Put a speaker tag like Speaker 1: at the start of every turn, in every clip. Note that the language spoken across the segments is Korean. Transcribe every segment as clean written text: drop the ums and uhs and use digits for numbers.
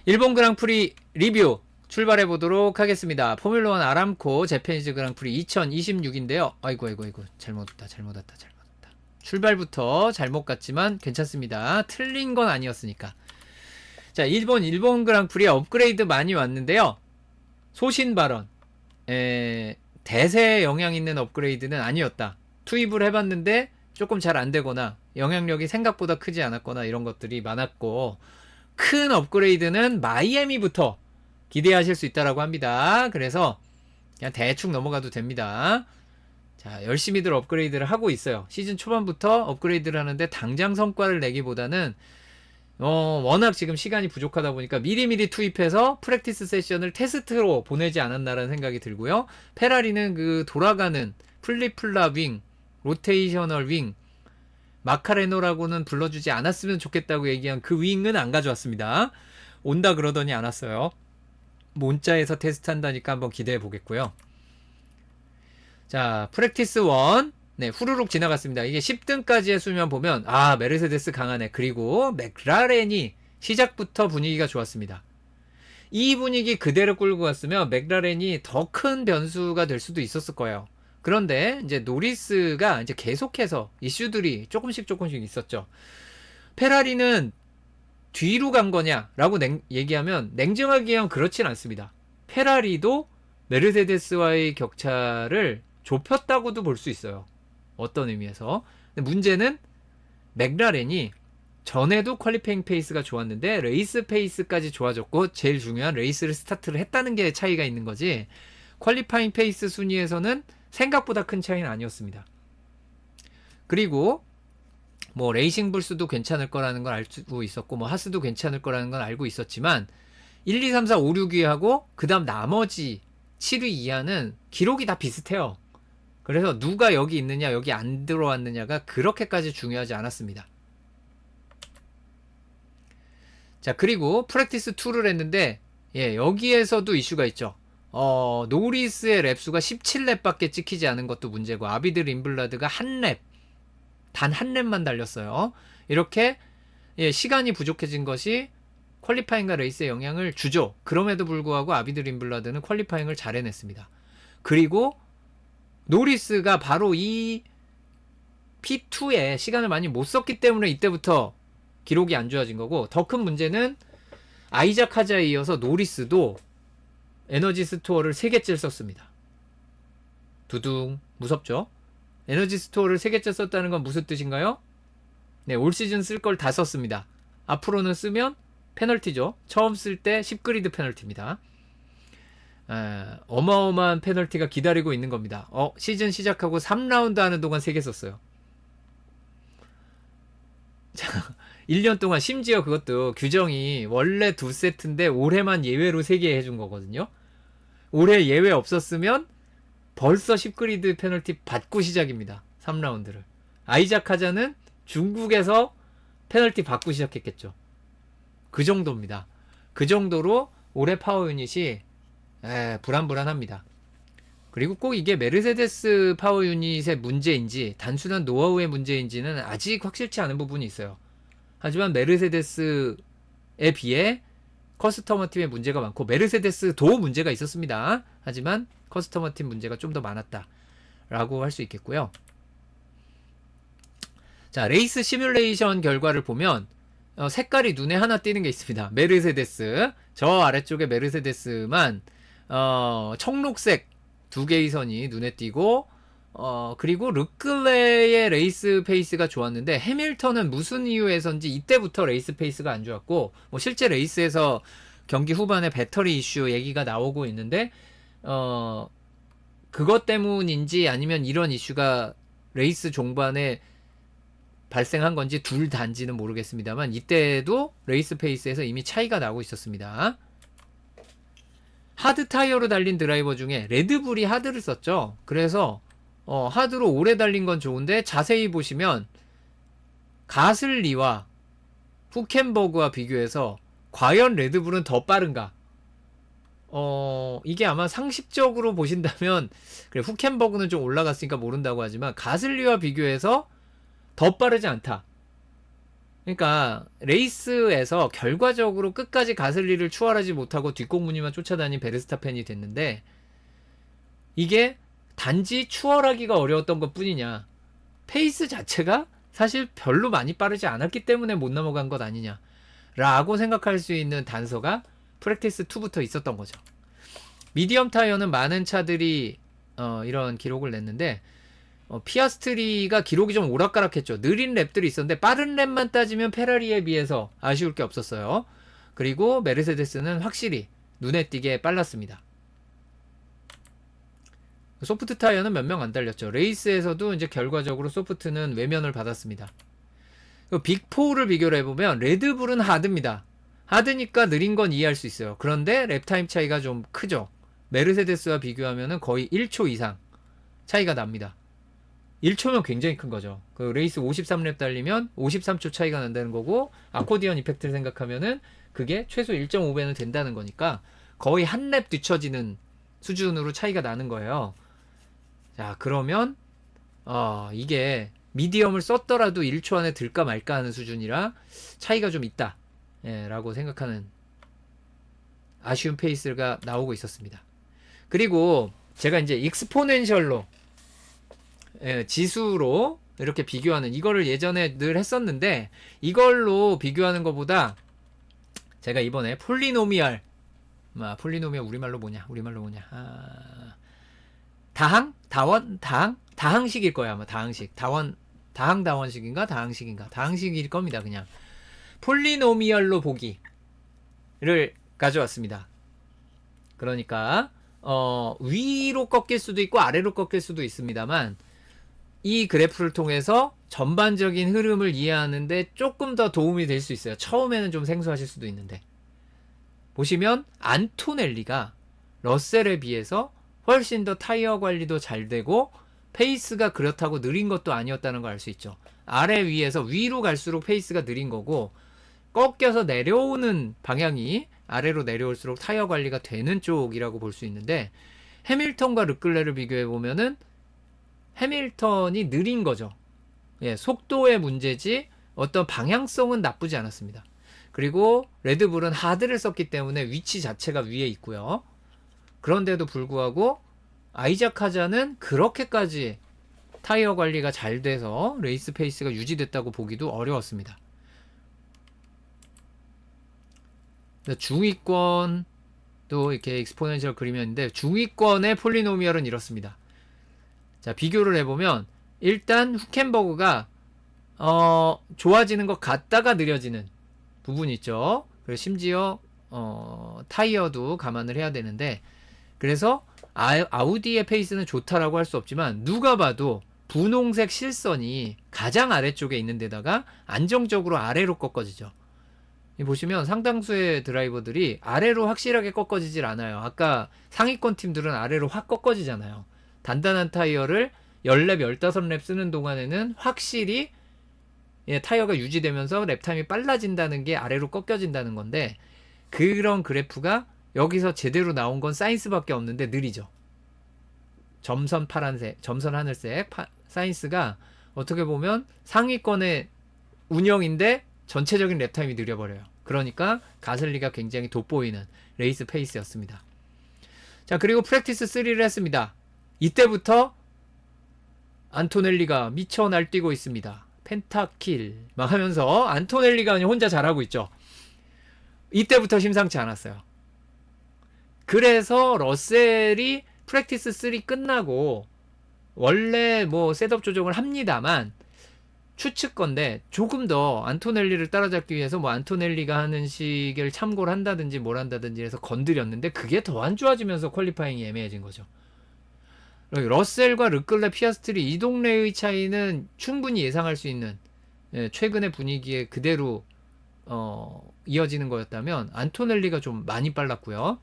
Speaker 1: 일본 그랑프리 리뷰 출발해 보도록 하겠습니다. 포뮬러1 아람코 재패니즈 그랑프리 2026인데요. 아이고 잘못 왔다. 출발부터 잘못 갔지만 괜찮습니다. 틀린 건 아니었으니까. 자, 일본 그랑프리 업그레이드 많이 왔는데요. 소신 발언. 대세에 영향 있는 업그레이드는 아니었다. 투입을 해봤는데 조금 잘 안되거나 영향력이 생각보다 크지 않았거나 이런 것들이 많았고, 큰 업그레이드는 마이애미부터 기대하실 수 있다라고 합니다. 그래서 그냥 대충 넘어가도 됩니다. 자, 열심히들 업그레이드를 하고 있어요. 시즌 초반부터 업그레이드를 하는데 당장 성과를 내기보다는 워낙 지금 시간이 부족하다 보니까 미리미리 투입해서 프랙티스 세션을 테스트로 보내지 않았나라는 생각이 들고요. 페라리는 그 돌아가는 플리플라 윙, 로테이셔널 윙, 마카레노라고는 불러주지 않았으면 좋겠다고 얘기한 그 윙은 안 가져왔습니다. 온다 그러더니 안 왔어요. 몬자에서 테스트한다니까 한번 기대해 보겠고요. 자, 프랙티스 1. 네, 후루룩 지나갔습니다. 이게 10등까지 했으면 보면, 아, 메르세데스 강하네. 그리고 맥라렌이 시작부터 분위기가 좋았습니다. 이 분위기 그대로 끌고 갔으면 맥라렌이 더 큰 변수가 될 수도 있었을 거예요. 그런데 이제 노리스가 이제 계속해서 이슈들이 조금씩 있었죠. 페라리는 뒤로 간 거냐라고 얘기하면 냉정하게 하면 그렇진 않습니다. 페라리도 메르세데스와의 격차를 좁혔다고도 볼 수 있어요. 어떤 의미에서. 근데 문제는 맥라렌이 전에도 퀄리파잉 페이스가 좋았는데 레이스 페이스까지 좋아졌고, 제일 중요한 레이스를 스타트를 했다는 게 차이가 있는 거지, 퀄리파잉 페이스 순위에서는 생각보다 큰 차이는 아니었습니다. 그리고 뭐 레이싱 불스도 괜찮을 거라는 걸 알고 있었고, 뭐 하스도 괜찮을 거라는 건 알고 있었지만 1, 2, 3, 4, 5, 6위하고 그 다음 나머지 7위 이하는 기록이 다 비슷해요. 그래서 누가 여기 있느냐 여기 안 들어왔느냐가 그렇게까지 중요하지 않았습니다. 자, 그리고 프랙티스 2를 했는데, 예, 여기에서도 이슈가 있죠. 노리스의 랩수가 17랩밖에 찍히지 않은 것도 문제고, 아비드 림블라드가 단 한 랩만 달렸어요. 이렇게, 예, 시간이 부족해진 것이 퀄리파잉과 레이스에 영향을 주죠. 그럼에도 불구하고 아비드 림블라드는 퀄리파잉을 잘 해냈습니다. 그리고 노리스가 바로 이 P2에 시간을 많이 못 썼기 때문에 이때부터 기록이 안 좋아진 거고, 더 큰 문제는 아이작 하자에 이어서 노리스도 에너지 스토어를 3개째 썼습니다. 두둥, 무섭죠? 에너지 스토어를 3개째 썼다는 건 무슨 뜻인가요? 네, 올 시즌 쓸 걸 다 썼습니다. 앞으로는 쓰면 페널티죠. 처음 쓸 때 10그리드 페널티입니다. 어마어마한 페널티가 기다리고 있는 겁니다. 시즌 시작하고 3라운드 하는 동안 3개 썼어요. 자, 1년 동안, 심지어 그것도 규정이 원래 2세트인데 올해만 예외로 3개 해준 거거든요. 올해 예외 없었으면 벌써 10그리드 페널티 받고 시작입니다. 3라운드를. 아이작 하자는 중국에서 페널티 받고 시작했겠죠. 그 정도입니다. 그 정도로 올해 파워 유닛이 불안합니다. 그리고 꼭 이게 메르세데스 파워 유닛의 문제인지 단순한 노하우의 문제인지는 아직 확실치 않은 부분이 있어요. 하지만 메르세데스에 비해 커스터머 팀의 문제가 많고, 메르세데스도 문제가 있었습니다. 하지만 커스터머 팀 문제가 좀 더 많았다 라고 할 수 있겠고요. 자, 레이스 시뮬레이션 결과를 보면 색깔이 눈에 하나 띄는 게 있습니다. 메르세데스, 저 아래쪽에 메르세데스만 청록색 2개의 선이 눈에 띄고, 그리고 르클레의 레이스 페이스가 좋았는데, 해밀턴은 무슨 이유에선지 이때부터 레이스 페이스가 안 좋았고, 뭐 실제 레이스에서 경기 후반에 배터리 이슈 얘기가 나오고 있는데, 그것 때문인지 아니면 이런 이슈가 레이스 종반에 발생한 건지 둘 다인지는 모르겠습니다만, 이때도 레이스 페이스에서 이미 차이가 나고 있었습니다. 하드 타이어로 달린 드라이버 중에 레드불이 하드를 썼죠. 그래서 하드로 오래 달린 건 좋은데, 자세히 보시면 가슬리와 후켄버그와 비교해서 과연 레드불은 더 빠른가? 이게 아마 상식적으로 보신다면, 그래, 후켄버그는 좀 올라갔으니까 모른다고 하지만 가슬리와 비교해서 더 빠르지 않다. 그러니까 레이스에서 결과적으로 끝까지 가슬리를 추월하지 못하고 뒷공무니만 쫓아다닌 베르스타펜이 됐는데, 이게 단지 추월하기가 어려웠던 것 뿐이냐, 페이스 자체가 사실 별로 많이 빠르지 않았기 때문에 못 넘어간 것 아니냐 라고 생각할 수 있는 단서가 프랙티스 2부터 있었던 거죠. 미디엄 타이어는 많은 차들이 이런 기록을 냈는데, 피아스트리가 기록이 좀 오락가락했죠. 느린 랩들이 있었는데 빠른 랩만 따지면 페라리에 비해서 아쉬울 게 없었어요. 그리고 메르세데스는 확실히 눈에 띄게 빨랐습니다. 소프트 타이어는 몇 명 안 달렸죠. 레이스에서도 이제 결과적으로 소프트는 외면을 받았습니다. 빅4를 비교를 해보면 레드불은 하드입니다. 하드니까 느린 건 이해할 수 있어요. 그런데 랩타임 차이가 좀 크죠. 메르세데스와 비교하면 거의 1초 이상 차이가 납니다. 1초면 굉장히 큰 거죠. 그 레이스 53랩 달리면 53초 차이가 난다는 거고, 아코디언 이펙트를 생각하면은 그게 최소 1.5배는 된다는 거니까 거의 한 랩 뒤처지는 수준으로 차이가 나는 거예요. 자, 그러면 이게 미디엄을 썼더라도 1초 안에 들까 말까 하는 수준이라 차이가 좀 있다, 라고 생각하는 아쉬운 페이스가 나오고 있었습니다. 그리고 제가 이제 익스포넨셜로, 지수로 이렇게 비교하는 이거를 예전에 늘 했었는데, 이걸로 비교하는 것보다 제가 이번에 폴리노미얼, 우리말로 뭐냐 다항식일 거야. 아마 다항식일 겁니다. 그냥 폴리노미얼로 보기를 가져왔습니다. 그러니까 위로 꺾일 수도 있고 아래로 꺾일 수도 있습니다만, 이 그래프를 통해서 전반적인 흐름을 이해하는데 조금 더 도움이 될 수 있어요. 처음에는 좀 생소하실 수도 있는데, 보시면 안토넬리가 러셀에 비해서 훨씬 더 타이어 관리도 잘 되고 페이스가 그렇다고 느린 것도 아니었다는 걸 알 수 있죠. 아래 위에서 위로 갈수록 페이스가 느린 거고, 꺾여서 내려오는 방향이 아래로 내려올수록 타이어 관리가 되는 쪽이라고 볼 수 있는데, 해밀턴과 르클레를 비교해 보면은 해밀턴이 느린 거죠. 속도의 문제지 어떤 방향성은 나쁘지 않았습니다. 그리고 레드불은 하드를 썼기 때문에 위치 자체가 위에 있고요. 그런데도 불구하고 아이작 하자는 그렇게까지 타이어 관리가 잘 돼서 레이스 페이스가 유지됐다고 보기도 어려웠습니다. 중위권도 이렇게 익스포넨셜 그림이었는데, 중위권의 폴리노미얼은 이렇습니다. 자, 비교를 해보면 일단 후켄버그가 좋아지는 것 같다가 느려지는 부분이 있죠. 그리고 심지어 타이어도 감안을 해야 되는데, 그래서 아우디의 페이스는 좋다라고 할 수 없지만 누가 봐도 분홍색 실선이 가장 아래쪽에 있는 데다가 안정적으로 아래로 꺾어지죠. 보시면 상당수의 드라이버들이 아래로 확실하게 꺾어지질 않아요. 아까 상위권 팀들은 아래로 확 꺾어지잖아요. 단단한 타이어를 10랩, 15랩 쓰는 동안에는 확실히 타이어가 유지되면서 랩타임이 빨라진다는 게 아래로 꺾여진다는 건데, 그런 그래프가 여기서 제대로 나온 건 사인스밖에 없는데 느리죠. 점선 파란색, 점선 하늘색, 사인스가 어떻게 보면 상위권의 운영인데 전체적인 랩타임이 느려버려요. 그러니까 가슬리가 굉장히 돋보이는 레이스 페이스였습니다. 자, 그리고 프랙티스 3를 했습니다. 이때부터 안토넬리가 미쳐 날뛰고 있습니다. 펜타킬 막 하면서 안토넬리가 그냥 혼자 잘하고 있죠. 이때부터 심상치 않았어요. 그래서 러셀이 프랙티스 3 끝나고 원래 뭐 셋업 조정을 합니다만, 추측건데 조금 더 안토넬리를 따라잡기 위해서 뭐 안토넬리가 하는 식을 참고를 한다든지 뭘 한다든지 해서 건드렸는데, 그게 더 안 좋아지면서 퀄리파잉이 애매해진 거죠. 러셀과 르클레, 피아스트리 이 동네의 차이는 충분히 예상할 수 있는, 최근의 분위기에 그대로 이어지는 거였다면 안토넬리가 좀 많이 빨랐고요.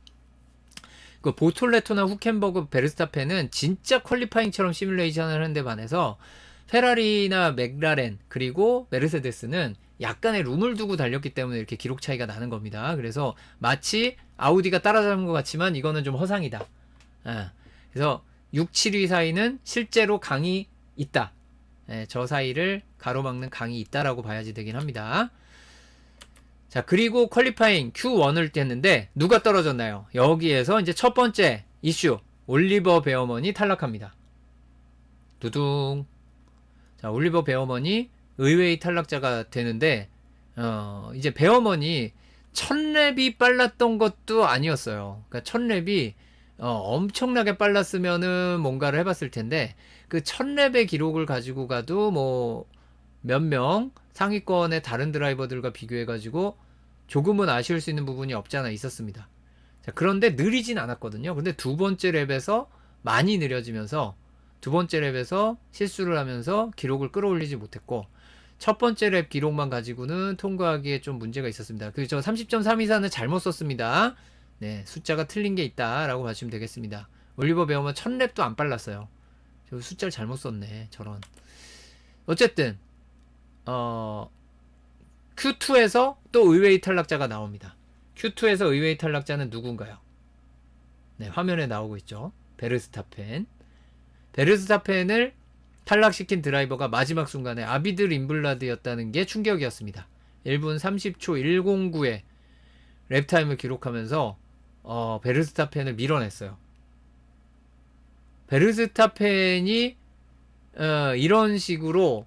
Speaker 1: 그 보톨레토나 후켄버그, 베르스타펜은 진짜 퀄리파잉처럼 시뮬레이션을 하는데 반해서 페라리나 맥라렌 그리고 메르세데스는 약간의 룸을 두고 달렸기 때문에 이렇게 기록 차이가 나는 겁니다. 그래서 마치 아우디가 따라잡은 것 같지만 이거는 좀 허상이다. 그래서 6, 7위 사이는 실제로 강이 있다. 저 사이를 가로막는 강이 있다라고 봐야지 되긴 합니다. 자, 그리고 퀄리파잉 Q1을 뛰었는데 누가 떨어졌나요? 여기에서 이제 첫 번째 이슈, 올리버 베어먼이 탈락합니다. 두둥. 자, 올리버 베어먼이 의외의 탈락자가 되는데 이제 베어먼이 1000랩이 빨랐던 것도 아니었어요. 그러니까 1000랩이 엄청나게 빨랐으면은 뭔가를 해봤을 텐데 그 1000랩의 기록을 가지고 가도 뭐 몇 명 상위권의 다른 드라이버들과 비교해가지고 조금은 아쉬울 수 있는 부분이 없지 않아 있었습니다. 자, 그런데 느리진 않았거든요. 근데 두 번째 랩에서 많이 느려지면서 두 번째 랩에서 실수를 하면서 기록을 끌어올리지 못했고 첫 번째 랩 기록만 가지고는 통과하기에 좀 문제가 있었습니다. 저 30.324는 잘못 썼습니다. 네, 숫자가 틀린 게 있다라고 봐주시면 되겠습니다. 올리버 베어먼 1000랩도 안 빨랐어요. 저 숫자를 잘못 썼네. 저런. 어쨌든 Q2에서 또 의외의 탈락자가 나옵니다. Q2에서 의외의 탈락자는 누군가요? 네, 화면에 나오고 있죠. 베르스타펜. 베르스타펜을 탈락시킨 드라이버가 마지막 순간에 아비드 림블라드였다는 게 충격이었습니다. 1분 30초 109의 랩타임을 기록하면서 베르스타펜을 밀어냈어요. 베르스타펜이 이런 식으로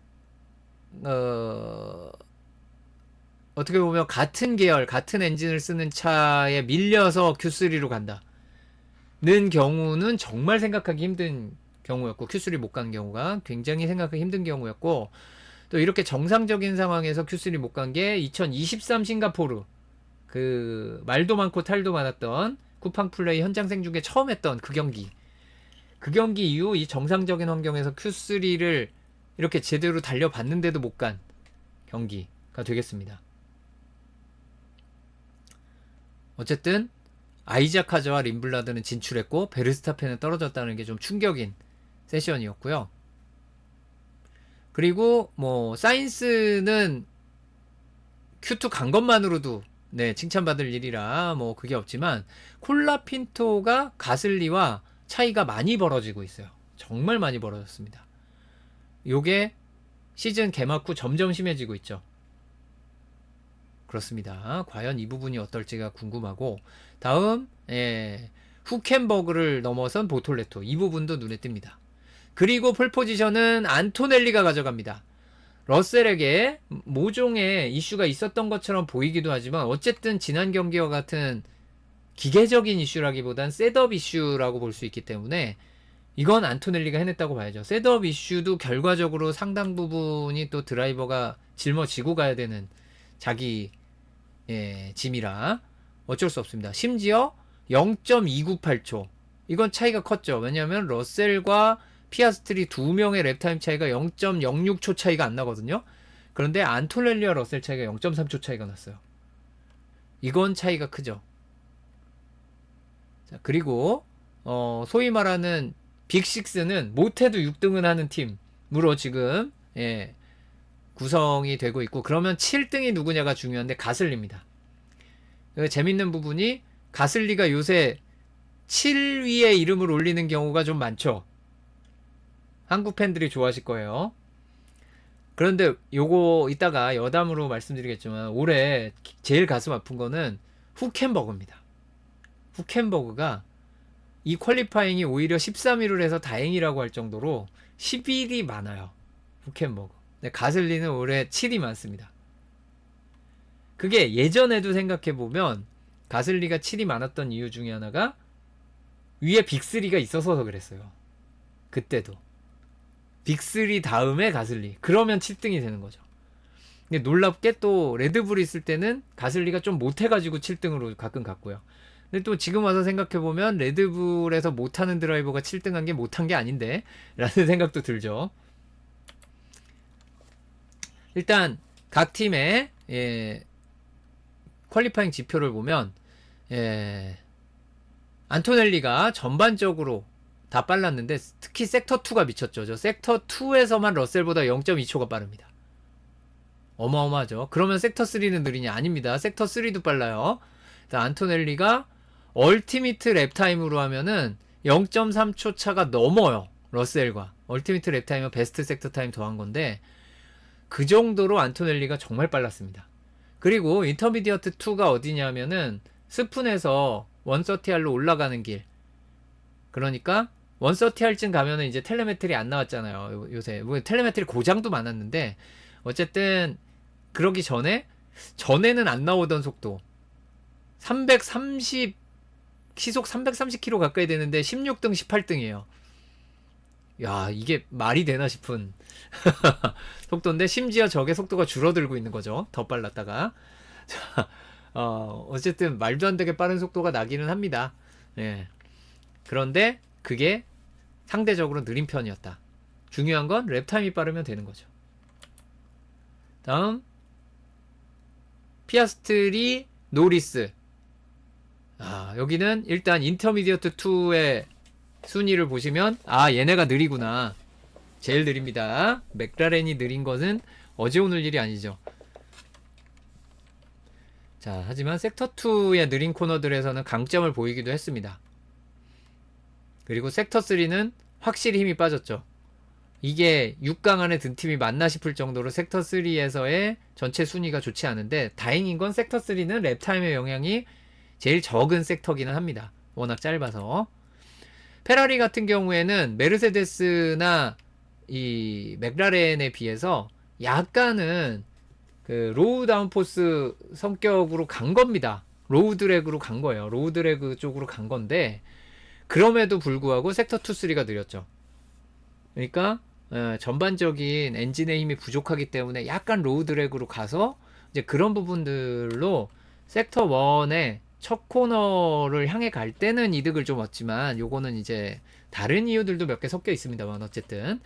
Speaker 1: 어떻게 보면 같은 계열, 같은 엔진을 쓰는 차에 밀려서 Q3로 간다. 는 경우는 정말 생각하기 힘든 경우였고 Q3 못 간 경우가 굉장히 생각하기 힘든 경우였고 또 이렇게 정상적인 상황에서 Q3 못 간 게 2023 싱가포르 그 말도 많고 탈도 많았던 쿠팡 플레이 현장 생중계 처음 했던 그 경기 이후 이 정상적인 환경에서 Q3를 이렇게 제대로 달려봤는데도 못 간 경기가 되겠습니다. 어쨌든 아이작 카즈와 림블라드는 진출했고 베르스타펜은 떨어졌다는 게 좀 충격인 세션이었고요. 그리고 뭐 사인스는 Q2 간 것만으로도 네, 칭찬받을 일이라 뭐 그게 없지만 콜라핀토가 가슬리와 차이가 많이 벌어지고 있어요. 정말 많이 벌어졌습니다. 요게 시즌 개막 후 점점 심해지고 있죠. 그렇습니다. 과연 이 부분이 어떨지가 궁금하고 다음 후켄버그를 넘어선 보톨레토 이 부분도 눈에 띕니다. 그리고 폴포지션은 안토넬리가 가져갑니다. 러셀에게 모종의 이슈가 있었던 것처럼 보이기도 하지만 어쨌든 지난 경기와 같은 기계적인 이슈라기보단 셋업 이슈라고 볼 수 있기 때문에 이건 안토넬리가 해냈다고 봐야죠. 셋업 이슈도 결과적으로 상당 부분이 또 드라이버가 짊어지고 가야 되는 자기 짐이라 어쩔 수 없습니다. 심지어 0.298초 이건 차이가 컸죠. 왜냐하면 러셀과 피아스트리 두 명의 랩타임 차이가 0.06초 차이가 안 나거든요. 그런데 안토넬리와 러셀 차이가 0.3초 차이가 났어요. 이건 차이가 크죠. 자, 그리고 소위 말하는 빅6는 못해도 6등은 하는 팀으로 지금 구성이 되고 있고 그러면 7등이 누구냐가 중요한데 가슬리입니다. 재밌는 부분이 가슬리가 요새 7위에 이름을 올리는 경우가 좀 많죠. 한국 팬들이 좋아하실 거예요. 그런데 요거 이따가 여담으로 말씀드리겠지만 올해 제일 가슴 아픈 거는 후켄버그입니다. 후켄버그가 이 퀄리파잉이 오히려 13위를 해서 다행이라고 할 정도로 11위 많아요. 후켄버그. 근데 가슬리는 올해 7위 많습니다. 그게 예전에도 생각해보면 가슬리가 7위 많았던 이유 중에 하나가 위에 빅3가 있어서 그랬어요. 그때도. 빅3 다음에 가슬리. 그러면 7등이 되는 거죠. 근데 놀랍게 또 레드불이 있을 때는 가슬리가 좀 못해가지고 7등으로 가끔 갔고요. 근데 또 지금 와서 생각해보면 레드불에서 못하는 드라이버가 7등한 게 못한 게 아닌데 라는 생각도 들죠. 일단 각 팀의 퀄리파잉 지표를 보면 안토넬리가 전반적으로 다 빨랐는데 특히 섹터2가 미쳤죠. 저 섹터2에서만 러셀보다 0.2초가 빠릅니다. 어마어마하죠. 그러면 섹터3는 느리냐? 아닙니다. 섹터3도 빨라요. 안토넬리가 얼티미트 랩타임으로 하면은 0.3초 차가 넘어요. 러셀과 얼티미트 랩타임은 베스트 섹터 타임 더한 건데 그 정도로 안토넬리가 정말 빨랐습니다. 그리고 인터미디어트 2가 어디냐면은 스푼에서 130R로 올라가는 길. 그러니까 130R쯤 가면은 이제 텔레메트리 안 나왔잖아요. 요새 뭐 텔레메트리 고장도 많았는데 어쨌든 그러기 전에는 안 나오던 속도 330 시속 330km 가까이 되는데 16등 18등이에요. 야, 이게 말이 되나 싶은 속도인데 심지어 저게 속도가 줄어들고 있는 거죠. 더 빨랐다가. 자, 어쨌든 말도 안 되게 빠른 속도가 나기는 합니다. 예. 그런데 그게 상대적으로 느린 편이었다. 중요한 건 랩타임이 빠르면 되는 거죠. 다음 피아스트리 노리스. 여기는 일단 인터미디어트 2의 순위를 보시면 얘네가 느리구나. 제일 느립니다. 맥라렌이 느린 것은 어제 오늘 일이 아니죠. 자, 하지만 섹터 2의 느린 코너들에서는 강점을 보이기도 했습니다. 그리고 섹터 3는 확실히 힘이 빠졌죠. 이게 6강 안에 든 팀이 맞나 싶을 정도로 섹터 3에서의 전체 순위가 좋지 않은데 다행인 건 섹터 3는 랩타임의 영향이 제일 적은 섹터기는 합니다. 워낙 짧아서. 페라리 같은 경우에는 메르세데스나 이 맥라렌에 비해서 약간은 그 로우 다운포스 성격으로 간 겁니다. 로우 드래그로 간 거예요. 로우 드래그 쪽으로 간 건데 그럼에도 불구하고 섹터 2, 3가 느렸죠. 그러니까 전반적인 엔진의 힘이 부족하기 때문에 약간 로우 드래그로 가서 이제 그런 부분들로 섹터 1의 첫 코너를 향해 갈 때는 이득을 좀 얻지만 요거는 이제 다른 이유들도 몇 개 섞여 있습니다만 어쨌든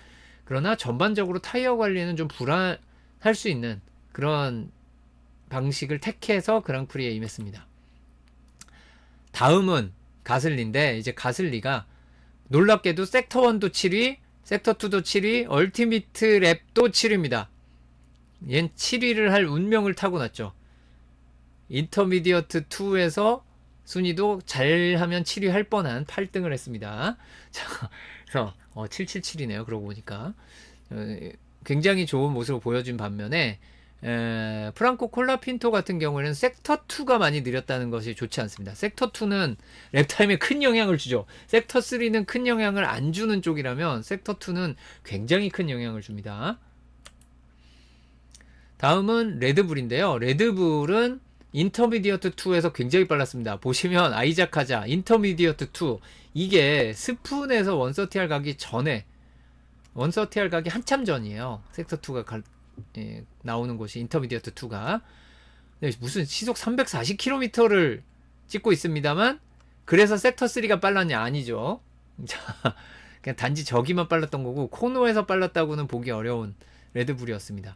Speaker 1: 그러나 전반적으로 타이어 관리는 좀 불안할 수 있는 그런 방식을 택해서 그랑프리에 임했습니다. 다음은 가슬리인데 이제 가슬리가 놀랍게도 섹터 1도 7위, 섹터 2도 7위, 얼티미트 랩도 7위입니다. 얜 7위를 할 운명을 타고났죠. 인터미디어트 2에서 순위도 잘하면 7위 할 뻔한 8등을 했습니다. 자, 그래서 777이네요. 그러고 보니까 굉장히 좋은 모습을 보여준 반면에 프랑코 콜라핀토 같은 경우에는 섹터 2가 많이 느렸다는 것이 좋지 않습니다. 섹터 2는 랩타임에 큰 영향을 주죠. 섹터 3는 큰 영향을 안 주는 쪽이라면 섹터 2는 굉장히 큰 영향을 줍니다. 다음은 레드불인데요. 레드불은 인터미디어트 2에서 굉장히 빨랐습니다. 보시면 아이작 하자 인터미디어트 2 이게 스푼에서 130R 가기 전에 130R 가기 한참 전이에요. 섹터 2가 나오는 곳이 인터미디어트 2가 무슨 시속 340km를 찍고 있습니다만 그래서 섹터 3가 빨랐냐 아니죠. 자, 그냥 단지 저기만 빨랐던 거고 코너에서 빨랐다고는 보기 어려운 레드불이었습니다.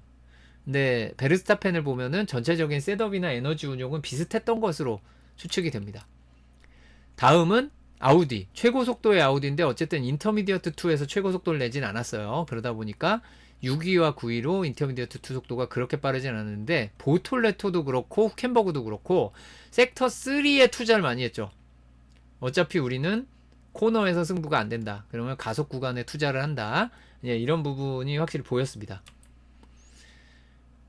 Speaker 1: 근데 베르스타펜을 보면은 전체적인 셋업이나 에너지 운용은 비슷했던 것으로 추측이 됩니다. 다음은 아우디, 최고 속도의 아우디인데 어쨌든 인터미디어트 2에서 최고 속도를 내진 않았어요. 그러다 보니까 6위와 9위로 인터미디어트 2 속도가 그렇게 빠르진 않았는데 보톨레토도 그렇고 후켄버그도 그렇고 섹터 3에 투자를 많이 했죠. 어차피 우리는 코너에서 승부가 안 된다. 그러면 가속 구간에 투자를 한다. 이런 부분이 확실히 보였습니다.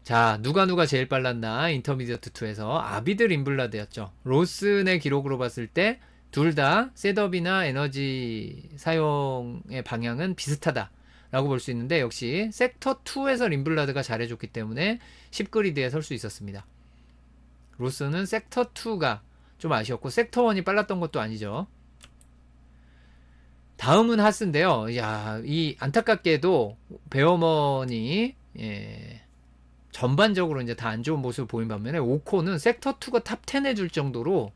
Speaker 1: 자, 누가 제일 빨랐나? 인터미디어트 2에서 아비드 림블라드였죠. 로슨의 기록으로 봤을 때 둘 다 셋업이나 에너지 사용의 방향은 비슷하다 라고 볼 수 있는데 역시 섹터 2에서 림블라드가 잘해줬기 때문에 10그리드에 설 수 있었습니다. 로슨은 섹터 2가 좀 아쉬웠고 섹터 1이 빨랐던 것도 아니죠. 다음은 하스인데요. 이 안타깝게도 베어먼이 전반적으로 이제 다 안 좋은 모습을 보인 반면에 오콘은 섹터 2가 탑 10에 줄 정도로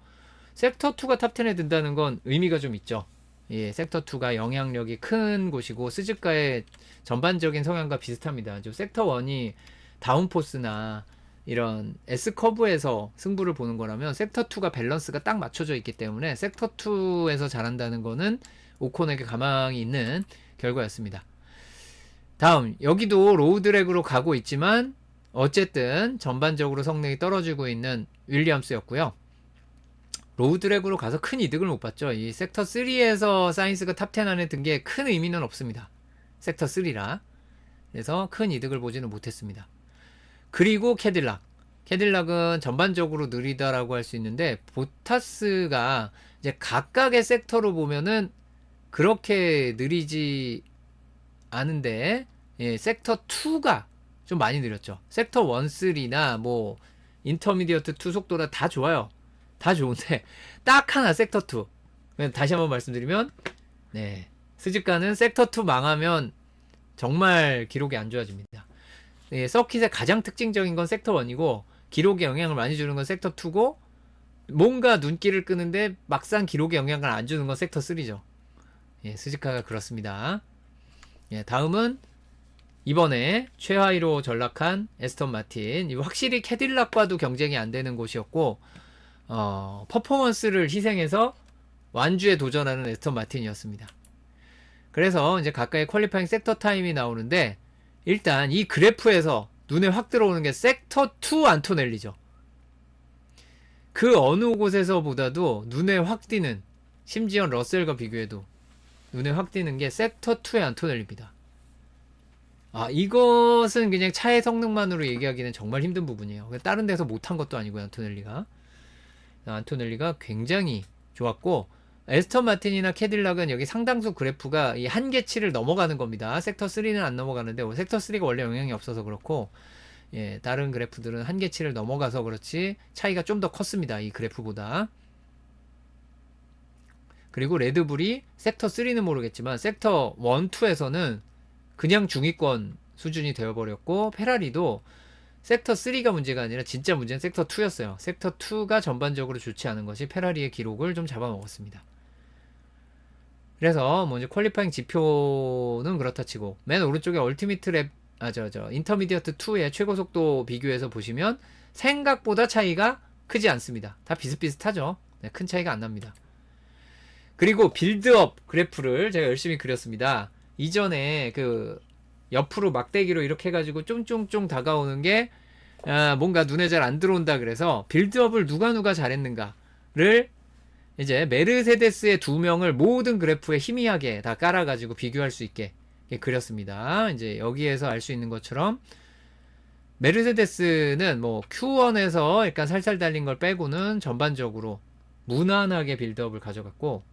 Speaker 1: 섹터 2가 탑 10에 든다는 건 의미가 좀 있죠. 섹터 2가 영향력이 큰 곳이고 스즈카의 전반적인 성향과 비슷합니다. 섹터 1이 다운포스나 이런 S커브에서 승부를 보는 거라면 섹터 2가 밸런스가 딱 맞춰져 있기 때문에 섹터 2에서 잘한다는 거는 오콘에게 가망이 있는 결과였습니다. 다음 여기도 로우 드래그로 가고 있지만 어쨌든 전반적으로 성능이 떨어지고 있는 윌리엄스였고요. 로우 드래그로 가서 큰 이득을 못 봤죠. 이 섹터 3에서 사이언스가 탑 10 안에 든 게 큰 의미는 없습니다. 섹터 3라. 그래서 큰 이득을 보지는 못했습니다. 그리고 캐딜락은 전반적으로 느리다라고 할 수 있는데, 보타스가 이제 각각의 섹터로 보면은 그렇게 느리지 않은데, 예, 섹터 2가 좀 많이 느렸죠. 섹터 1, 3나 뭐 인터미디어트 2 속도라 다 좋아요. 다 좋은데 딱 하나 섹터 2. 다시 한번 말씀드리면, 네, 스즈카는 섹터 2 망하면 정말 기록이 안 좋아집니다. 네, 서킷의 가장 특징적인 건 섹터 1이고 기록에 영향을 많이 주는 건 섹터 2고, 뭔가 눈길을 끄는데 막상 기록에 영향을 안 주는 건 섹터 3죠. 예, 스즈카가 그렇습니다. 예, 다음은 이번에 최하위로 전락한 에스턴 마틴. 이거 확실히 캐딜락과도 경쟁이 안 되는 곳이었고, 퍼포먼스를 희생해서 완주에 도전하는 에스턴 마틴이었습니다. 그래서 이제 가까이 퀄리파잉 섹터 타임이 나오는데, 일단 이 그래프에서 눈에 확 들어오는 게 섹터 2 안토넬리죠. 그 어느 곳에서보다도 눈에 확 띄는, 심지어 러셀과 비교해도 눈에 확 띄는 게 섹터 2의 안토넬리입니다. 아, 이것은 그냥 차의 성능만으로 얘기하기는 정말 힘든 부분이에요. 다른 데서 못한 것도 아니고요. 안토넬리가 굉장히 좋았고, 에스턴 마틴이나 캐딜락은 여기 상당수 그래프가 이 한계치를 넘어가는 겁니다. 섹터 3는 안 넘어가는데, 섹터 3가 원래 영향이 없어서 그렇고, 예, 다른 그래프들은 한계치를 넘어가서 그렇지 차이가 좀 더 컸습니다. 이 그래프보다. 그리고 레드불이 섹터 3는 모르겠지만 섹터 1, 2에서는 그냥 중위권 수준이 되어버렸고, 페라리도 섹터 3가 문제가 아니라 진짜 문제는 섹터 2였어요. 섹터 2가 전반적으로 좋지 않은 것이 페라리의 기록을 좀 잡아먹었습니다. 그래서 뭐 이제 퀄리파잉 지표는 그렇다 치고, 맨 오른쪽에 얼티미트 랩, 인터미디어트 2의 최고 속도 비교해서 보시면 생각보다 차이가 크지 않습니다. 다 비슷비슷하죠. 네, 큰 차이가 안 납니다. 그리고 빌드업 그래프를 제가 열심히 그렸습니다. 이전에 그 옆으로 막대기로 이렇게 해가지고 쫑쫑쫑 다가오는 게 뭔가 눈에 잘 안 들어온다 그래서 빌드업을 누가 잘했는가를 이제 메르세데스의 두 명을 모든 그래프에 희미하게 다 깔아가지고 비교할 수 있게 그렸습니다. 이제 여기에서 알 수 있는 것처럼 메르세데스는 뭐 Q1에서 약간 살살 달린 걸 빼고는 전반적으로 무난하게 빌드업을 가져갔고,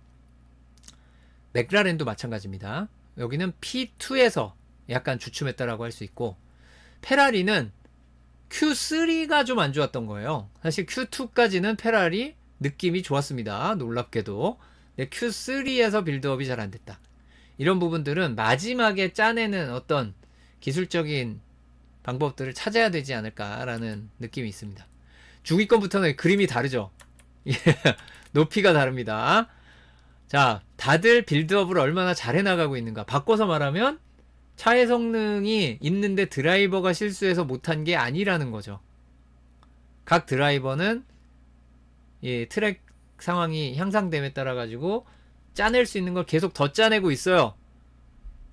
Speaker 1: 맥라렌도 마찬가지입니다. 여기는 P2에서 약간 주춤했다라고 할 수 있고, 페라리는 Q3가 좀 안 좋았던 거예요. 사실 Q2까지는 페라리 느낌이 좋았습니다. 놀랍게도. 근데 Q3에서 빌드업이 잘 안 됐다. 이런 부분들은 마지막에 짜내는 어떤 기술적인 방법들을 찾아야 되지 않을까라는 느낌이 있습니다. 중위권부터는 그림이 다르죠. 높이가 다릅니다. 자, 다들 빌드업을 얼마나 잘 해나가고 있는가. 바꿔서 말하면 차의 성능이 있는데 드라이버가 실수해서 못한 게 아니라는 거죠. 각 드라이버는 이 트랙 상황이 향상됨에 따라 가지고 짜낼 수 있는 걸 계속 더 짜내고 있어요.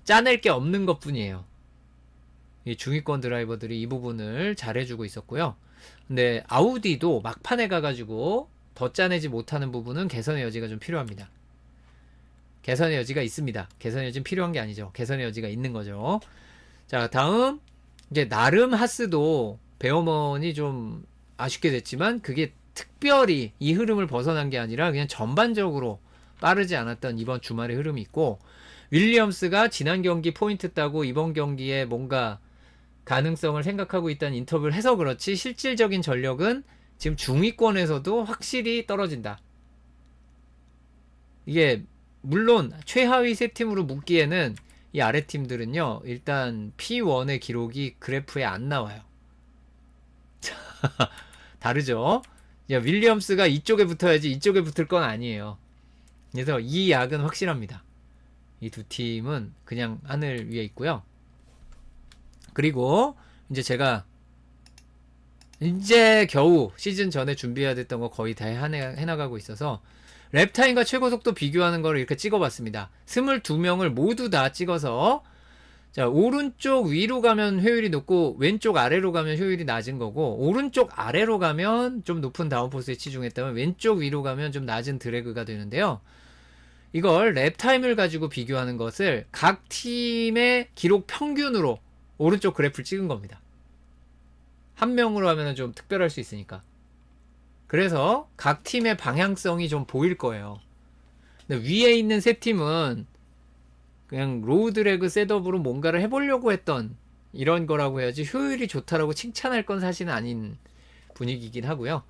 Speaker 1: 짜낼 게 없는 것 뿐이에요. 이 중위권 드라이버들이 이 부분을 잘해주고 있었고요. 근데 아우디도 막판에 가가지고 더 짜내지 못하는 부분은 개선의 여지가 좀 필요합니다. 개선의 여지가 있습니다. 개선의 여지는 필요한 게 아니죠. 개선의 여지가 있는 거죠. 자, 다음 이제 나름 하스도 베어먼이 좀 아쉽게 됐지만 그게 특별히 이 흐름을 벗어난 게 아니라 그냥 전반적으로 빠르지 않았던 이번 주말의 흐름이 있고, 윌리엄스가 지난 경기 포인트 따고 이번 경기에 뭔가 가능성을 생각하고 있다는 인터뷰를 해서 그렇지 실질적인 전력은 지금 중위권에서도 확실히 떨어진다. 이게 물론 최하위 세 팀으로 묶기에는 이 아래 팀들은요, 일단 P1의 기록이 그래프에 안 나와요. 다르죠? 야, 윌리엄스가 이쪽에 붙어야지 이쪽에 붙을 건 아니에요. 그래서 이 약은 확실합니다. 이 두 팀은 그냥 하늘 위에 있고요. 그리고 이제 제가 이제 겨우 시즌 전에 준비해야 됐던 거 거의 다 해나가고 있어서 랩타임과 최고속도 비교하는 거를 이렇게 찍어봤습니다. 22명을 모두 다 찍어서 자, 오른쪽 위로 가면 효율이 높고 왼쪽 아래로 가면 효율이 낮은 거고, 오른쪽 아래로 가면 좀 높은 다운포스에 치중했다면 왼쪽 위로 가면 좀 낮은 드래그가 되는데요. 이걸 랩타임을 가지고 비교하는 것을 각 팀의 기록 평균으로 오른쪽 그래프를 찍은 겁니다. 한 명으로 하면 좀 특별할 수 있으니까. 그래서 각 팀의 방향성이 좀 보일 거예요. 근데 위에 있는 세 팀은 그냥 로우 드래그 셋업으로 뭔가를 해보려고 했던 이런 거라고 해야지 효율이 좋다라고 칭찬할 건 사실은 아닌 분위기이긴 하고요.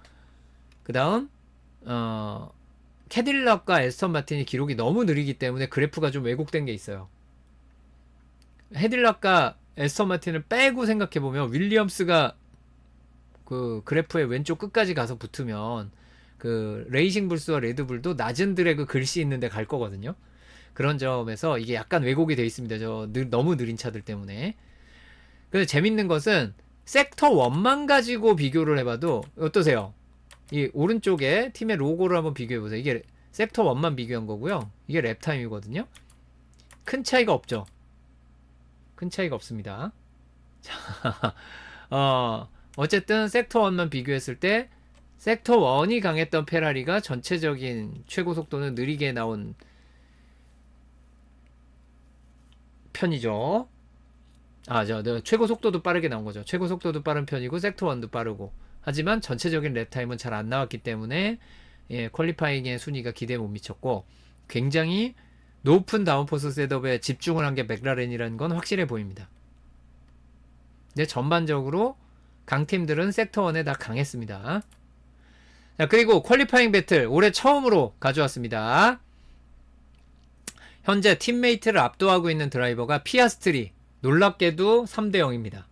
Speaker 1: 그 다음 캐딜락과 에스턴 마틴이 기록이 너무 느리기 때문에 그래프가 좀 왜곡된 게 있어요. 캐딜락과 에스턴 마틴을 빼고 생각해보면 윌리엄스가 그 그래프의 왼쪽 끝까지 가서 붙으면 그 레이싱 불스와 레드불도 낮은 드래그 글씨 있는데 갈 거거든요. 그런 점에서 이게 약간 왜곡이 되어 있습니다. 너무 느린 차들 때문에. 근데 재밌는 것은 섹터 1만 가지고 비교를 해봐도 어떠세요? 이 오른쪽에 팀의 로고를 한번 비교해보세요. 이게 섹터 1만 비교한 거고요. 이게 랩타임이거든요. 큰 차이가 없죠. 큰 차이가 없습니다. 자, 어쨌든 섹터 1만 비교했을 때 섹터 1이 강했던 페라리가 전체적인 최고 속도는 느리게 나온 편이죠. 최고 속도도 빠르게 나온 거죠. 최고 속도도 빠른 편이고 섹터 1도 빠르고. 하지만 전체적인 랩타임은 잘 안 나왔기 때문에 퀄리파잉의 순위가 기대에 못 미쳤고, 굉장히 높은 다운포스 셋업에 집중을 한 게 맥라렌이라는 건 확실해 보입니다. 근데 전반적으로 강팀들은 섹터 1에 다 강했습니다. 자, 그리고 퀄리파잉 배틀 올해 처음으로 가져왔습니다. 현재 팀메이트를 압도하고 있는 드라이버가 피아스트리, 놀랍게도 3대 0입니다.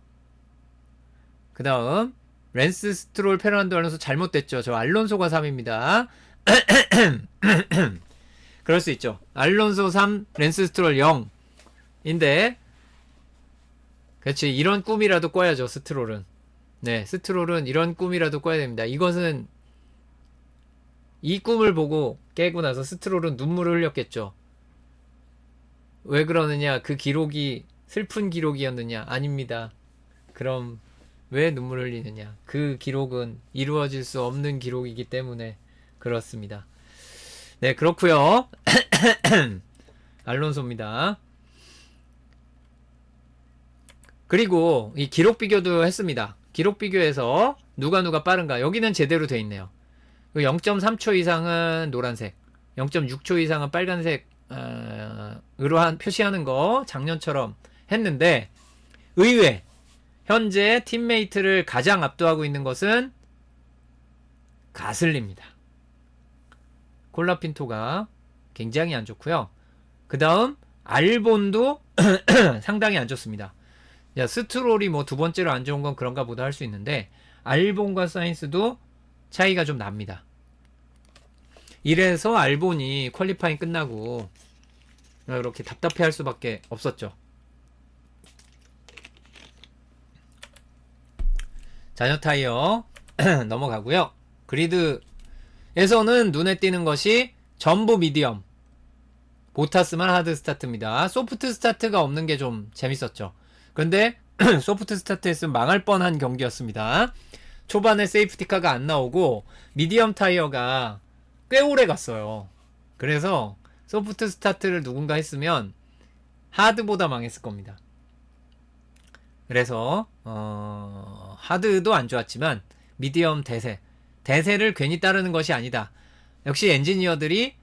Speaker 1: 그 다음 랜스 스트롤, 페르난도 알론소 잘못됐죠. 저 알론소가 3입니다. 그럴 수 있죠. 알론소 3, 랜스 스트롤 0인데, 그렇지, 이런 꿈이라도 꿔야죠. 스트롤은. 네, 스트롤은 이런 꿈이라도 꿔야 됩니다. 이것은 이 꿈을 보고 깨고 나서 스트롤은 눈물을 흘렸겠죠. 왜 그러느냐? 그 기록이 슬픈 기록이었느냐? 아닙니다. 그럼 왜 눈물을 흘리느냐? 그 기록은 이루어질 수 없는 기록이기 때문에 그렇습니다. 네, 그렇고요. 알론소입니다. 그리고 이 기록 비교도 했습니다. 기록 비교에서 누가 빠른가? 여기는 제대로 돼 있네요. 0.3초 이상은 노란색, 0.6초 이상은 빨간색 으로 표시하는 거 작년처럼 했는데, 의외 현재 팀메이트를 가장 압도하고 있는 것은 가슬리입니다. 콜라핀토가 굉장히 안 좋고요. 그 다음 알본도 상당히 안 좋습니다. 야, 스트롤이 뭐 두 번째로 안 좋은 건 그런가 보다 할 수 있는데, 알본과 사인스도 차이가 좀 납니다. 이래서 알본이 퀄리파잉 끝나고 이렇게 답답해 할 수밖에 없었죠. 잔여 타이어 넘어가고요. 그리드에서는 눈에 띄는 것이 전부 미디엄, 보타스만 하드 스타트입니다. 소프트 스타트가 없는 게 좀 재밌었죠. 그런데 소프트 스타트 했으면 망할 뻔한 경기였습니다. 초반에 세이프티카가 안 나오고 미디엄 타이어가 꽤 오래 갔어요. 그래서 소프트 스타트를 누군가 했으면 하드보다 망했을 겁니다. 그래서 하드도 안 좋았지만 미디엄 대세를 괜히 따르는 것이 아니다. 역시 엔지니어들이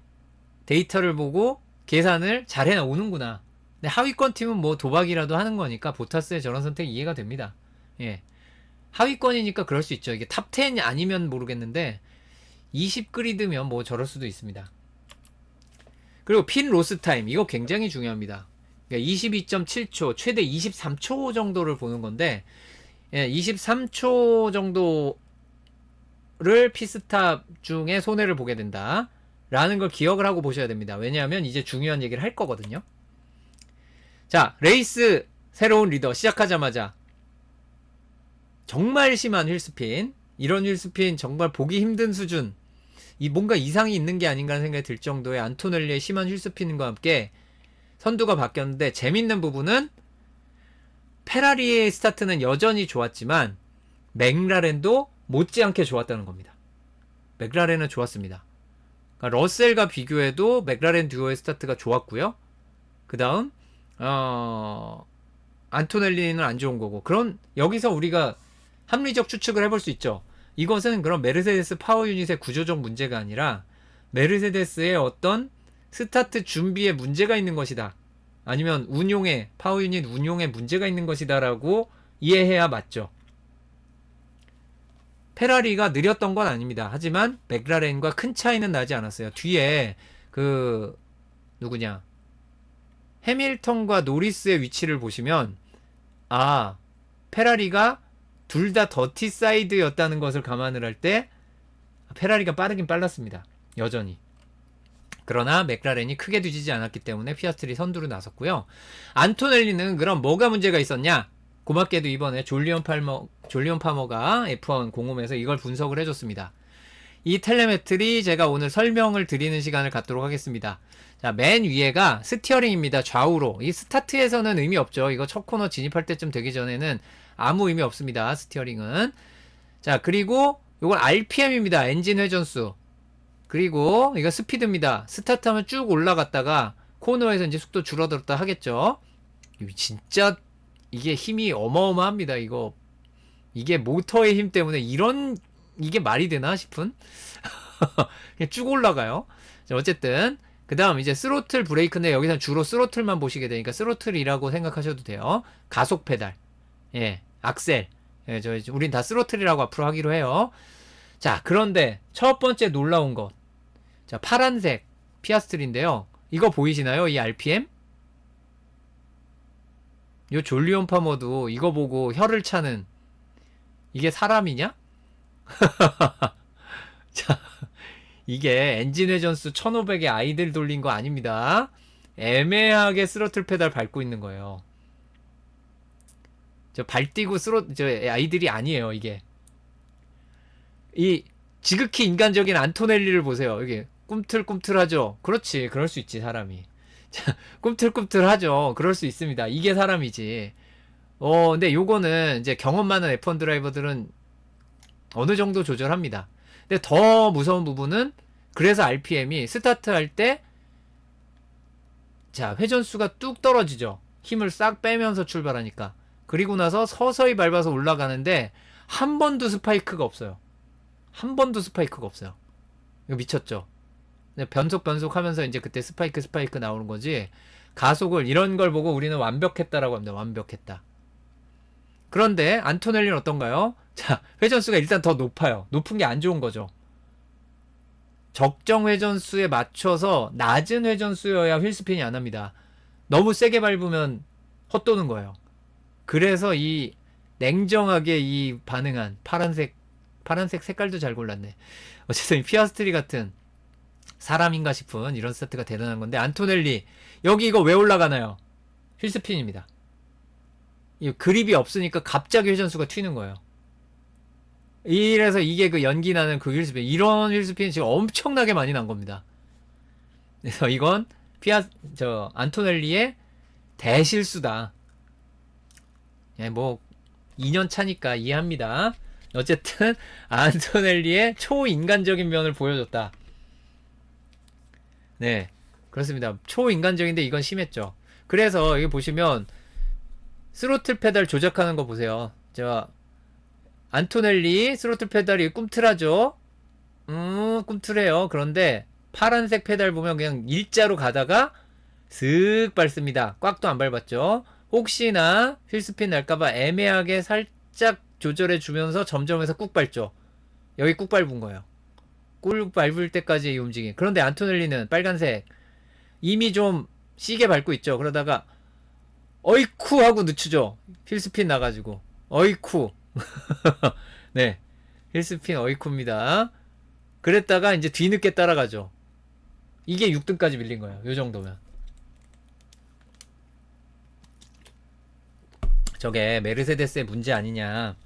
Speaker 1: 데이터를 보고 계산을 잘 해오는구나. 근데 하위권 팀은 뭐 도박이라도 하는 거니까 보타스의 저런 선택 이해가 됩니다. 예. 하위권이니까 그럴 수 있죠. 이게 탑 10 아니면 모르겠는데 20 그리드면 뭐 저럴 수도 있습니다. 그리고 핀 로스 타임, 이거 굉장히 중요합니다. 22.7초, 최대 23초 정도를 보는 건데, 23초 정도를 피스탑 중에 손해를 보게 된다 라는 걸 기억을 하고 보셔야 됩니다. 왜냐하면 이제 중요한 얘기를 할 거거든요. 자, 레이스 새로운 리더 시작하자마자 정말 심한 휠스핀, 이런 휠스핀 정말 보기 힘든 수준, 뭔가 이상이 있는 게 아닌가 하는 생각이 들 정도의 안토넬리의 심한 휠스핀과 함께 선두가 바뀌었는데, 재밌는 부분은 페라리의 스타트는 여전히 좋았지만 맥라렌도 못지않게 좋았다는 겁니다. 맥라렌은 좋았습니다. 그러니까 러셀과 비교해도 맥라렌 듀오의 스타트가 좋았고요. 그 다음 안토넬리는 안 좋은 거고. 그런 여기서 우리가 합리적 추측을 해볼 수 있죠. 이것은 그런 메르세데스 파워 유닛의 구조적 문제가 아니라 메르세데스의 어떤 스타트 준비에 문제가 있는 것이다. 아니면 운용에 파워 유닛 운용에 문제가 있는 것이다라고 이해해야 맞죠. 페라리가 느렸던 건 아닙니다. 하지만 맥라렌과 큰 차이는 나지 않았어요. 뒤에 그 누구냐 해밀턴과 노리스의 위치를 보시면 페라리가 둘 다 더티 사이드였다는 것을 감안을 할 때 페라리가 빠르긴 빨랐습니다. 여전히. 그러나 맥라렌이 크게 뒤지지 않았기 때문에 피아스트리 선두로 나섰고요. 안토넬리는 그럼 뭐가 문제가 있었냐? 고맙게도 이번에 졸리온 파머가 F1 공홈에서 이걸 분석을 해줬습니다. 이 텔레메트리 제가 오늘 설명을 드리는 시간을 갖도록 하겠습니다. 자, 맨 위에가 스티어링입니다. 좌우로. 이 스타트에서는 의미 없죠. 이거 첫 코너 진입할 때쯤 되기 전에는 아무 의미 없습니다. 스티어링은. 자, 그리고 이건 RPM입니다. 엔진 회전수. 그리고 이거 스피드입니다. 스타트하면 쭉 올라갔다가 코너에서 이제 속도 줄어들었다 하겠죠. 진짜 이게 힘이 어마어마합니다. 이게 모터의 힘 때문에 이게 말이 되나 싶은 그냥 쭉 올라가요. 자, 어쨌든 그 다음 이제 스로틀 브레이크인데 여기서 주로 스로틀만 보시게 되니까 스로틀이라고 생각하셔도 돼요. 가속 페달, 악셀. 우린 다 스로틀이라고 앞으로 하기로 해요. 자, 그런데 첫 번째 놀라운 것. 자, 파란색 피아스트리인데요. 이거 보이시나요? 이 RPM? 요 졸리온 파머도 이거 보고 혀를 차는 이게 사람이냐? 자, 이게 엔진 회전수 1500에 아이들 돌린 거 아닙니다. 애매하게 스로틀 페달 밟고 있는 거예요. 발 띄고 아이들이 아니에요, 이게. 이 지극히 인간적인 안토넬리를 보세요. 이게 꿈틀꿈틀하죠. 그렇지, 그럴 수 있지 사람이. 자, 꿈틀꿈틀하죠. 그럴 수 있습니다. 이게 사람이지. 근데 요거는 이제 경험 많은 F1 드라이버들은 어느 정도 조절합니다. 근데 더 무서운 부분은 그래서 RPM이 스타트 할 때 자, 회전수가 뚝 떨어지죠. 힘을 싹 빼면서 출발하니까. 그리고 나서 서서히 밟아서 올라가는데 한 번도 스파이크가 없어요. 한 번도 스파이크가 없어요. 이거 미쳤죠? 변속 하면서 이제 그때 스파이크 나오는 거지. 가속을 이런 걸 보고 우리는 완벽했다라고 합니다. 완벽했다. 그런데 안토넬리는 어떤가요? 자, 회전수가 일단 더 높아요. 높은 게 안 좋은 거죠. 적정 회전수에 맞춰서 낮은 회전수여야 휠스핀이 안 합니다. 너무 세게 밟으면 헛도는 거예요. 그래서 이 냉정하게 이 반응한 파란색 색깔도 잘 골랐네. 어쨌든 이 피아스트리 같은 사람인가 싶은 이런 스타트가 대단한 건데, 안토넬리 여기 이거 왜 올라가나요? 휠스핀입니다. 이 그립이 없으니까 갑자기 회전수가 튀는 거예요. 이래서 이게 그 연기 나는 그 휠스핀, 이런 휠스핀이 지금 엄청나게 많이 난 겁니다. 그래서 이건 안토넬리의 대실수다. 뭐 2년 차니까 이해합니다. 어쨌든 안토넬리의 초인간적인 면을 보여줬다. 네, 그렇습니다. 초인간적인데 이건 심했죠. 그래서 여기 보시면 스로틀 페달 조작하는 거 보세요. 안토넬리 스로틀 페달이 꿈틀하죠. 꿈틀해요. 그런데 파란색 페달 보면 그냥 일자로 가다가 슥 밟습니다. 꽉도 안 밟았죠. 혹시나 휠스핀 날까봐 애매하게 살짝 조절해 주면서 점점해서 꾹 밟죠. 여기 꾹 밟은 거예요. 꾹 밟을 때까지의 움직임. 그런데 안토넬리는 빨간색 이미 좀 시게 밟고 있죠. 그러다가 어이쿠 하고 늦추죠. 휠스핀 나가지고 어이쿠. 네, 힐스핀 어이쿠입니다. 그랬다가 이제 뒤늦게 따라가죠. 이게 6등까지 밀린 거예요. 요 정도면. 저게 메르세데스의 문제 아니냐,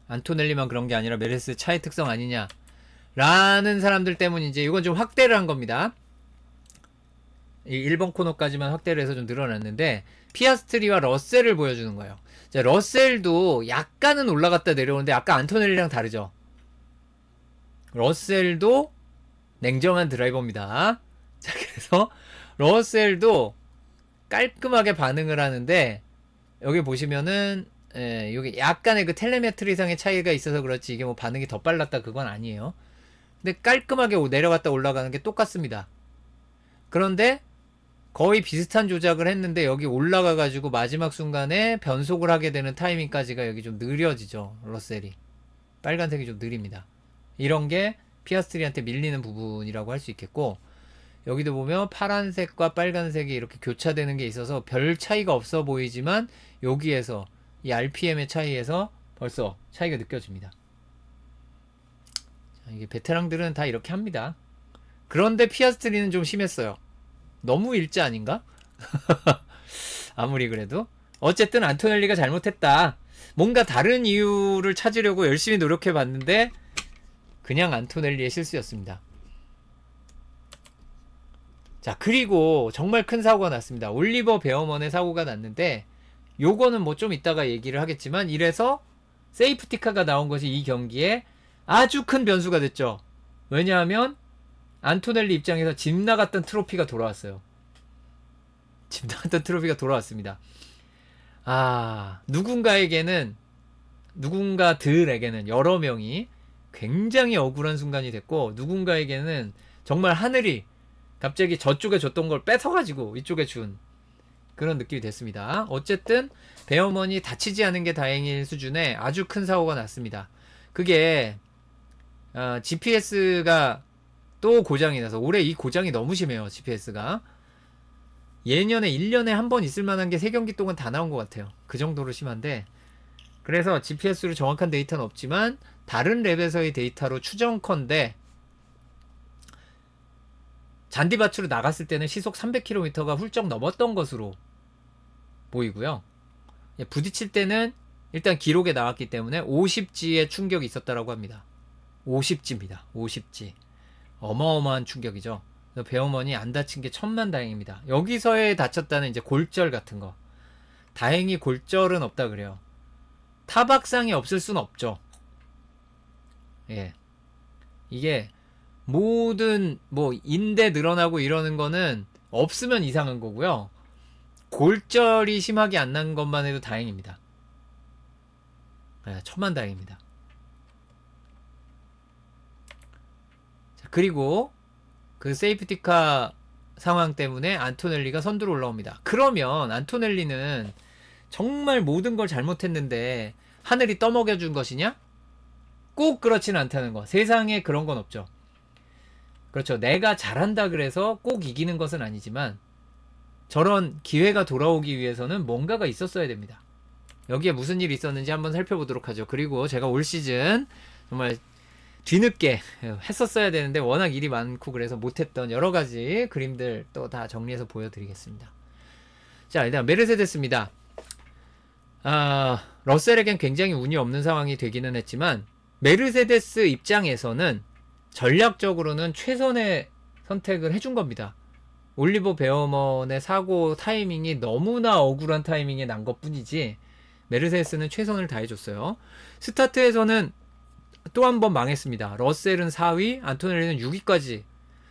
Speaker 1: 안토넬리만 그런 게 아니라 메르세데스 차의 특성 아니냐 라는 사람들 때문인지 이건 좀 확대를 한 겁니다. 이 1번 코너까지만 확대를 해서 좀 늘어났는데, 피아스트리와 러셀을 보여주는 거예요. 자, 러셀도 약간은 올라갔다 내려오는데 아까 안토넬리랑 다르죠. 러셀도 냉정한 드라이버입니다. 자, 그래서 러셀도 깔끔하게 반응을 하는데 여기 보시면은 여기 약간의 그 텔레메트리상의 차이가 있어서 그렇지 이게 뭐 반응이 더 빨랐다 그건 아니에요. 근데 깔끔하게 내려갔다 올라가는 게 똑같습니다. 그런데 거의 비슷한 조작을 했는데 여기 올라가 가지고 마지막 순간에 변속을 하게 되는 타이밍까지가 여기 좀 느려지죠. 러셀이 빨간색이 좀 느립니다. 이런 게 피아스트리한테 밀리는 부분이라고 할 수 있겠고, 여기도 보면 파란색과 빨간색이 이렇게 교차되는 게 있어서 별 차이가 없어 보이지만 여기에서 이 RPM의 차이에서 벌써 차이가 느껴집니다. 자, 이게 베테랑들은 다 이렇게 합니다. 그런데 피아스트리는 좀 심했어요. 너무 일자 아닌가? 아무리 그래도 어쨌든 안토넬리가 잘못했다. 뭔가 다른 이유를 찾으려고 열심히 노력해 봤는데 그냥 안토넬리의 실수였습니다. 자, 그리고 정말 큰 사고가 났습니다. 올리버 베어먼의 사고가 났는데 요거는 뭐 좀 이따가 얘기를 하겠지만 이래서 세이프티카가 나온 것이 이 경기에 아주 큰 변수가 됐죠. 왜냐하면 안토넬리 입장에서 집 나갔던 트로피가 돌아왔어요. 집 나갔던 트로피가 돌아왔습니다. 누군가들에게는 여러 명이 굉장히 억울한 순간이 됐고, 누군가에게는 정말 하늘이 갑자기 저쪽에 줬던 걸 뺏어가지고 이쪽에 준 그런 느낌이 됐습니다. 어쨌든 베어먼이 다치지 않은 게 다행일 수준의 아주 큰 사고가 났습니다. 그게 GPS가 또 고장이 나서 올해 이 고장이 너무 심해요. GPS가 예년에 1년에 한 번 있을 만한 게 3경기 동안 다 나온 것 같아요. 그 정도로 심한데, 그래서 GPS로 정확한 데이터는 없지만 다른 랩에서의 데이터로 추정컨대 잔디밭으로 나갔을 때는 시속 300km가 훌쩍 넘었던 것으로 보이고요. 부딪힐 때는 일단 기록에 나왔기 때문에 50G의 충격이 있었다라고 합니다. 50G입니다. 50G. 어마어마한 충격이죠. 베어먼이 안 다친 게 천만다행입니다. 여기서의 다쳤다는 이제 골절 같은 거. 다행히 골절은 없다 그래요. 타박상이 없을 순 없죠. 예. 이게 모든 뭐 인대 늘어나고 이러는 거는 없으면 이상한 거고요. 골절이 심하게 안 난 것만 해도 다행입니다. 예, 천만다행입니다. 자, 그리고 그 세이프티카 상황 때문에 안토넬리가 선두로 올라옵니다. 그러면 안토넬리는 정말 모든 걸 잘못했는데 하늘이 떠먹여준 것이냐? 꼭 그렇지는 않다는 거. 세상에 그런 건 없죠. 그렇죠. 내가 잘한다 그래서 꼭 이기는 것은 아니지만 저런 기회가 돌아오기 위해서는 뭔가가 있었어야 됩니다. 여기에 무슨 일이 있었는지 한번 살펴보도록 하죠. 그리고 제가 올 시즌 정말 뒤늦게 했었어야 되는데 워낙 일이 많고 그래서 못했던 여러 가지 그림들 또 다 정리해서 보여드리겠습니다. 자, 일단 메르세데스입니다. 러셀에겐 굉장히 운이 없는 상황이 되기는 했지만 메르세데스 입장에서는 전략적으로는 최선의 선택을 해준 겁니다. 올리버 베어먼의 사고 타이밍이 너무나 억울한 타이밍에 난 것 뿐이지 메르세데스는 최선을 다해줬어요. 스타트에서는 또 한 번 망했습니다. 러셀은 4위, 안토넬리는 6위까지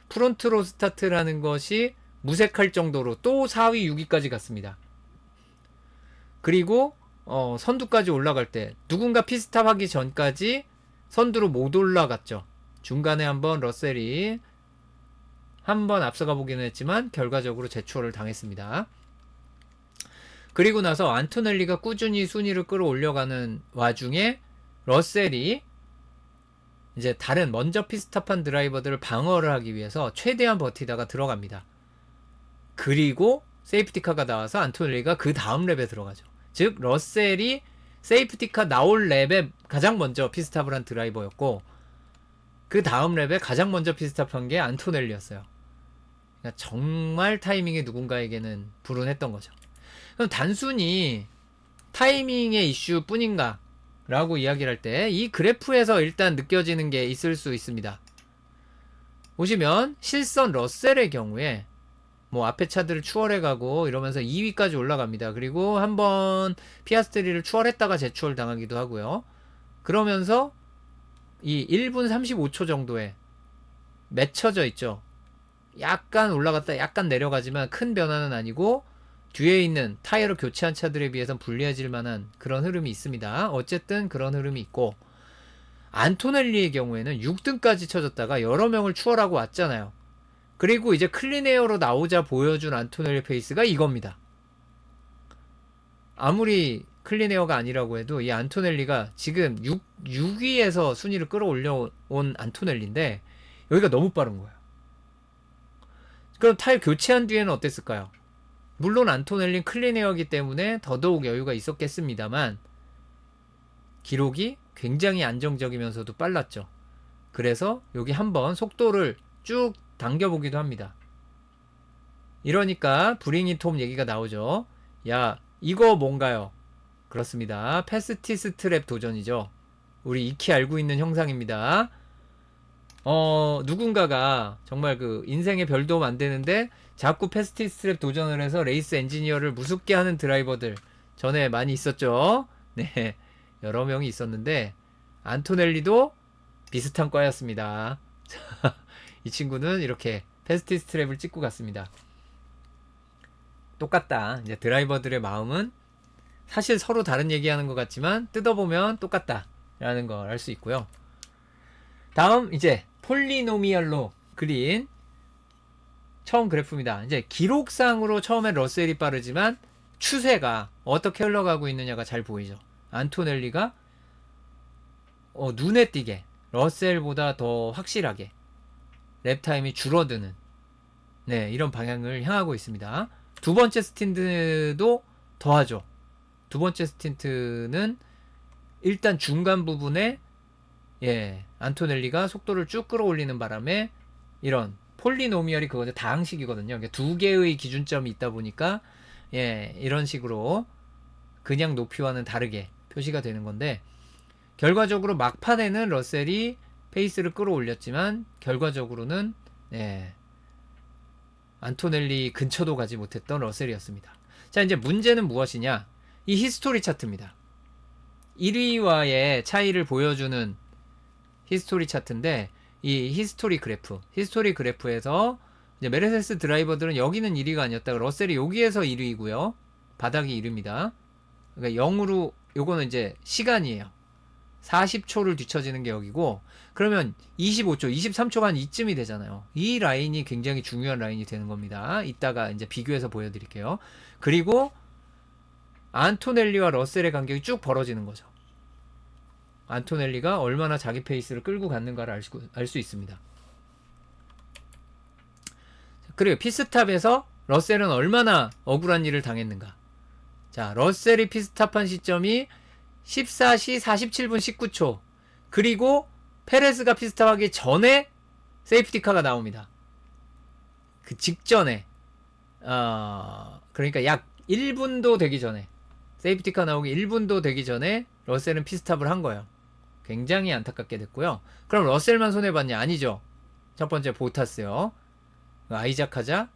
Speaker 1: 프론트로 스타트라는 것이 무색할 정도로 또 4위, 6위까지 갔습니다. 그리고 선두까지 올라갈 때 누군가 피스탑 하기 전까지 선두로 못 올라갔죠. 중간에 한번 러셀이 한번 앞서가 보기는 했지만 결과적으로 제추어를 당했습니다. 그리고 나서 안토넬리가 꾸준히 순위를 끌어올려가는 와중에 러셀이 이제 다른 먼저 피스탑한 드라이버들을 방어를 하기 위해서 최대한 버티다가 들어갑니다. 그리고 세이프티카가 나와서 안토넬리가 그 다음 랩에 들어가죠. 즉 러셀이 세이프티카 나올 랩에 가장 먼저 피스탑을 한 드라이버였고 그 다음 랩에 가장 먼저 피스탑한 게 안토넬리였어요. 그러니까 정말 타이밍이 누군가에게는 불운했던 거죠. 그럼 단순히 타이밍의 이슈 뿐인가? 라고 이야기를 할 때 이 그래프에서 일단 느껴지는 게 있을 수 있습니다. 보시면 실선 러셀의 경우에 뭐 앞에 차들을 추월해가고 이러면서 2위까지 올라갑니다. 그리고 한번 피아스트리를 추월했다가 재추월 당하기도 하고요. 그러면서 이 1분 35초 정도에 맺혀져 있죠. 약간 올라갔다 약간 내려가지만 큰 변화는 아니고 뒤에 있는 타이어를 교체한 차들에 비해선 불리해질 만한 그런 흐름이 있습니다. 어쨌든 그런 흐름이 있고, 안토넬리의 경우에는 6등까지 쳐졌다가 여러 명을 추월하고 왔잖아요. 그리고 이제 클린에어로 나오자 보여준 안토넬리 페이스가 이겁니다. 아무리 클린에어가 아니라고 해도 이 안토넬리가 지금 6위에서 순위를 끌어올려온 안토넬리인데 여기가 너무 빠른 거예요. 그럼 타이어 교체한 뒤에는 어땠을까요? 물론 안토넬리는 클린에어이기 때문에 더더욱 여유가 있었겠습니다만 기록이 굉장히 안정적이면서도 빨랐죠. 그래서 여기 한번 속도를 쭉 당겨보기도 합니다. 이러니까 브링이 톰 얘기가 나오죠. 야, 이거 뭔가요? 그렇습니다. 패스티스 트랩 도전이죠. 우리 익히 알고 있는 형상입니다. 누군가가 정말 그 인생에 별 도움 안 되는데 자꾸 패스티스 트랩 도전을 해서 레이스 엔지니어를 무섭게 하는 드라이버들 전에 많이 있었죠. 네, 여러 명이 있었는데 안토넬리도 비슷한 과였습니다. 이 친구는 이렇게 패스티스 트랩을 찍고 갔습니다. 똑같다. 이제 드라이버들의 마음은 사실 서로 다른 얘기하는 것 같지만 뜯어보면 똑같다 라는 걸 알 수 있고요. 다음 이제 폴리노미얼로 그린 처음 그래프입니다. 이제 기록상으로 처음에 러셀이 빠르지만 추세가 어떻게 흘러가고 있느냐가 잘 보이죠. 안토넬리가 눈에 띄게 러셀보다 더 확실하게 랩타임이 줄어드는 이런 방향을 향하고 있습니다. 두 번째 스틴트도 더하죠. 두 번째 스틴트는 일단 중간 부분에 안토넬리가 속도를 쭉 끌어올리는 바람에 이런 폴리노미얼이 그거죠. 다항식이거든요. 두 개의 기준점이 있다 보니까 이런 식으로 그냥 높이와는 다르게 표시가 되는 건데, 결과적으로 막판에는 러셀이 페이스를 끌어올렸지만 결과적으로는 안토넬리 근처도 가지 못했던 러셀이었습니다. 자, 이제 문제는 무엇이냐? 이 히스토리 차트입니다. 1위와의 차이를 보여주는 히스토리 차트인데, 이 히스토리 그래프에서 이제 메르세데스 드라이버들은 여기는 1위가 아니었다가 러셀이 여기에서 1위고요. 바닥이 1위입니다. 그러니까 0으로 요거는 이제 시간이에요. 40초를 뒤처지는 게 여기고, 그러면 25초, 23초가 한 이쯤이 되잖아요. 이 라인이 굉장히 중요한 라인이 되는 겁니다. 이따가 이제 비교해서 보여드릴게요. 그리고 안토넬리와 러셀의 간격이 쭉 벌어지는 거죠. 안토넬리가 얼마나 자기 페이스를 끌고 갔는가를 알 수 있습니다. 그리고 피스탑에서 러셀은 얼마나 억울한 일을 당했는가. 자, 러셀이 피스탑한 시점이 14시 47분 19초. 그리고 페레스가 피스탑하기 전에 세이프티카가 나옵니다. 그 직전에 그러니까 약 1분도 되기 전에, 세이프티카 나오기 1분도 되기 전에 러셀은 피스탑을 한 거예요. 굉장히 안타깝게 됐고요. 그럼 러셀만 손해봤냐? 아니죠. 첫 번째 보타스요. 아이작 하자,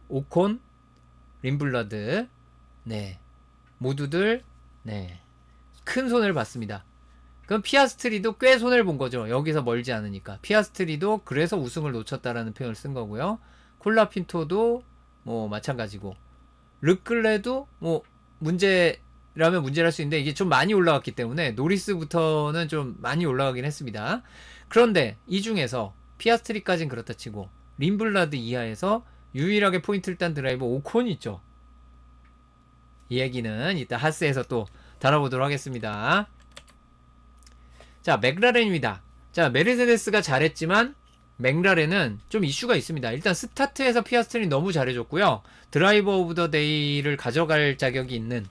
Speaker 1: 오콘, 림블라드, 모두들 큰 손해를 봤습니다. 그럼 피아스트리도 꽤 손해를 본 거죠. 여기서 멀지 않으니까. 피아스트리도 그래서 우승을 놓쳤다라는 표현을 쓴 거고요. 콜라핀토도 뭐 마찬가지고, 르클레도 뭐 문제라면 문제랄 수 있는데 이게 좀 많이 올라갔기 때문에 노리스부터는 좀 많이 올라가긴 했습니다. 그런데 이 중에서 피아스트리까지는 그렇다 치고 림블라드 이하에서 유일하게 포인트를 딴 드라이버 오콘이 있죠. 이 얘기는 이따 하스에서 또 다뤄보도록 하겠습니다. 자, 맥라렌입니다. 자, 메르세데스가 잘했지만 맥라렌은 좀 이슈가 있습니다. 일단 스타트에서 피아스트리 너무 잘해줬고요. 드라이버 오브 더 데이를 가져갈 자격이 있는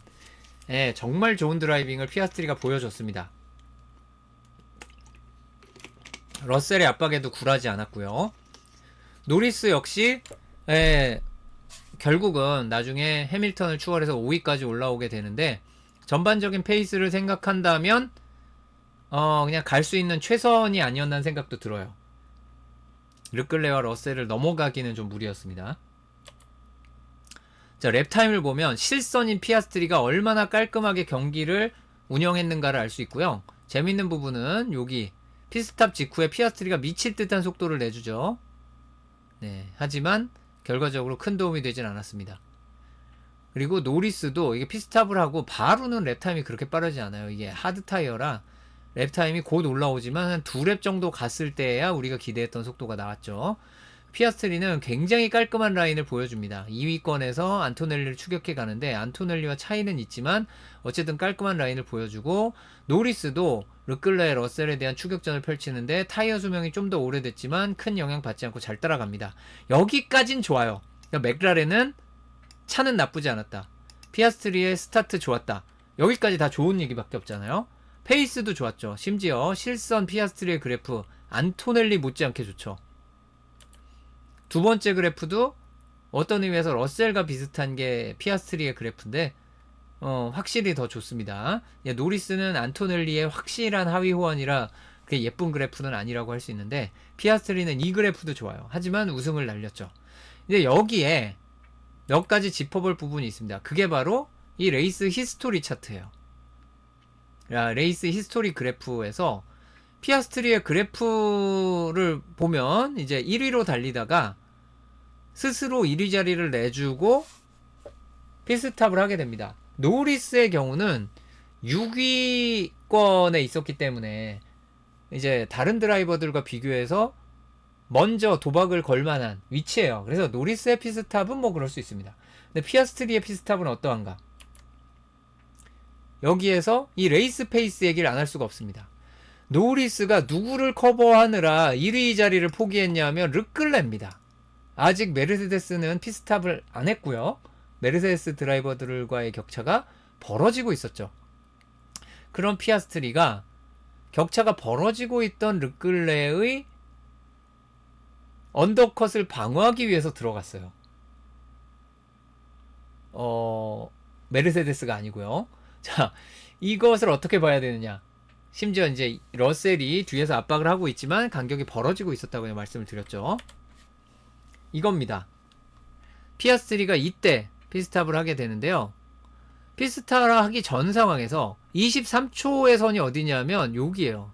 Speaker 1: 정말 좋은 드라이빙을 피아스트리가 보여줬습니다. 러셀의 압박에도 굴하지 않았고요. 노리스 역시 결국은 나중에 해밀턴을 추월해서 5위까지 올라오게 되는데, 전반적인 페이스를 생각한다면 그냥 갈 수 있는 최선이 아니었다는 생각도 들어요. 르클레와 러셀을 넘어가기는 좀 무리였습니다. 자, 랩타임을 보면 실선인 피아스트리가 얼마나 깔끔하게 경기를 운영했는가를 알 수 있고요. 재밌는 부분은 여기 피스탑 직후에 피아스트리가 미칠 듯한 속도를 내주죠. 네, 하지만 결과적으로 큰 도움이 되진 않았습니다. 그리고 노리스도 이게 피스탑을 하고 바로는 랩타임이 그렇게 빠르지 않아요. 이게 하드 타이어라 랩타임이 곧 올라오지만 한 2랩 정도 갔을 때야 우리가 기대했던 속도가 나왔죠. 피아스트리는 굉장히 깔끔한 라인을 보여줍니다. 2위권에서 안토넬리를 추격해 가는데 안토넬리와 차이는 있지만 어쨌든 깔끔한 라인을 보여주고 노리스도 르클레 러셀에 대한 추격전을 펼치는데 타이어 수명이 좀 더 오래됐지만 큰 영향 받지 않고 잘 따라갑니다. 여기까진 좋아요. 그러니까 맥라렌은 차는 나쁘지 않았다. 피아스트리의 스타트 좋았다. 여기까지 다 좋은 얘기밖에 없잖아요. 페이스도 좋았죠. 심지어 실선 피아스트리의 그래프 안토넬리 못지않게 좋죠. 두 번째 그래프도 어떤 의미에서 러셀과 비슷한 게 피아스트리의 그래프인데 확실히 더 좋습니다. 노리스는 안토넬리의 확실한 하위 호환이라 그게 예쁜 그래프는 아니라고 할 수 있는데 피아스트리는 이 그래프도 좋아요. 하지만 우승을 날렸죠. 근데 여기에 몇 가지 짚어볼 부분이 있습니다. 그게 바로 이 레이스 히스토리 차트예요. 레이스 히스토리 그래프에서 피아스트리의 그래프를 보면 이제 1위로 달리다가 스스로 1위 자리를 내주고 피스탑을 하게 됩니다. 노리스의 경우는 6위권에 있었기 때문에 이제 다른 드라이버들과 비교해서 먼저 도박을 걸 만한 위치예요. 그래서 노리스의 피스탑은 뭐 그럴 수 있습니다. 근데 피아스트리의 피스탑은 어떠한가? 여기에서 이 레이스 페이스 얘기를 안 할 수가 없습니다. 노리스가 누구를 커버하느라 1위 자리를 포기했냐면 르클레입니다. 아직 메르세데스는 피스탑을 안 했고요. 메르세데스 드라이버들과의 격차가 벌어지고 있었죠. 그런 피아스트리가 격차가 벌어지고 있던 르클레의 언더컷을 방어하기 위해서 들어갔어요. 메르세데스가 아니고요. 자, 이것을 어떻게 봐야 되느냐? 심지어 이제 러셀이 뒤에서 압박을 하고 있지만 간격이 벌어지고 있었다고 말씀을 드렸죠. 이겁니다. 피아스트리가 이때 피스탑을 하게 되는데요. 피스탑을 하기 전 상황에서 23초의 선이 어디냐면 여기에요.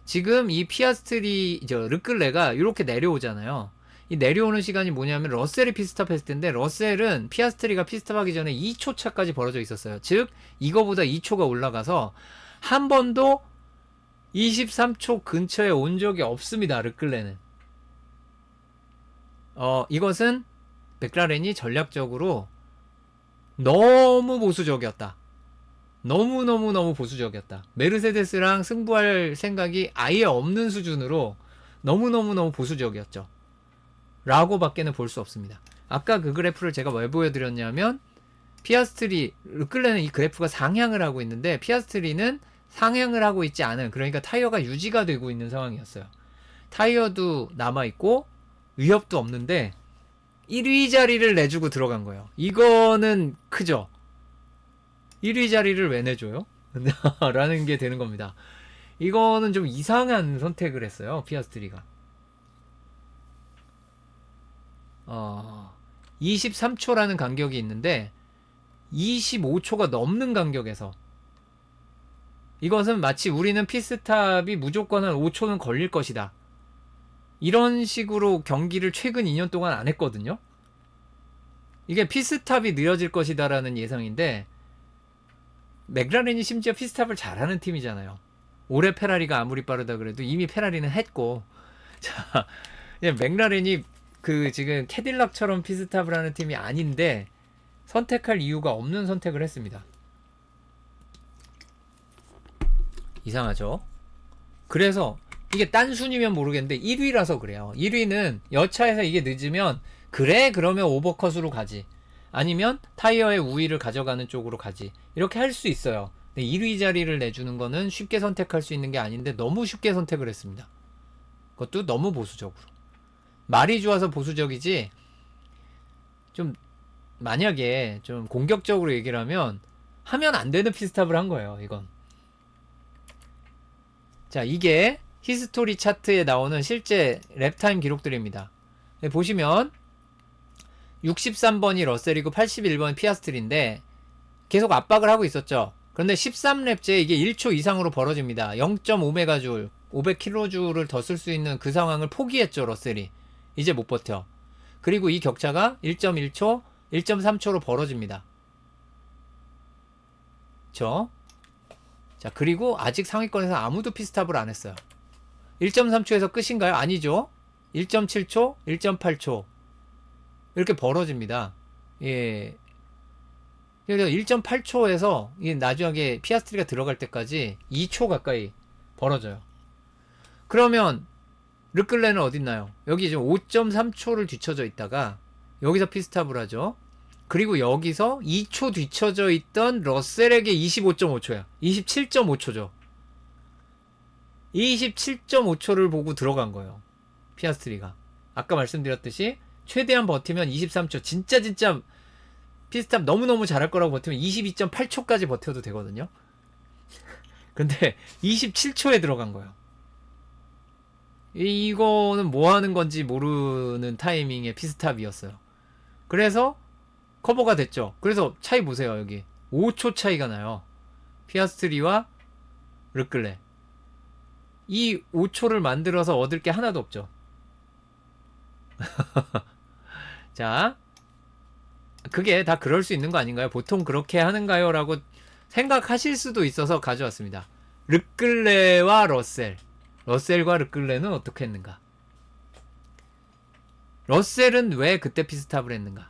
Speaker 1: 지금 이 피아스트리 르클레가 이렇게 내려오잖아요. 이 내려오는 시간이 뭐냐면 러셀이 피스탑 했을 텐데 러셀은 피아스트리가 피스탑하기 전에 2초 차까지 벌어져 있었어요. 즉 이거보다 2초가 올라가서 한 번도 23초 근처에 온 적이 없습니다. 르클레는. 이것은 맥라렌이 전략적으로 너무 보수적이었다. 너무 보수적이었다. 메르세데스랑 승부할 생각이 아예 없는 수준으로 너무 보수적이었죠. 라고 밖에는 볼 수 없습니다. 아까 그 그래프를 제가 왜 보여드렸냐면 피아스트리, 르클레는 이 그래프가 상향을 하고 있는데 피아스트리는 상향을 하고 있지 않은, 그러니까 타이어가 유지가 되고 있는 상황이었어요. 타이어도 남아있고 위협도 없는데 1위 자리를 내주고 들어간 거예요. 이거는 크죠. 1위 자리를 왜 내줘요? 라는 게 되는 겁니다. 이거는 좀 이상한 선택을 했어요. 피아스트리가. 23초라는 간격이 있는데 25초가 넘는 간격에서 이것은 마치 우리는 피스탑이 무조건 한 5초는 걸릴 것이다. 이런 식으로 경기를 최근 2년 동안 안 했거든요. 이게 피스탑이 느려질 것이다라는 예상인데 맥라렌이 심지어 피스탑을 잘하는 팀이잖아요. 올해 페라리가 아무리 빠르다 그래도 이미 페라리는 했고, 자, 맥라렌이 지금 캐딜락처럼 피스탑을 하는 팀이 아닌데 선택할 이유가 없는 선택을 했습니다. 이상하죠? 그래서 이게 딴 순위면 모르겠는데 1위라서 그래요. 1위는 여차에서 이게 늦으면 그래 그러면 오버컷으로 가지, 아니면 타이어의 우위를 가져가는 쪽으로 가지, 이렇게 할 수 있어요. 근데 1위 자리를 내주는 거는 쉽게 선택할 수 있는 게 아닌데 너무 쉽게 선택을 했습니다. 그것도 너무 보수적으로. 말이 좋아서 보수적이지, 좀 만약에 좀 공격적으로 얘기를 하면 안 되는 피스탑을 한 거예요. 이건. 자, 이게 히스토리 차트에 나오는 실제 랩타임 기록들입니다. 보시면 63번이 러셀이고 81번이 피아스트리인데 계속 압박을 하고 있었죠. 그런데 13랩째 이게 1초 이상으로 벌어집니다. 0.5메가줄, 500kJ를 더 쓸 수 있는 그 상황을 포기했죠, 러셀이. 이제 못 버텨. 그리고 이 격차가 1.1초, 1.3초로 벌어집니다. 그쵸? 자, 그리고 아직 상위권에서 아무도 피스탑을 안 했어요. 1.3초에서 끝인가요? 아니죠. 1.7초, 1.8초. 이렇게 벌어집니다. 예. 그래서 1.8초에서 나중에 피아스트리가 들어갈 때까지 2초 가까이 벌어져요. 그러면 르클레는 어딨나요? 여기 지금 5.3초를 뒤쳐져 있다가 여기서 피스탑을 하죠. 그리고 여기서 2초 뒤쳐져 있던 러셀에게 25.5초야. 27.5초죠. 27.5초를 보고 들어간 거예요. 피아스트리가. 아까 말씀드렸듯이 최대한 버티면 23초. 진짜 피스탑 너무너무 잘할 거라고 버티면 22.8초까지 버텨도 되거든요. 근데 27초에 들어간 거예요. 이거는 뭐 하는 건지 모르는 타이밍의 피스탑이었어요. 그래서 커버가 됐죠. 그래서 차이 보세요. 여기 5초 차이가 나요. 피아스트리와 르클레. 이 5초를 만들어서 얻을 게 하나도 없죠. 자, 그게 다 그럴 수 있는 거 아닌가요? 보통 그렇게 하는가요? 라고 생각하실 수도 있어서 가져왔습니다. 르클레와 러셀. 러셀과 르클레는 어떻게 했는가? 러셀은 왜 그때 피스탑을 했는가?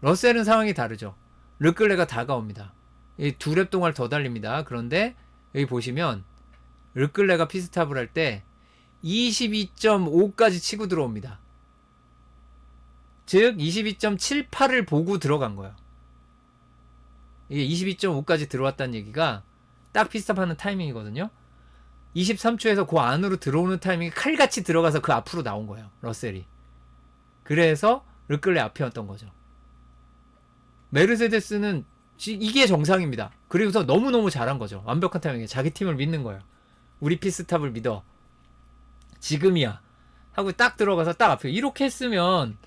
Speaker 1: 러셀은 상황이 다르죠. 르클레가 다가옵니다. 두 랩 동안 더 달립니다. 그런데 여기 보시면 르클레가 피스탑을 할 때 22.5까지 치고 들어옵니다. 즉 22.78을 보고 들어간 거예요. 이게 22.5까지 들어왔다는 얘기가 딱 피스탑하는 타이밍이거든요. 23초에서 그 안으로 들어오는 타이밍이 칼같이 들어가서 그 앞으로 나온 거예요. 러셀이. 그래서 르클레 앞이었던 거죠. 메르세데스는 이게 정상입니다. 그리고서 너무너무 잘한 거죠. 완벽한 타이밍에 자기 팀을 믿는 거예요. 우리 피스탑을 믿어. 지금이야. 하고 딱 들어가서 딱 앞에. 이렇게 했으면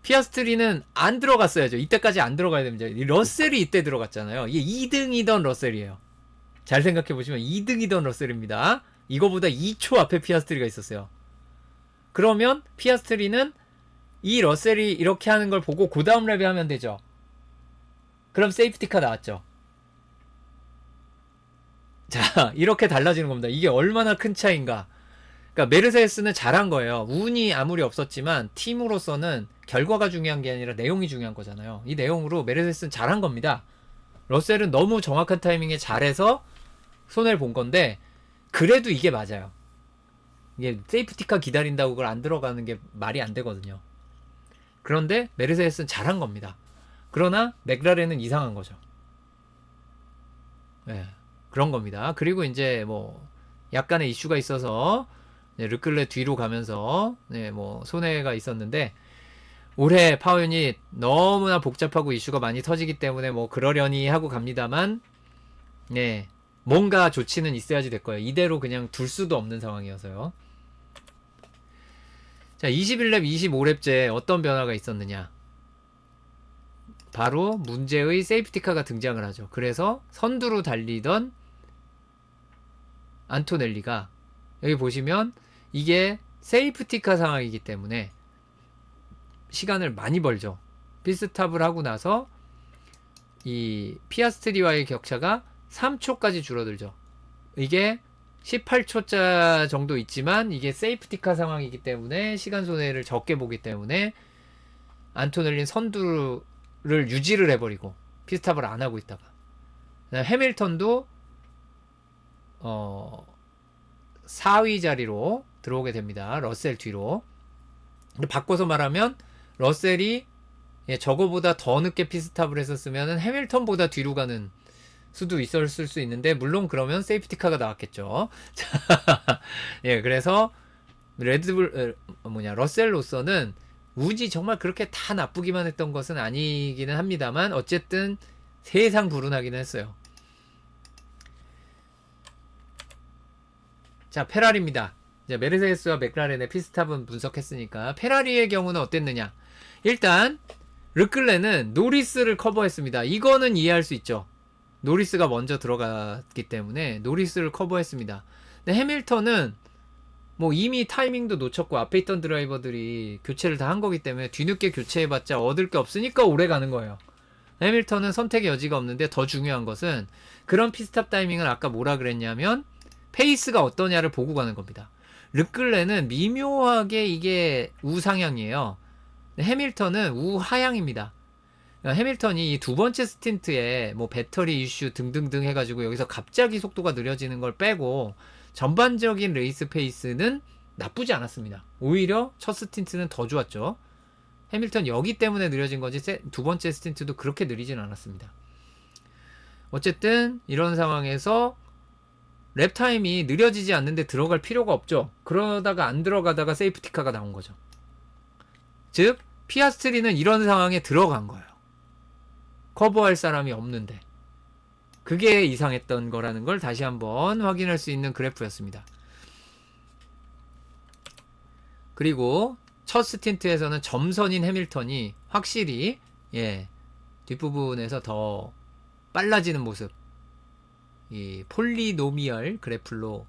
Speaker 1: 피아스트리는 안 들어갔어야죠. 이때까지 안 들어가야 됩니다. 러셀이 이때 들어갔잖아요. 이게 2등이던 러셀이에요. 잘 생각해보시면 2등이던 러셀입니다. 이거보다 2초 앞에 피아스트리가 있었어요. 그러면 피아스트리는 이 러셀이 이렇게 하는 걸 보고 그 다음 랩에 하면 되죠. 그럼 세이프티카 나왔죠. 자, 이렇게 달라지는 겁니다. 이게 얼마나 큰 차이인가. 그러니까 메르세데스는 잘한 거예요. 운이 아무리 없었지만 팀으로서는 결과가 중요한 게 아니라 내용이 중요한 거잖아요. 이 내용으로 메르세데스는 잘한 겁니다. 러셀은 너무 정확한 타이밍에 잘해서 손해를 본 건데 그래도 이게 맞아요. 이게 세이프티카 기다린다고 그걸 안 들어가는 게 말이 안 되거든요. 그런데 메르세데스는 잘한 겁니다. 그러나 맥라렌은 이상한 거죠. 네, 그런 겁니다. 그리고 이제 뭐 약간의 이슈가 있어서 르클레 뒤로 가면서 뭐 손해가 있었는데 올해 파워유닛 너무나 복잡하고 이슈가 많이 터지기 때문에 뭐 그러려니 하고 갑니다만 네, 뭔가 조치는 있어야지 될 거예요. 이대로 그냥 둘 수도 없는 상황이어서요. 자, 21랩, 25랩째 어떤 변화가 있었느냐? 바로 문제의 세이프티카가 등장을 하죠. 그래서 선두로 달리던 안토넬리가 여기 보시면 이게 세이프티카 상황이기 때문에 시간을 많이 벌죠. 피스탑을 하고 나서 이 피아스트리와의 격차가 3초까지 줄어들죠. 이게 18초짜 정도 있지만 이게 세이프티카 상황이기 때문에 시간 손해를 적게 보기 때문에 안토넬리는 선두를 유지를 해버리고 피스탑을 안 하고 있다가 해밀턴도 4위 자리로 들어오게 됩니다. 러셀 뒤로. 근데 바꿔서 말하면 러셀이 저거보다 더 늦게 피스탑을 했었으면 해밀턴보다 뒤로 가는 수도 있었을 수 있는데 물론 그러면 세이프티카가 나왔겠죠. 예, 그래서 러셀로서는 운이 정말 그렇게 다 나쁘기만 했던 것은 아니기는 합니다만 어쨌든 세상 불운하기는 했어요. 자, 페라리입니다. 이제 메르세데스와 맥라렌의 피스탑은 분석했으니까 페라리의 경우는 어땠느냐? 일단 르클레는 노리스를 커버했습니다. 이거는 이해할 수 있죠. 노리스가 먼저 들어갔기 때문에 노리스를 커버했습니다. 근데 해밀턴은 뭐 이미 타이밍도 놓쳤고 앞에 있던 드라이버들이 교체를 다 한 거기 때문에 뒤늦게 교체해봤자 얻을 게 없으니까 오래 가는 거예요. 해밀턴은 선택의 여지가 없는데 더 중요한 것은 그런 피스탑 타이밍을 아까 뭐라 그랬냐면 페이스가 어떠냐를 보고 가는 겁니다. 르클레는 미묘하게 이게 우상향이에요. 해밀턴은 우하향입니다. 해밀턴이 이 두 번째 스틴트에 뭐 배터리 이슈 등등등 해가지고 여기서 갑자기 속도가 느려지는 걸 빼고 전반적인 레이스 페이스는 나쁘지 않았습니다. 오히려 첫 스틴트는 더 좋았죠. 해밀턴 여기 때문에 느려진 거지 두 번째 스틴트도 그렇게 느리진 않았습니다. 어쨌든 이런 상황에서 랩 타임이 느려지지 않는데 들어갈 필요가 없죠. 그러다가 안 들어가다가 세이프티카가 나온 거죠. 즉 피아스트리는 이런 상황에 들어간 거예요. 커버할 사람이 없는데. 그게 이상했던 거라는 걸 다시 한번 확인할 수 있는 그래프였습니다. 그리고 첫 스틴트에서는 점선인 해밀턴이 확실히 뒷부분에서 더 빨라지는 모습, 이 폴리노미얼 그래프로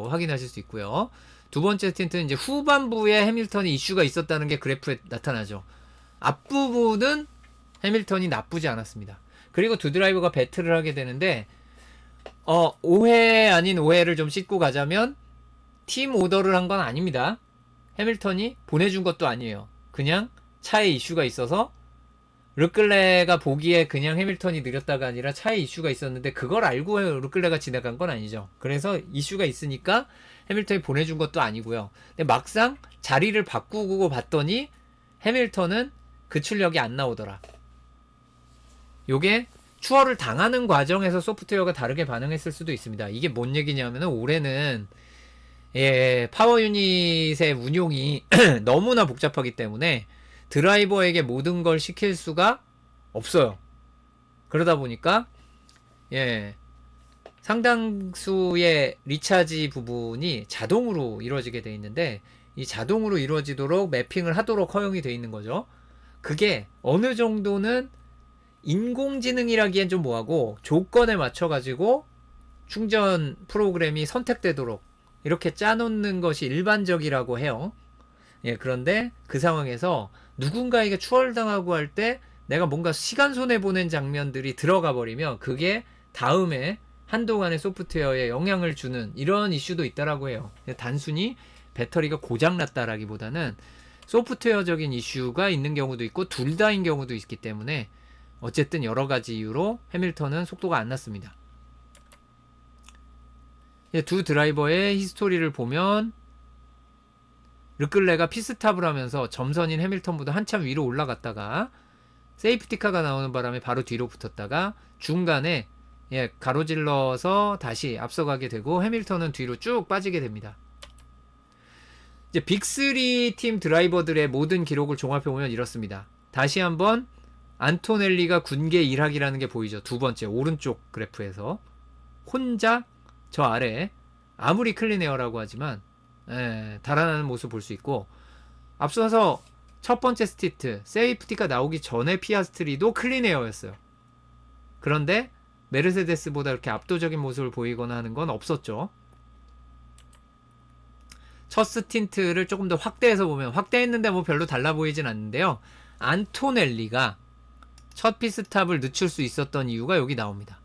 Speaker 1: 확인하실 수 있고요. 두 번째 스틴트는 이제 후반부에 해밀턴이 이슈가 있었다는 게 그래프에 나타나죠. 앞부분은 해밀턴이 나쁘지 않았습니다. 그리고 두 드라이버가 배틀을 하게 되는데 오해 아닌 오해를 좀 씻고 가자면 팀 오더를 한 건 아닙니다. 해밀턴이 보내준 것도 아니에요. 그냥 차에 이슈가 있어서 르클레가 보기에 그냥 해밀턴이 느렸다가 아니라 차에 이슈가 있었는데 그걸 알고 르클레가 지나간 건 아니죠. 그래서 이슈가 있으니까 해밀턴이 보내준 것도 아니고요. 근데 막상 자리를 바꾸고 봤더니 해밀턴은 그 출력이 안 나오더라. 요게 추월을 당하는 과정에서 소프트웨어가 다르게 반응했을 수도 있습니다. 이게 뭔 얘기냐면 올해는 파워 유닛의 운용이 너무나 복잡하기 때문에 드라이버에게 모든 걸 시킬 수가 없어요. 그러다 보니까 상당수의 리차지 부분이 자동으로 이루어지게 돼 있는데 이 자동으로 이루어지도록 매핑을 하도록 허용이 돼 있는 거죠. 그게 어느 정도는 인공지능이라기엔 좀 뭐하고 조건에 맞춰가지고 충전 프로그램이 선택되도록 이렇게 짜놓는 것이 일반적이라고 해요. 그런데 그 상황에서 누군가에게 추월당하고 할 때 내가 뭔가 시간 손해보는 장면들이 들어가 버리면 그게 다음에 한동안의 소프트웨어에 영향을 주는 이런 이슈도 있다라고 해요. 단순히 배터리가 고장났다라기보다는 소프트웨어적인 이슈가 있는 경우도 있고 둘 다인 경우도 있기 때문에 어쨌든 여러 가지 이유로 해밀턴은 속도가 안 났습니다. 두 드라이버의 히스토리를 보면 르클레가 피스탑을 하면서 점선인 해밀턴보다 한참 위로 올라갔다가 세이프티카가 나오는 바람에 바로 뒤로 붙었다가 중간에 가로질러서 다시 앞서가게 되고 해밀턴은 뒤로 쭉 빠지게 됩니다. 이제 빅3 팀 드라이버들의 모든 기록을 종합해보면 이렇습니다. 다시 한번 안토넬리가 군계 1학이라는 게 보이죠. 두 번째 오른쪽 그래프에서 혼자 저 아래 아무리 클린에어라고 하지만 달아나는 모습 볼 수 있고 앞서서 첫 번째 스티트 세이프티가 나오기 전에 피아스트리도 클린에어였어요. 그런데 메르세데스보다 이렇게 압도적인 모습을 보이거나 하는 건 없었죠. 첫 스틴트를 조금 더 확대해서 보면 확대했는데 뭐 별로 달라 보이진 않는데요. 안토넬리가 첫 피스탑을 늦출 수 있었던 이유가 여기 나옵니다.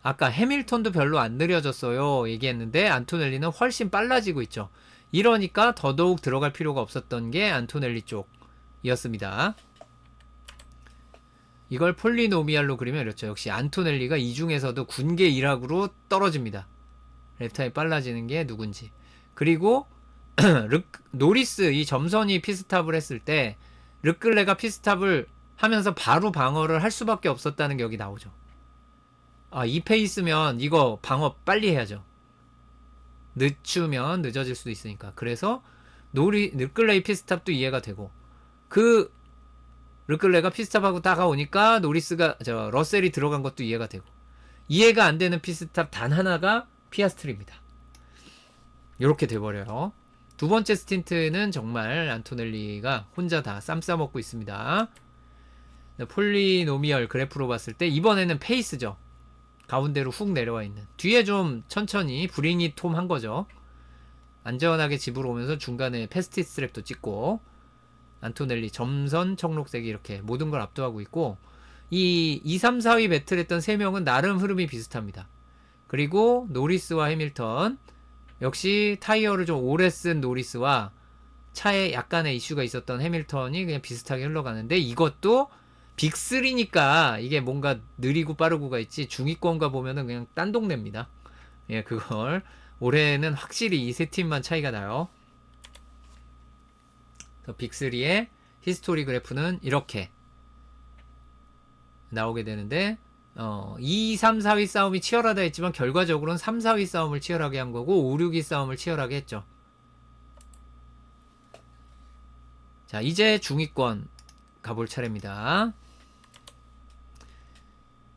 Speaker 1: 아까 해밀턴도 별로 안 느려졌어요 얘기했는데 안토넬리는 훨씬 빨라지고 있죠. 이러니까 더더욱 들어갈 필요가 없었던 게 안토넬리 쪽이었습니다. 이걸 폴리노미알로 그리면 이렇죠. 역시 안토넬리가 이 중에서도 군계 1학으로 떨어집니다. 랩타임 빨라지는 게 누군지. 그리고 노리스 이 점선이 피스탑을 했을 때 르클레가 피스탑을 하면서 바로 방어를 할 수밖에 없었다는 게 여기 나오죠. 이 페이스면 이거 방어 빨리 해야죠. 늦추면 늦어질 수도 있으니까. 그래서 르클레이 피스탑도 이해가 되고 그 르클레가 피스탑하고 다가오니까 러셀이 들어간 것도 이해가 되고 이해가 안 되는 피스탑 단 하나가 피아스트리입니다. 이렇게 돼버려요. 두 번째 스틴트는 정말 안토넬리가 혼자 다 쌈 싸먹고 있습니다. 폴리노미얼 그래프로 봤을 때 이번에는 페이스죠. 가운데로 훅 내려와 있는. 뒤에 좀 천천히 브링이 톰 한 거죠. 안전하게 집으로 오면서 중간에 패스티스 랩도 찍고 안토넬리 점선 청록색이 이렇게 모든 걸 압도하고 있고 이 2, 3, 4위 배틀했던 3명은 나름 흐름이 비슷합니다. 그리고 노리스와 해밀턴 역시 타이어를 좀 오래 쓴 노리스와 차에 약간의 이슈가 있었던 해밀턴이 그냥 비슷하게 흘러가는데 이것도 빅3니까 이게 뭔가 느리고 빠르고가 있지 중위권과 보면은 그냥 딴 동네입니다. 예, 그걸 올해는 확실히 이 세 팀만 차이가 나요. 빅3의 히스토리 그래프는 이렇게 나오게 되는데 2, 3, 4위 싸움이 치열하다 했지만 결과적으로는 3, 4위 싸움을 치열하게 한 거고 5, 6위 싸움을 치열하게 했죠. 자, 이제 중위권 가볼 차례입니다.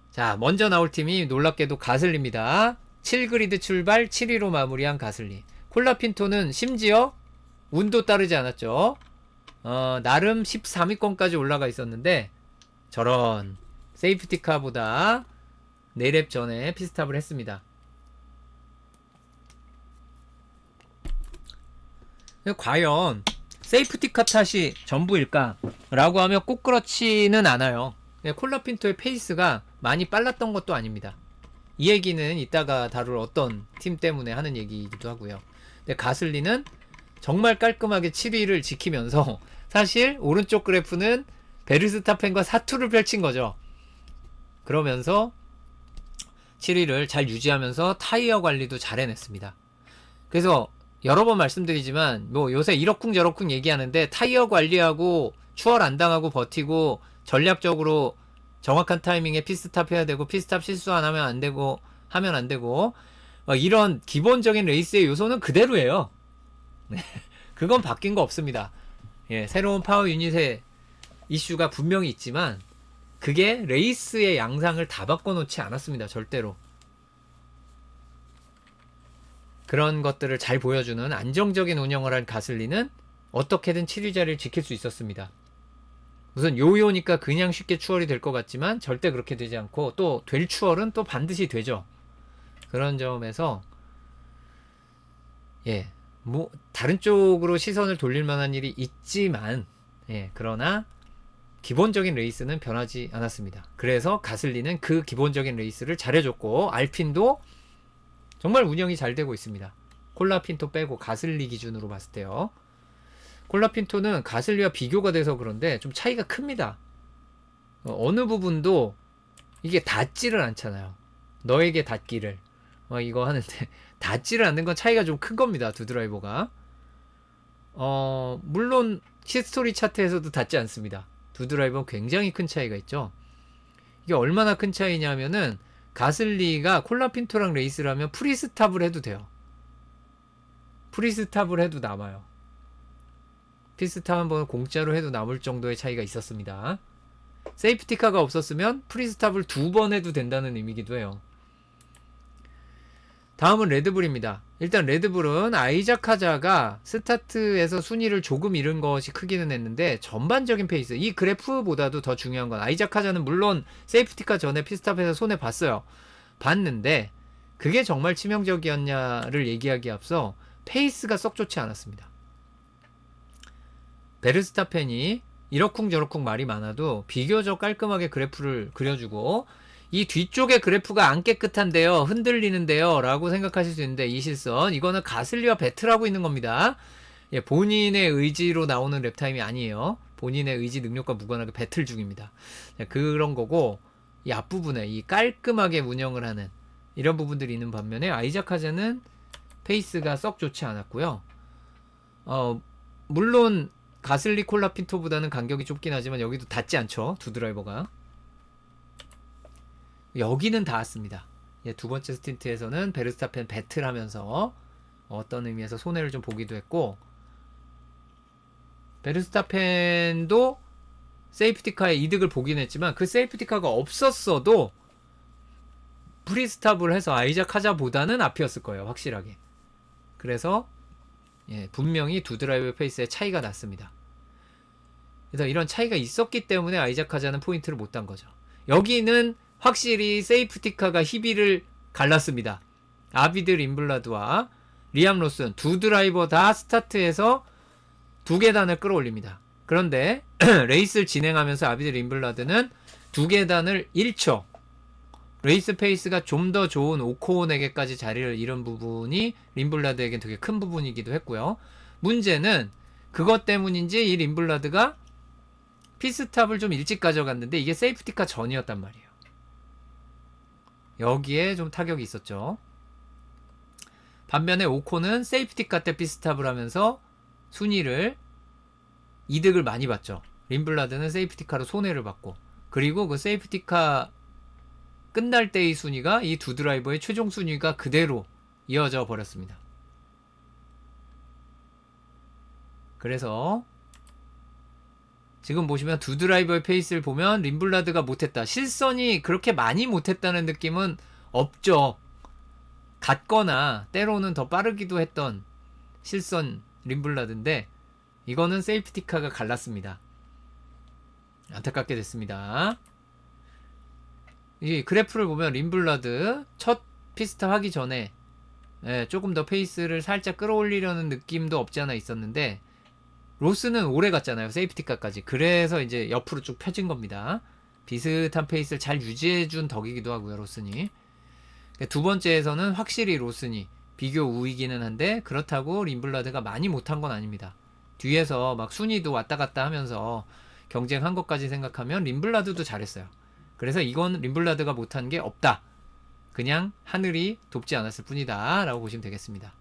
Speaker 1: 자, 먼저 나올 팀이 놀랍게도 가슬리입니다. 7그리드 출발 7위로 마무리한 가슬리. 콜라핀토는 심지어 운도 따르지 않았죠. 나름 13위권까지 올라가 있었는데 저런 세이프티카보다 4랩 전에 피스탑을 했습니다. 과연 세이프티카 탓이 전부일까? 라고 하면 꼭 그렇지는 않아요. 콜라핀토의 페이스가 많이 빨랐던 것도 아닙니다. 이 얘기는 이따가 다룰 어떤 팀 때문에 하는 얘기이기도 하고요. 근데 가슬리는 정말 깔끔하게 7위를 지키면서 사실 오른쪽 그래프는 베르스타펜과 사투를 펼친 거죠. 그러면서 7위를 잘 유지하면서 타이어 관리도 잘 해냈습니다. 그래서 여러 번 말씀드리지만 뭐 요새 이러쿵 저러쿵 얘기하는데 타이어 관리하고 추월 안 당하고 버티고 전략적으로 정확한 타이밍에 피스탑 해야 되고 피스탑 실수 안 하면 안 되고 이런 기본적인 레이스의 요소는 그대로예요. 그건 바뀐 거 없습니다. 예, 새로운 파워 유닛의 이슈가 분명히 있지만 그게 레이스의 양상을 다 바꿔놓지 않았습니다. 절대로. 그런 것들을 잘 보여주는 안정적인 운영을 한 가슬리는 어떻게든 7위 자리를 지킬 수 있었습니다. 무슨 요요니까 그냥 쉽게 추월이 될 것 같지만 절대 그렇게 되지 않고 또 될 추월은 또 반드시 되죠. 그런 점에서 예, 뭐 다른 쪽으로 시선을 돌릴 만한 일이 있지만 예, 그러나 기본적인 레이스는 변하지 않았습니다. 그래서 가슬리는 그 기본적인 레이스를 잘해줬고 알핀도 정말 운영이 잘 되고 있습니다. 콜라핀토 빼고 가슬리 기준으로 봤을 때요. 콜라핀토는 가슬리와 비교가 돼서 그런데 좀 차이가 큽니다. 어느 부분도 이게 닿지를 않잖아요. 너에게 닿기를 이거 하는데 닿지를 않는 건 차이가 좀 큰 겁니다. 두 드라이버가. 물론 히스토리 차트에서도 닿지 않습니다. 두 드라이버는 굉장히 큰 차이가 있죠. 이게 얼마나 큰 차이냐면은 가슬리가 콜라핀토랑 레이스를 하면 프리스탑을 해도 돼요. 프리스탑을 해도 남아요. 피스탑 한번 공짜로 해도 남을 정도의 차이가 있었습니다. 세이프티카가 없었으면 프리스탑을 2번 해도 된다는 의미기도 해요. 다음은 레드불입니다. 일단 레드불은 아이작 하자가 스타트에서 순위를 조금 잃은 것이 크기는 했는데 전반적인 페이스, 이 그래프보다도 더 중요한 건 아이작 하자는 물론 세이프티카 전에 피스탑에서 손해 봤어요. 봤는데 그게 정말 치명적이었냐를 얘기하기에 앞서 페이스가 썩 좋지 않았습니다. 베르스타펜이 이러쿵저러쿵 말이 많아도 비교적 깔끔하게 그래프를 그려주고 이 뒤쪽의 그래프가 안 깨끗한데요, 흔들리는데요 라고 생각하실 수 있는데 이 실선, 이거는 가슬리와 배틀하고 있는 겁니다. 예, 본인의 의지로 나오는 랩타임이 아니에요. 본인의 의지 능력과 무관하게 배틀 중입니다. 그런 거고 이 앞부분에 이 깔끔하게 운영을 하는 이런 부분들이 있는 반면에 아이작 하자는 페이스가 썩 좋지 않았고요. 물론 가슬리 콜라핀토보다는 간격이 좁긴 하지만 여기도 닿지 않죠. 두 드라이버가. 여기는 닿았습니다. 예, 두 번째 스틴트에서는 베르스타펜 배틀하면서 어떤 의미에서 손해를 좀 보기도 했고 베르스타펜도 세이프티카의 이득을 보긴 했지만 그 세이프티카가 없었어도 프리스탑을 해서 아이작 하자보다는 앞이었을 거예요. 확실하게. 그래서 예, 분명히 두 드라이버 페이스의 차이가 났습니다. 그래서 이런 차이가 있었기 때문에 아이작 하자는 포인트를 못 딴 거죠. 여기는 확실히 세이프티카가 희비를 갈랐습니다. 아비드 림블라드와 리암 로슨 두 드라이버 다 스타트에서 두 계단을 끌어올립니다. 그런데 레이스를 진행하면서 아비드 림블라드는 두 계단을 1초, 레이스 페이스가 좀 더 좋은 오콘에게까지 자리를 잃은 부분이 림블라드에겐 되게 큰 부분이기도 했고요. 문제는 그것 때문인지 이 림블라드가 피스탑을 좀 일찍 가져갔는데 이게 세이프티카 전이었단 말이에요. 여기에 좀 타격이 있었죠. 반면에 오콘은 세이프티카 때 피스탑을 하면서 순위를 이득을 많이 봤죠. 림블라드는 세이프티카로 손해를 봤고, 그리고 그 세이프티카 끝날 때의 순위가 이 두 드라이버의 최종 순위가 그대로 이어져 버렸습니다. 그래서 지금 보시면 두 드라이버의 페이스를 보면 림블라드가 못했다. 실선이 그렇게 많이 못했다는 느낌은 없죠. 같거나 때로는 더 빠르기도 했던 실선 림블라드인데 이거는 세이프티카가 갈랐습니다. 안타깝게 됐습니다. 이 그래프를 보면 림블라드 첫 피스타 하기 전에 조금 더 페이스를 살짝 끌어올리려는 느낌도 없지 않아 있었는데 로스는 오래 갔잖아요. 세이프티카까지. 그래서 이제 옆으로 쭉 펴진 겁니다. 비슷한 페이스를 잘 유지해준 덕이기도 하고요. 로슨이. 두 번째에서는 확실히 로슨이 비교 우위기는 한데 그렇다고 림블라드가 많이 못한 건 아닙니다. 뒤에서 막 순위도 왔다 갔다 하면서 경쟁한 것까지 생각하면 림블라드도 잘했어요. 그래서 이건 림블라드가 못한 게 없다. 그냥 하늘이 돕지 않았을 뿐이다 라고 보시면 되겠습니다.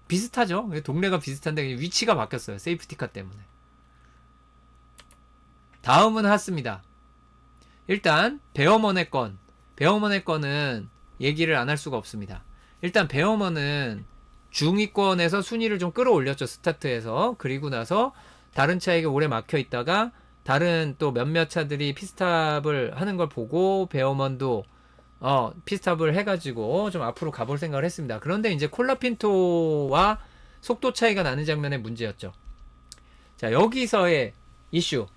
Speaker 1: 비슷하죠. 동네가 비슷한데 위치가 바뀌었어요. 세이프티카 때문에. 다음은 하스입니다. 일단 베어먼의 건. 베어먼의 건은 얘기를 안 할 수가 없습니다. 일단 베어먼은 중위권에서 순위를 좀 끌어올렸죠. 스타트에서. 그리고 나서 다른 차에게 오래 막혀 있다가 다른 또 몇몇 차들이 피스탑을 하는 걸 보고 베어먼도 피스탑을 해가지고 좀 앞으로 가볼 생각을 했습니다. 그런데 이제 콜라핀토와 속도 차이가 나는 장면의 문제였죠. 자, 여기서의 이슈.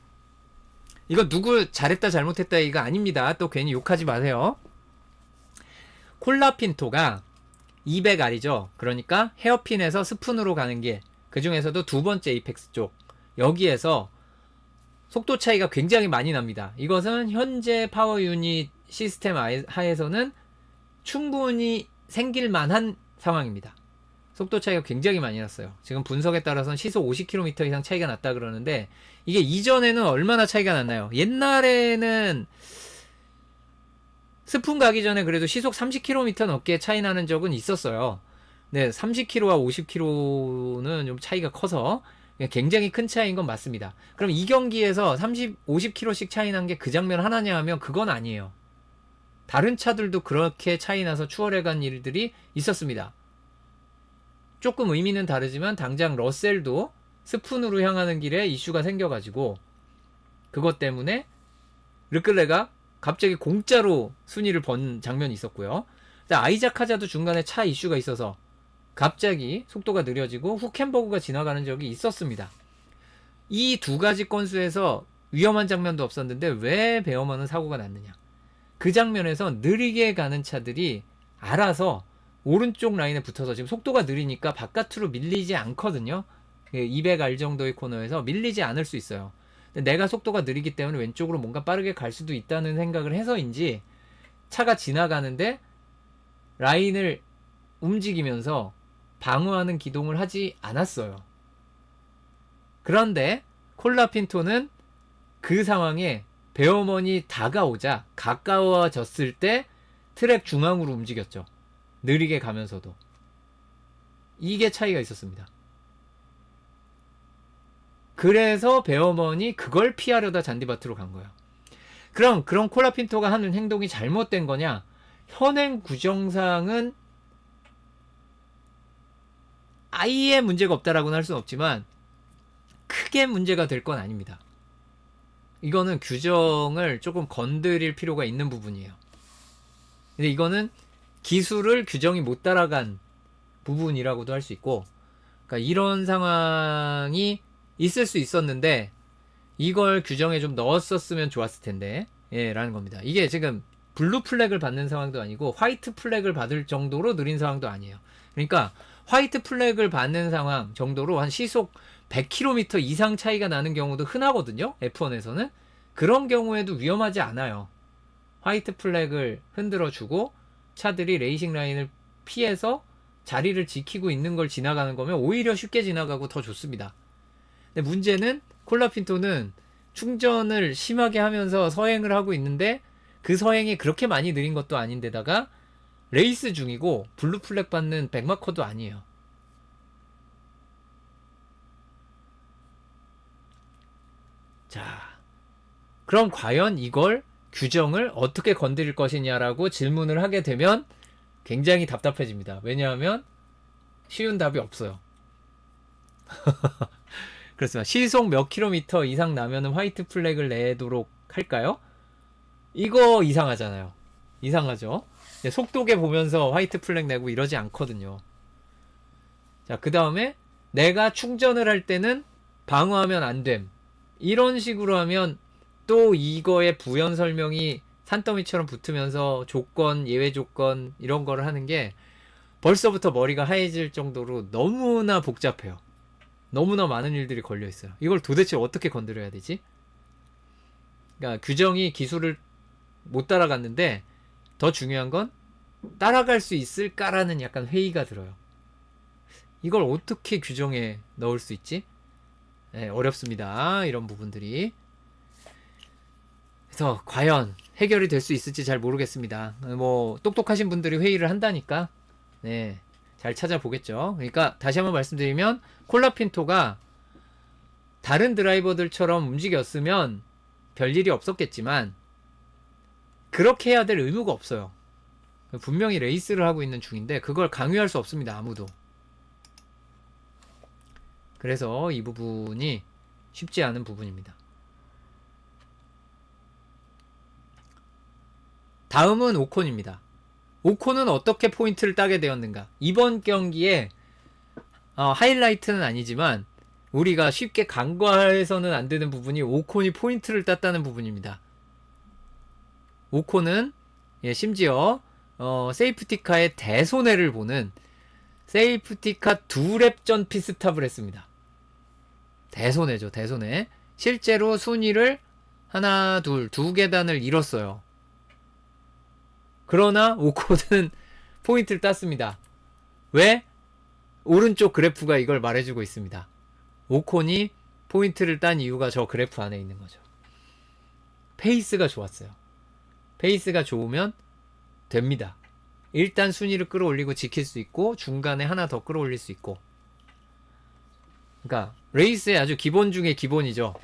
Speaker 1: 이거 누구 잘했다 잘못했다 이거 아닙니다. 또 괜히 욕하지 마세요. 콜라핀토가 200R이죠. 그러니까 헤어핀에서 스푼으로 가는 길. 그 중에서도 두 번째 에이펙스 쪽. 여기에서 속도 차이가 굉장히 많이 납니다. 이것은 현재 파워 유닛 시스템 하에서는 충분히 생길 만한 상황입니다. 속도 차이가 굉장히 많이 났어요. 지금 분석에 따라서는 시속 50km 이상 차이가 났다 그러는데 이게 이전에는 얼마나 차이가 났나요? 옛날에는 스푼 가기 전에 그래도 시속 30km 넘게 차이 나는 적은 있었어요. 네, 30km와 50km는 좀 차이가 커서 굉장히 큰 차이인 건 맞습니다. 그럼 이 경기에서 50km씩 차이 난 게 그 장면 하나냐 하면 그건 아니에요. 다른 차들도 그렇게 차이 나서 추월해간 일들이 있었습니다. 조금 의미는 다르지만 당장 러셀도 스푼으로 향하는 길에 이슈가 생겨가지고 그것 때문에 르클레가 갑자기 공짜로 순위를 번 장면이 있었고요. 아이작 하자도 중간에 차 이슈가 있어서 갑자기 속도가 느려지고 후켄버그가 지나가는 적이 있었습니다. 이 두 가지 건수에서 위험한 장면도 없었는데 왜 베어먼은 사고가 났느냐. 그 장면에서 느리게 가는 차들이 알아서 오른쪽 라인에 붙어서 지금 속도가 느리니까 바깥으로 밀리지 않거든요. 200R 정도의 코너에서 밀리지 않을 수 있어요. 근데 내가 속도가 느리기 때문에 왼쪽으로 뭔가 빠르게 갈 수도 있다는 생각을 해서인지 차가 지나가는데 라인을 움직이면서 방어하는 기동을 하지 않았어요. 그런데 콜라핀토는 그 상황에 베어먼이 다가오자 가까워졌을 때 트랙 중앙으로 움직였죠. 느리게 가면서도. 이게 차이가 있었습니다. 그래서 베어먼이 그걸 피하려다 잔디밭으로 간 거예요. 그럼 그런 콜라핀토가 하는 행동이 잘못된 거냐? 현행 구정상은 아예 문제가 없다라고는 할 수는 없지만 크게 문제가 될 건 아닙니다. 이거는 규정을 조금 건드릴 필요가 있는 부분이에요. 근데 이거는 기술을 규정이 못 따라간 부분이라고도 할 수 있고, 그러니까 이런 상황이 있을 수 있었는데 이걸 규정에 좀 넣었었으면 좋았을 텐데, 예, 라는 겁니다. 이게 지금 블루 플렉을 받는 상황도 아니고 화이트 플렉을 받을 정도로 느린 상황도 아니에요. 그러니까 화이트 플렉을 받는 상황 정도로 한 시속 100km 이상 차이가 나는 경우도 흔하거든요. F1에서는. 그런 경우에도 위험하지 않아요. 화이트 플렉을 흔들어 주고 차들이 레이싱 라인을 피해서 자리를 지키고 있는 걸 지나가는 거면 오히려 쉽게 지나가고 더 좋습니다. 근데 문제는 콜라핀토는 충전을 심하게 하면서 서행을 하고 있는데 그 서행이 그렇게 많이 느린 것도 아닌데다가 레이스 중이고 블루 플렉 받는 백마커도 아니에요. 자, 그럼 과연 이걸 규정을 어떻게 건드릴 것이냐라고 질문을 하게 되면 굉장히 답답해집니다. 왜냐하면 쉬운 답이 없어요. 그렇습니다. 시속 몇 킬로미터 이상 나면은 화이트 플렉을 내도록 할까요? 이거 이상하잖아요. 이상하죠? 속도계 보면서 화이트 플렉 내고 이러지 않거든요. 자, 그 다음에 내가 충전을 할 때는 방어하면 안 됨. 이런 식으로 하면 또 이거의 부연 설명이 산더미처럼 붙으면서 조건, 예외 조건 이런 거를 하는 게 벌써부터 머리가 하얘질 정도로 너무나 복잡해요. 너무나 많은 일들이 걸려 있어요. 이걸 도대체 어떻게 건드려야 되지? 그러니까 규정이 기술을 못 따라갔는데 더 중요한 건 따라갈 수 있을까라는 약간 회의가 들어요. 이걸 어떻게 규정에 넣을 수 있지? 네, 어렵습니다. 이런 부분들이. 그래서 과연 해결이 될 수 있을지 잘 모르겠습니다. 뭐 똑똑하신 분들이 회의를 한다니까 네, 잘 찾아보겠죠. 그러니까 다시 한번 말씀드리면 콜라핀토가 다른 드라이버들처럼 움직였으면 별일이 없었겠지만 그렇게 해야 될 의무가 없어요. 분명히 레이스를 하고 있는 중인데 그걸 강요할 수 없습니다. 아무도. 그래서 이 부분이 쉽지 않은 부분입니다. 다음은 오콘입니다. 오콘은 어떻게 포인트를 따게 되었는가? 이번 경기에 하이라이트는 아니지만 우리가 쉽게 간과해서는 안 되는 부분이 오콘이 포인트를 땄다는 부분입니다. 오콘은 심지어 세이프티카의 대손해를 보는 세이프티카 2랩 전 피스탑을 했습니다. 대손해죠, 대손해. 실제로 순위를 하나, 두 계단을 잃었어요. 그러나 오콘은 포인트를 땄습니다. 왜? 오른쪽 그래프가 이걸 말해주고 있습니다. 오콘이 포인트를 딴 이유가 저 그래프 안에 있는 거죠. 페이스가 좋았어요. 페이스가 좋으면 됩니다. 일단 순위를 끌어올리고 지킬 수 있고 중간에 하나 더 끌어올릴 수 있고. 그러니까 레이스의 아주 기본 중에 기본이죠.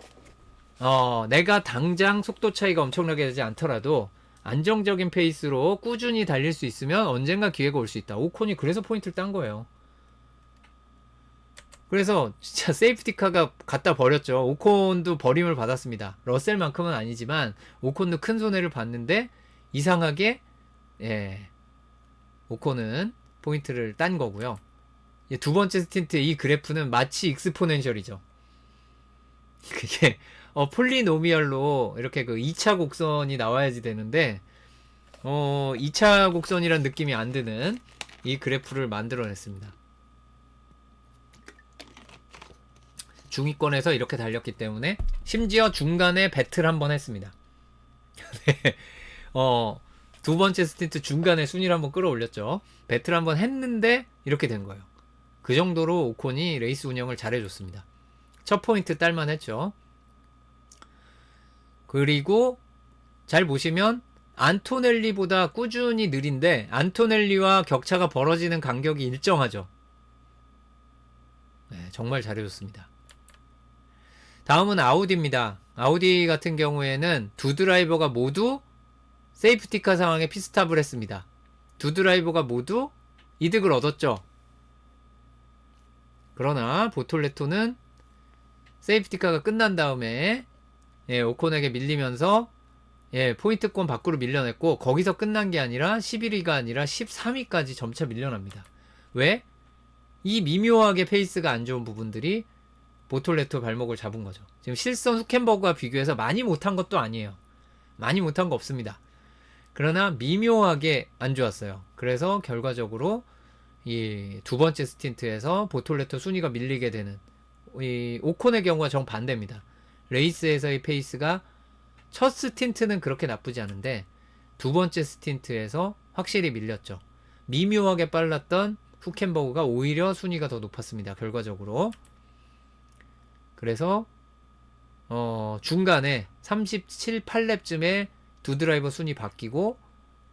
Speaker 1: 내가 당장 속도 차이가 엄청나게 되지 않더라도 안정적인 페이스로 꾸준히 달릴 수 있으면 언젠가 기회가 올 수 있다. 오콘이 그래서 포인트를 딴 거예요. 그래서 진짜 세이프티카가 갖다 버렸죠. 오콘도 버림을 받았습니다. 러셀만큼은 아니지만 오콘도 큰 손해를 봤는데 이상하게 오콘은 포인트를 딴 거고요. 두 번째 스틴트 이 그래프는 마치 익스포넨셜이죠. 그게 폴리노미얼로 이렇게 그 2차 곡선이 나와야지 되는데 2차 곡선이란 느낌이 안 드는 이 그래프를 만들어냈습니다. 중위권에서 이렇게 달렸기 때문에 심지어 중간에 배틀 한번 했습니다. 두 번째 스틴트 중간에 순위를 한번 끌어올렸죠. 배틀 한번 했는데 이렇게 된 거예요. 그 정도로 오콘이 레이스 운영을 잘해줬습니다. 첫 포인트 딸만 했죠. 그리고 잘 보시면 안토넬리보다 꾸준히 느린데 안토넬리와 격차가 벌어지는 간격이 일정하죠. 네, 정말 잘해줬습니다. 다음은 아우디입니다. 아우디 같은 경우에는 두 드라이버가 모두 세이프티카 상황에 피스탑을 했습니다. 두 드라이버가 모두 이득을 얻었죠. 그러나 보톨레토는 세이프티카가 끝난 다음에 오콘에게 밀리면서 포인트권 밖으로 밀려냈고 거기서 끝난 게 아니라 11위가 아니라 13위까지 점차 밀려납니다. 왜? 이 미묘하게 페이스가 안 좋은 부분들이 보톨레토 발목을 잡은 거죠. 지금 실선 후켄버그와 비교해서 많이 못한 것도 아니에요. 많이 못한 거 없습니다. 그러나 미묘하게 안 좋았어요. 그래서 결과적으로 이 두 번째 스틴트에서 보톨레토 순위가 밀리게 되는, 이 오콘의 경우가 정반대입니다. 레이스에서의 페이스가 첫 스틴트는 그렇게 나쁘지 않은데 두 번째 스틴트에서 확실히 밀렸죠. 미묘하게 빨랐던 후켄버그가 오히려 순위가 더 높았습니다. 결과적으로. 그래서 중간에 37, 8렙쯤에 두 드라이버 순위 바뀌고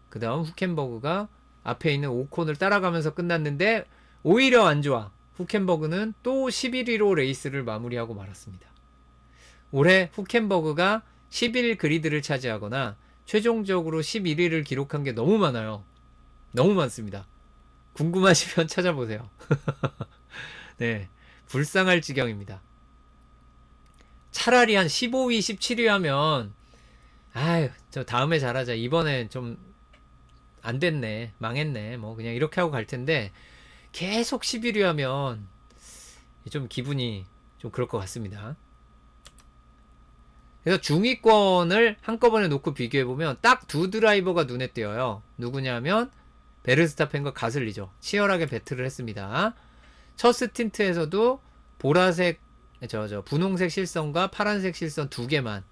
Speaker 1: 그 다음 후켄버그가 앞에 있는 오콘을 따라가면서 끝났는데 오히려 안 좋아. 후켄버그는 또 11위로 레이스를 마무리하고 말았습니다. 올해 후켄버그가 11 그리드를 차지하거나 최종적으로 11위를 기록한 게 너무 많아요. 너무 많습니다. 궁금하시면 찾아보세요. 네, 불쌍할 지경입니다. 차라리 한 15위, 17위 하면 아유, 저 다음에 잘하자. 이번엔 좀 안 됐네. 망했네. 뭐 그냥 이렇게 하고 갈 텐데 계속 11위 하면 좀 기분이 좀 그럴 것 같습니다. 그래서 중위권을 한꺼번에 놓고 비교해보면 딱 두 드라이버가 눈에 띄어요. 누구냐면 베르스타펜과 가슬리죠. 치열하게 배틀을 했습니다. 첫 스틴트에서도 보라색, 분홍색 실선과 파란색 실선 두 개만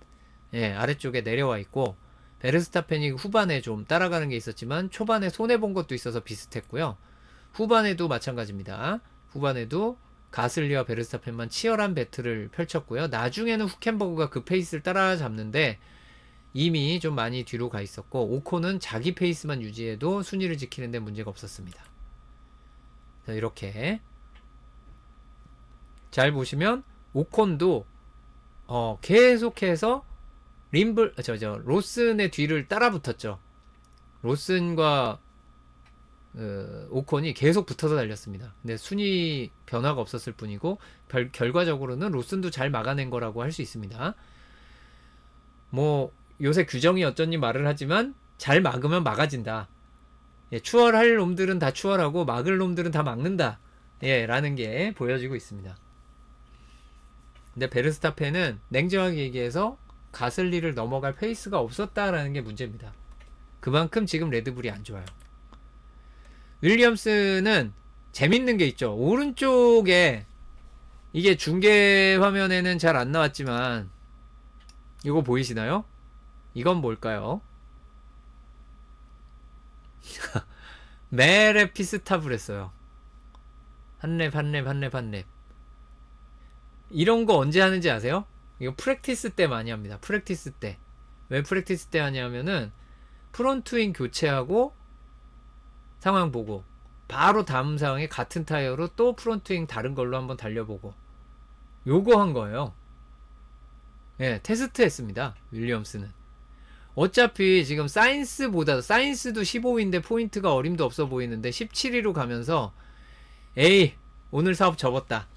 Speaker 1: 아래쪽에 내려와 있고, 베르스타펜이 후반에 좀 따라가는 게 있었지만 초반에 손해본 것도 있어서 비슷했고요. 후반에도 마찬가지입니다. 후반에도 가슬리와 베르스타펜만 치열한 배틀을 펼쳤고요. 나중에는 후켄버그가 그 페이스를 따라잡는데 이미 좀 많이 뒤로 가 있었고, 오콘은 자기 페이스만 유지해도 순위를 지키는데 문제가 없었습니다. 자, 이렇게 잘 보시면 오콘도 계속해서 로슨의 뒤를 따라 붙었죠. 로슨과 오콘이 계속 붙어서 달렸습니다. 근데 순위 변화가 없었을 뿐이고 결과적으로는 로슨도 잘 막아낸 거라고 할 수 있습니다. 뭐 요새 규정이 어쩌니 말을 하지만 잘 막으면 막아진다. 추월할 놈들은 다 추월하고 막을 놈들은 다 막는다. 라는 게 보여지고 있습니다. 근데 베르스타펜은 냉정하게 얘기해서 가슬리를 넘어갈 페이스가 없었다라는 게 문제입니다. 그만큼 지금 레드불이 안 좋아요. 윌리엄스는 재밌는 게 있죠. 오른쪽에 이게 중계 화면에는 잘 안 나왔지만 이거 보이시나요? 이건 뭘까요? 매랩 피스탑을 했어요. 한 랩. 이런 거 언제 하는지 아세요? 이거 프랙티스 때 많이 합니다. 프랙티스 때. 왜 프랙티스 때 하냐면은 프론트윙 교체하고 상황 보고 바로 다음 상황에 같은 타이어로 또 프론트윙 다른 걸로 한번 달려보고 요거 한 거예요. 테스트 했습니다. 윌리엄스는. 어차피 지금 사인스도 15위인데 포인트가 어림도 없어 보이는데 17위로 가면서 에이, 오늘 사업 접었다.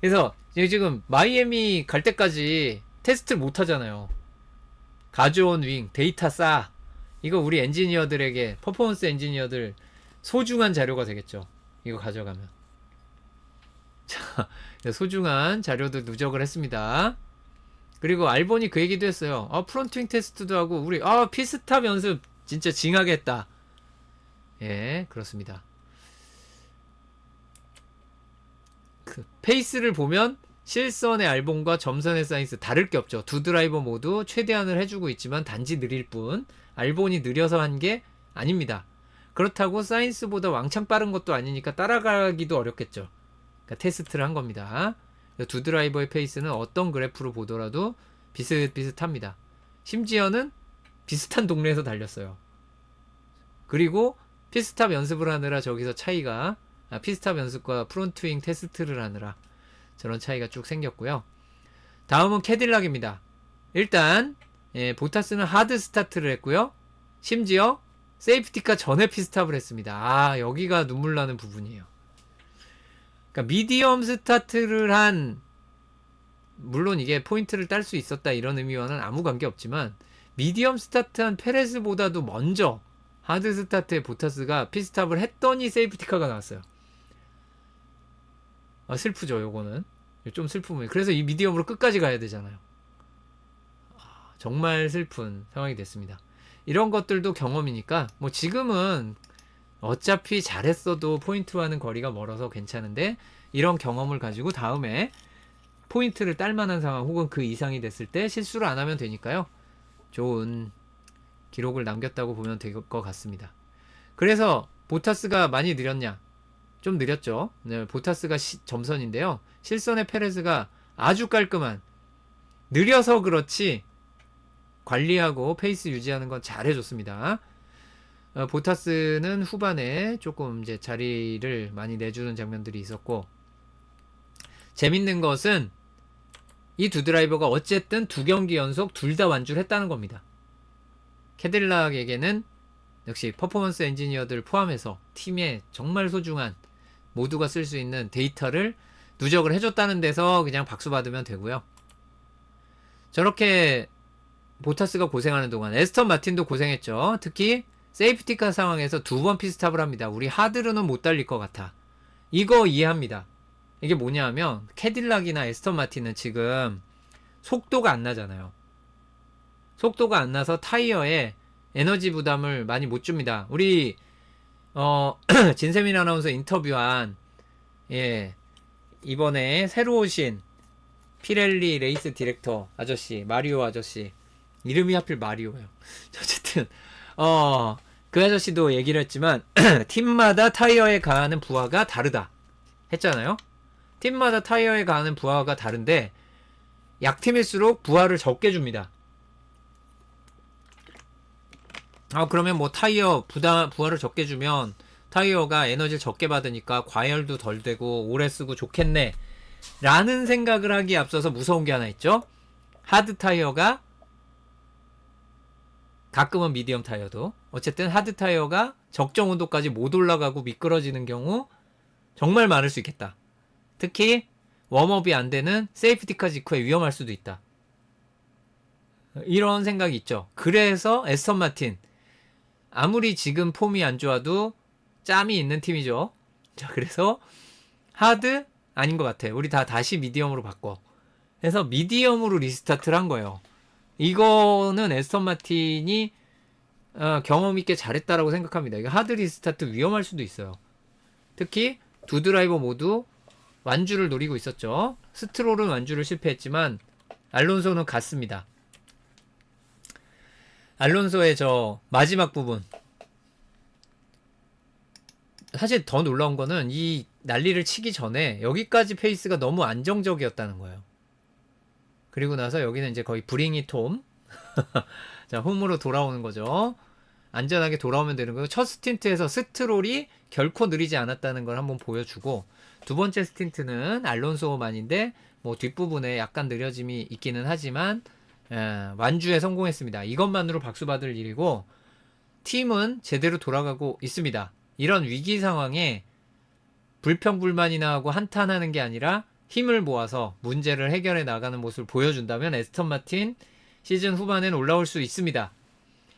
Speaker 1: 그래서 지금 마이애미 갈 때까지 테스트를 못 하잖아요. 가져온 윙, 데이터 쌓아. 이거 우리 엔지니어들에게, 퍼포먼스 엔지니어들 소중한 자료가 되겠죠. 이거 가져가면. 자, 소중한 자료들 누적을 했습니다. 그리고 알본이 그 얘기도 했어요. 프론트윙 테스트도 하고 우리 피스탑 연습 진짜 징하게 했다. 그렇습니다. 그 페이스를 보면 실선의 알본과 점선의 사인스 다를 게 없죠. 두 드라이버 모두 최대한을 해주고 있지만 단지 느릴 뿐, 알본이 느려서 한 게 아닙니다. 그렇다고 사인스보다 왕창 빠른 것도 아니니까 따라가기도 어렵겠죠. 그러니까 테스트를 한 겁니다. 두 드라이버의 페이스는 어떤 그래프로 보더라도 비슷비슷합니다. 심지어는 비슷한 동네에서 달렸어요. 그리고 피스탑 연습을 하느라 저기서 차이가, 피스탑 연습과 프론트윙 테스트를 하느라 저런 차이가 쭉 생겼고요. 다음은 캐딜락입니다. 일단 보타스는 하드 스타트를 했고요. 심지어 세이프티카 전에 피스탑을 했습니다. 여기가 눈물 나는 부분이에요. 그러니까 미디엄 스타트를 한, 물론 이게 포인트를 딸 수 있었다 이런 의미와는 아무 관계 없지만 미디엄 스타트한 페레스보다도 먼저 하드 스타트에 보타스가 피스탑을 했더니 세이프티카가 나왔어요. 슬프죠, 요거는. 좀 슬프면. 그래서 이 미디엄으로 끝까지 가야 되잖아요. 정말 슬픈 상황이 됐습니다. 이런 것들도 경험이니까, 뭐 지금은 어차피 잘했어도 포인트와는 거리가 멀어서 괜찮은데, 이런 경험을 가지고 다음에 포인트를 딸 만한 상황 혹은 그 이상이 됐을 때 실수를 안 하면 되니까요. 좋은 기록을 남겼다고 보면 될 것 같습니다. 그래서 보타스가 많이 느렸냐? 좀 느렸죠. 네, 보타스가 점선인데요. 실선의 페레즈가 아주 깔끔한, 느려서 그렇지 관리하고 페이스 유지하는 건 잘해줬습니다. 보타스는 후반에 조금 이제 자리를 많이 내주는 장면들이 있었고, 재밌는 것은 이 두 드라이버가 어쨌든 2경기 연속 둘 다 완주를 했다는 겁니다. 캐딜락에게는 역시 퍼포먼스 엔지니어들 포함해서 팀에 정말 소중한 모두가 쓸 수 있는 데이터를 누적을 해줬다는 데서 그냥 박수 받으면 되고요. 저렇게 보타스가 고생하는 동안 에스턴 마틴도 고생했죠. 특히 세이프티카 상황에서 2번 피스탑을 합니다. 우리 하드로는 못 달릴 것 같아. 이거 이해합니다. 이게 뭐냐 하면 캐딜락이나 에스턴 마틴은 지금 속도가 안 나잖아요. 속도가 안 나서 타이어에 에너지 부담을 많이 못 줍니다. 우리 진세민 아나운서 인터뷰한 이번에 새로 오신 피렐리 레이스 디렉터 아저씨, 마리오 아저씨, 이름이 하필 마리오예요. 어쨌든 그 아저씨도 얘기를 했지만 팀마다 타이어에 가하는 부하가 다르다 했잖아요. 팀마다 타이어에 가하는 부하가 다른데 약팀일수록 부하를 적게 줍니다. 그러면 뭐 타이어 부하를 적게 주면 타이어가 에너지를 적게 받으니까 과열도 덜 되고 오래 쓰고 좋겠네 라는 생각을 하기에 앞서서 무서운 게 하나 있죠. 하드 타이어가, 가끔은 미디엄 타이어도, 어쨌든 하드 타이어가 적정 온도까지 못 올라가고 미끄러지는 경우 정말 많을 수 있겠다. 특히 웜업이 안 되는 세이프티카 직후에 위험할 수도 있다. 이런 생각이 있죠. 그래서 에스턴 마틴, 아무리 지금 폼이 안 좋아도 짬이 있는 팀이죠. 자, 그래서 하드 아닌 것 같아. 우리 다시 미디엄으로 바꿔. 그래서 미디엄으로 리스타트를 한 거예요. 이거는 에스턴 마틴이 경험 있게 잘했다라고 생각합니다. 이거 하드 리스타트 위험할 수도 있어요. 특히 두 드라이버 모두 완주를 노리고 있었죠. 스트롤은 완주를 실패했지만 알론소는 갔습니다. 알론소의 저 마지막 부분, 사실 더 놀라운 거는 이 난리를 치기 전에 여기까지 페이스가 너무 안정적이었다는 거예요. 그리고 나서 여기는 이제 거의 브링이 톰 자, 홈으로 돌아오는 거죠. 안전하게 돌아오면 되는 거예요. 첫 스틴트에서 스트롤이 결코 느리지 않았다는 걸 한번 보여주고, 두 번째 스틴트는 알론소만인데 뭐 뒷부분에 약간 느려짐이 있기는 하지만 완주에 성공했습니다. 이것만으로 박수 받을 일이고, 팀은 제대로 돌아가고 있습니다. 이런 위기 상황에 불평불만이나 하고 한탄하는 게 아니라 힘을 모아서 문제를 해결해 나가는 모습을 보여준다면 에스턴 마틴 시즌 후반엔 올라올 수 있습니다.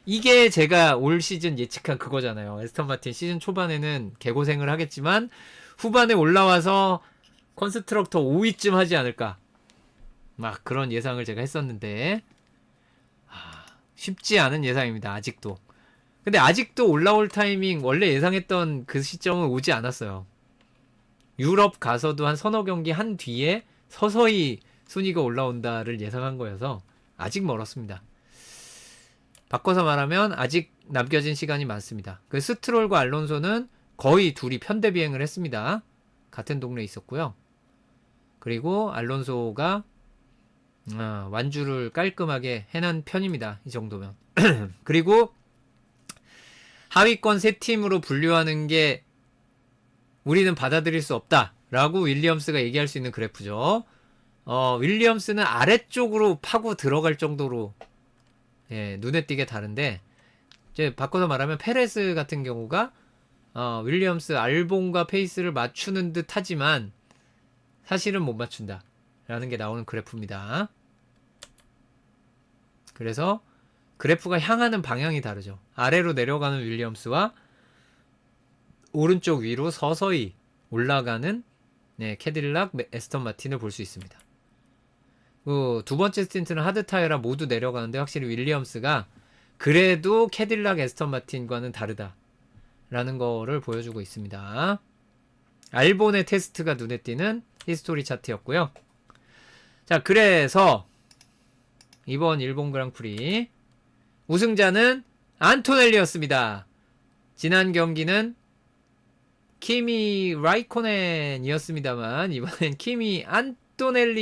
Speaker 1: 이게 제가 올 시즌 예측한 그거잖아요. 에스턴 마틴 시즌 초반에는 개고생을 하겠지만 후반에 올라와서 컨스트럭터 5위쯤 하지 않을까, 막 그런 예상을 제가 했었는데 쉽지 않은 예상입니다. 아직도. 근데 아직도 올라올 타이밍, 원래 예상했던 그 시점은 오지 않았어요. 유럽 가서도 한 서너 경기 한 뒤에 서서히 순위가 올라온다를 예상한 거여서 아직 멀었습니다. 바꿔서 말하면 아직 남겨진 시간이 많습니다. 그 스트롤과 알론소는 거의 둘이 편대 비행을 했습니다. 같은 동네에 있었고요. 그리고 알론소가 완주를 깔끔하게 해낸 편입니다. 이 정도면. 그리고 하위권 세 팀으로 분류하는 게 우리는 받아들일 수 없다라고 윌리엄스가 얘기할 수 있는 그래프죠. 윌리엄스는 아래쪽으로 파고 들어갈 정도로 눈에 띄게 다른데, 이제 바꿔서 말하면 페레스 같은 경우가 윌리엄스 알본과 페이스를 맞추는 듯 하지만 사실은 못 맞춘다 라는 게 나오는 그래프입니다. 그래서 그래프가 향하는 방향이 다르죠. 아래로 내려가는 윌리엄스와 오른쪽 위로 서서히 올라가는 네, 캐딜락, 에스턴 마틴을 볼 수 있습니다. 그 두 번째 스틴트는 하드 타이어라 모두 내려가는데 확실히 윌리엄스가 그래도 캐딜락, 에스턴 마틴과는 다르다라는 거를 보여주고 있습니다. 알본의 테스트가 눈에 띄는 히스토리 차트였고요. 자, 그래서 이번 일본 그랑프리 우승자는 안토넬리였습니다. 지난 경기는 키미 라이코넨이었습니다만 이번엔 키미 안토넬리였습니다.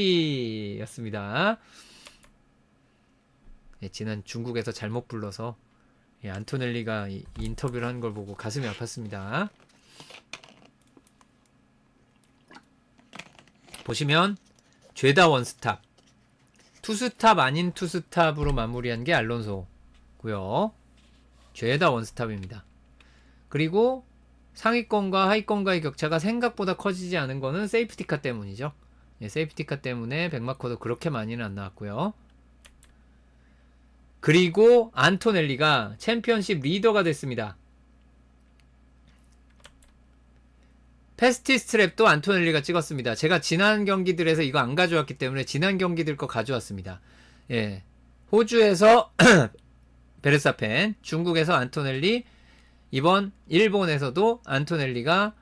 Speaker 1: 예, 지난 중국에서 잘못 불러서 안토넬리가 인터뷰를 한 걸 보고 가슴이 아팠습니다. 보시면 죄다 원스탑, 투스탑 아닌 투스탑으로 마무리한 게 알론소고요. 죄다 원스탑입니다. 그리고 상위권과 하위권과의 격차가 생각보다 커지지 않은 거는 세이프티카 때문이죠. 예, 세이프티카 때문에 백마커도 그렇게 많이는 안 나왔고요. 그리고 안토넬리가 챔피언십 리더가 됐습니다. 패스티스 트랩도 안토넬리가 찍었습니다. 제가 지난 경기들에서 이거 안 가져왔기 때문에 지난 경기들 거 가져왔습니다. 예, 호주에서 베르사펜, 중국에서 안토넬리, 이번 일본에서도 안토넬리가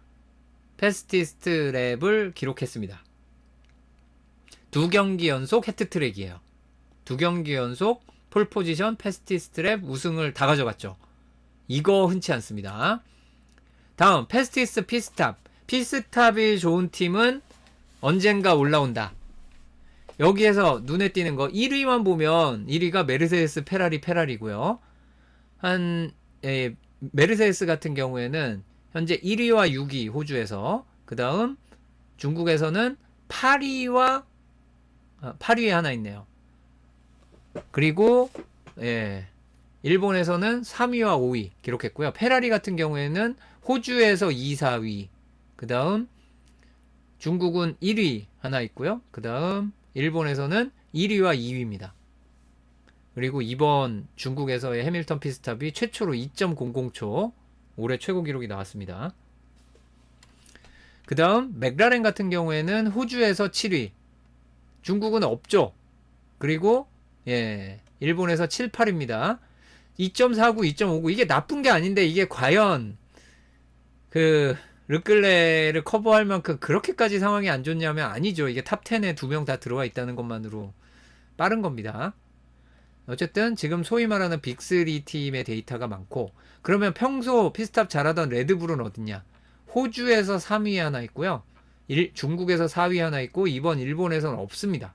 Speaker 1: 패스티스 트랩을 기록했습니다. 두 경기 연속 해트트랙이에요. 두 경기 연속 폴포지션 패스티스 트랩 우승을 다 가져갔죠. 이거 흔치 않습니다. 다음 패스티스 피스탑. 피스탑이 좋은 팀은 언젠가 올라온다. 여기에서 눈에 띄는 거 1위만 보면 1위가 메르세데스, 페라리고요. 메르세데스 같은 경우에는 현재 1위와 6위 호주에서, 그 다음 중국에서는 8위에 하나 있네요. 그리고 일본에서는 3위와 5위 기록했고요. 페라리 같은 경우에는 호주에서 2, 4위, 그 다음 중국은 1위 하나 있고요. 그 다음 일본에서는 1위와 2위입니다. 그리고 이번 중국에서의 해밀턴 피스탑이 최초로 2.00초 올해 최고 기록이 나왔습니다. 그 다음 맥라렌 같은 경우에는 호주에서 7위, 중국은 없죠. 그리고 일본에서 7, 8입니다. 2.49, 2.59 이게 나쁜 게 아닌데 이게 과연 그 르클레를 커버할 만큼 그렇게까지 상황이 안 좋냐면 아니죠. 이게 탑 10에 2명 다 들어와 있다는 것만으로 빠른 겁니다. 어쨌든 지금 소위 말하는 빅3 팀의 데이터가 많고, 그러면 평소 피스탑 잘하던 레드불은 어딨냐? 호주에서 3위 하나 있고요. 중국에서 4위 하나 있고 이번 일본에서는 없습니다.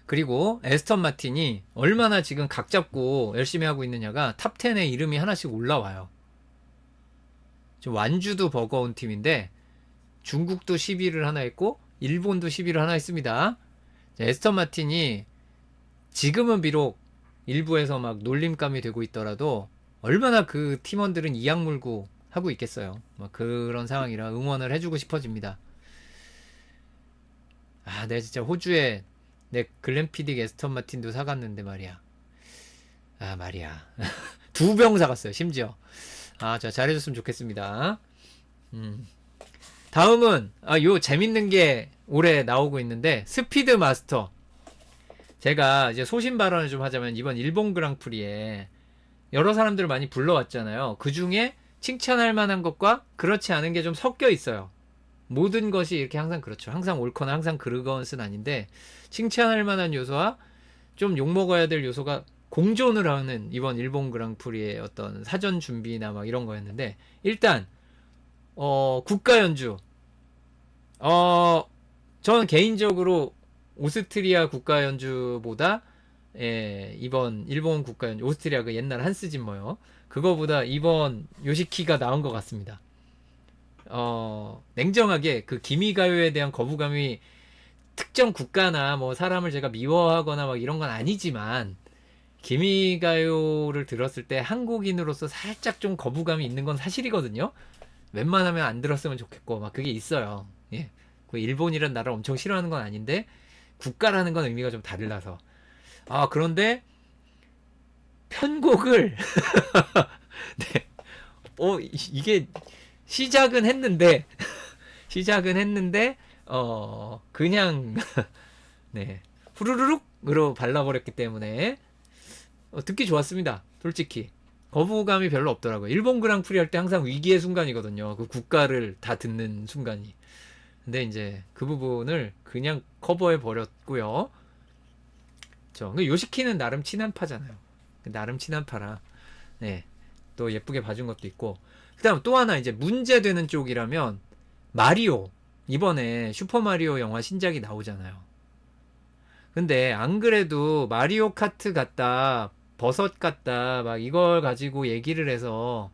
Speaker 1: 그리고 에스턴 마틴이 얼마나 지금 각 잡고 열심히 하고 있느냐가 탑 10에 이름이 하나씩 올라와요. 완주도 버거운 팀인데 중국도 10위를 하나 했고 일본도 10위를 하나 했습니다. 에스턴 마틴이 지금은 비록 일부에서 막 놀림감이 되고 있더라도 얼마나 그 팀원들은 이악 물고 하고 있겠어요. 막 그런 상황이라 응원을 해주고 싶어집니다. 내가 진짜 호주에 내 글램피딕 에스턴 마틴도 사갔는데 말이야. 말이야. 2병 사갔어요, 심지어. 자, 잘해줬으면 좋겠습니다. 다음은, 요 재밌는 게 올해 나오고 있는데, 스피드 마스터. 제가 이제 소신 발언을 좀 하자면, 이번 일본 그랑프리에 여러 사람들을 많이 불러왔잖아요. 그 중에 칭찬할 만한 것과 그렇지 않은 게 좀 섞여 있어요. 모든 것이 이렇게 항상 그렇죠. 항상 옳거나 항상 그르건 것은 아닌데, 칭찬할 만한 요소와 좀 욕먹어야 될 요소가 공존을 하는 이번 일본 그랑프리의 어떤 사전 준비나 막 이런 거였는데, 일단 국가 연주, 저는 개인적으로 오스트리아 국가 연주보다 이번 일본 국가 연주, 오스트리아 그 옛날 한스 짐머요, 그거보다 이번 요시키가 나은 것 같습니다. 냉정하게 그 기미가요에 대한 거부감이 특정 국가나 뭐 사람을 제가 미워하거나 막 이런 건 아니지만, 기미가요를 들었을 때 한국인으로서 살짝 좀 거부감이 있는 건 사실이거든요. 웬만하면 안 들었으면 좋겠고 막 그게 있어요. 그 일본이란 나라를 엄청 싫어하는 건 아닌데 국가라는 건 의미가 좀 달라서. 그런데 편곡을 네. 이게 시작은 했는데 시작은 했는데 그냥 네 후루룩으로 발라버렸기 때문에 듣기 좋았습니다. 솔직히 거부감이 별로 없더라고요. 일본 그랑프리 할 때 항상 위기의 순간이거든요. 그 국가를 다 듣는 순간이. 근데 이제 그 부분을 그냥 커버해 버렸고요. 요시키는 나름 친한파잖아요. 나름 친한파라 네, 또 예쁘게 봐준 것도 있고. 그다음 또 하나 이제 문제되는 쪽이라면 마리오. 이번에 슈퍼마리오 영화 신작이 나오잖아요. 근데 안 그래도 마리오 카트 같다, 버섯 같다, 막 이걸 가지고 얘기를 해서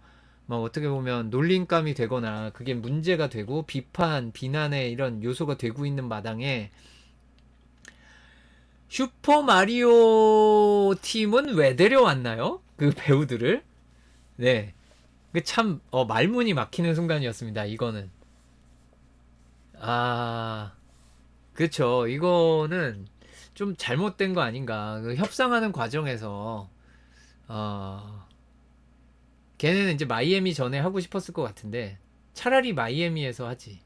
Speaker 1: 막 어떻게 보면 놀림감이 되거나 그게 문제가 되고 비판, 비난의 이런 요소가 되고 있는 마당에 슈퍼마리오 팀은 왜 데려왔나요? 그 배우들을? 네. 그 참, 말문이 막히는 순간이었습니다. 이거는. 아, 그쵸. 이거는 좀 잘못된 거 아닌가. 그 협상하는 과정에서, 어, 걔네는 이제 마이애미 전에 하고 싶었을 것 같은데, 차라리 마이애미에서 하지.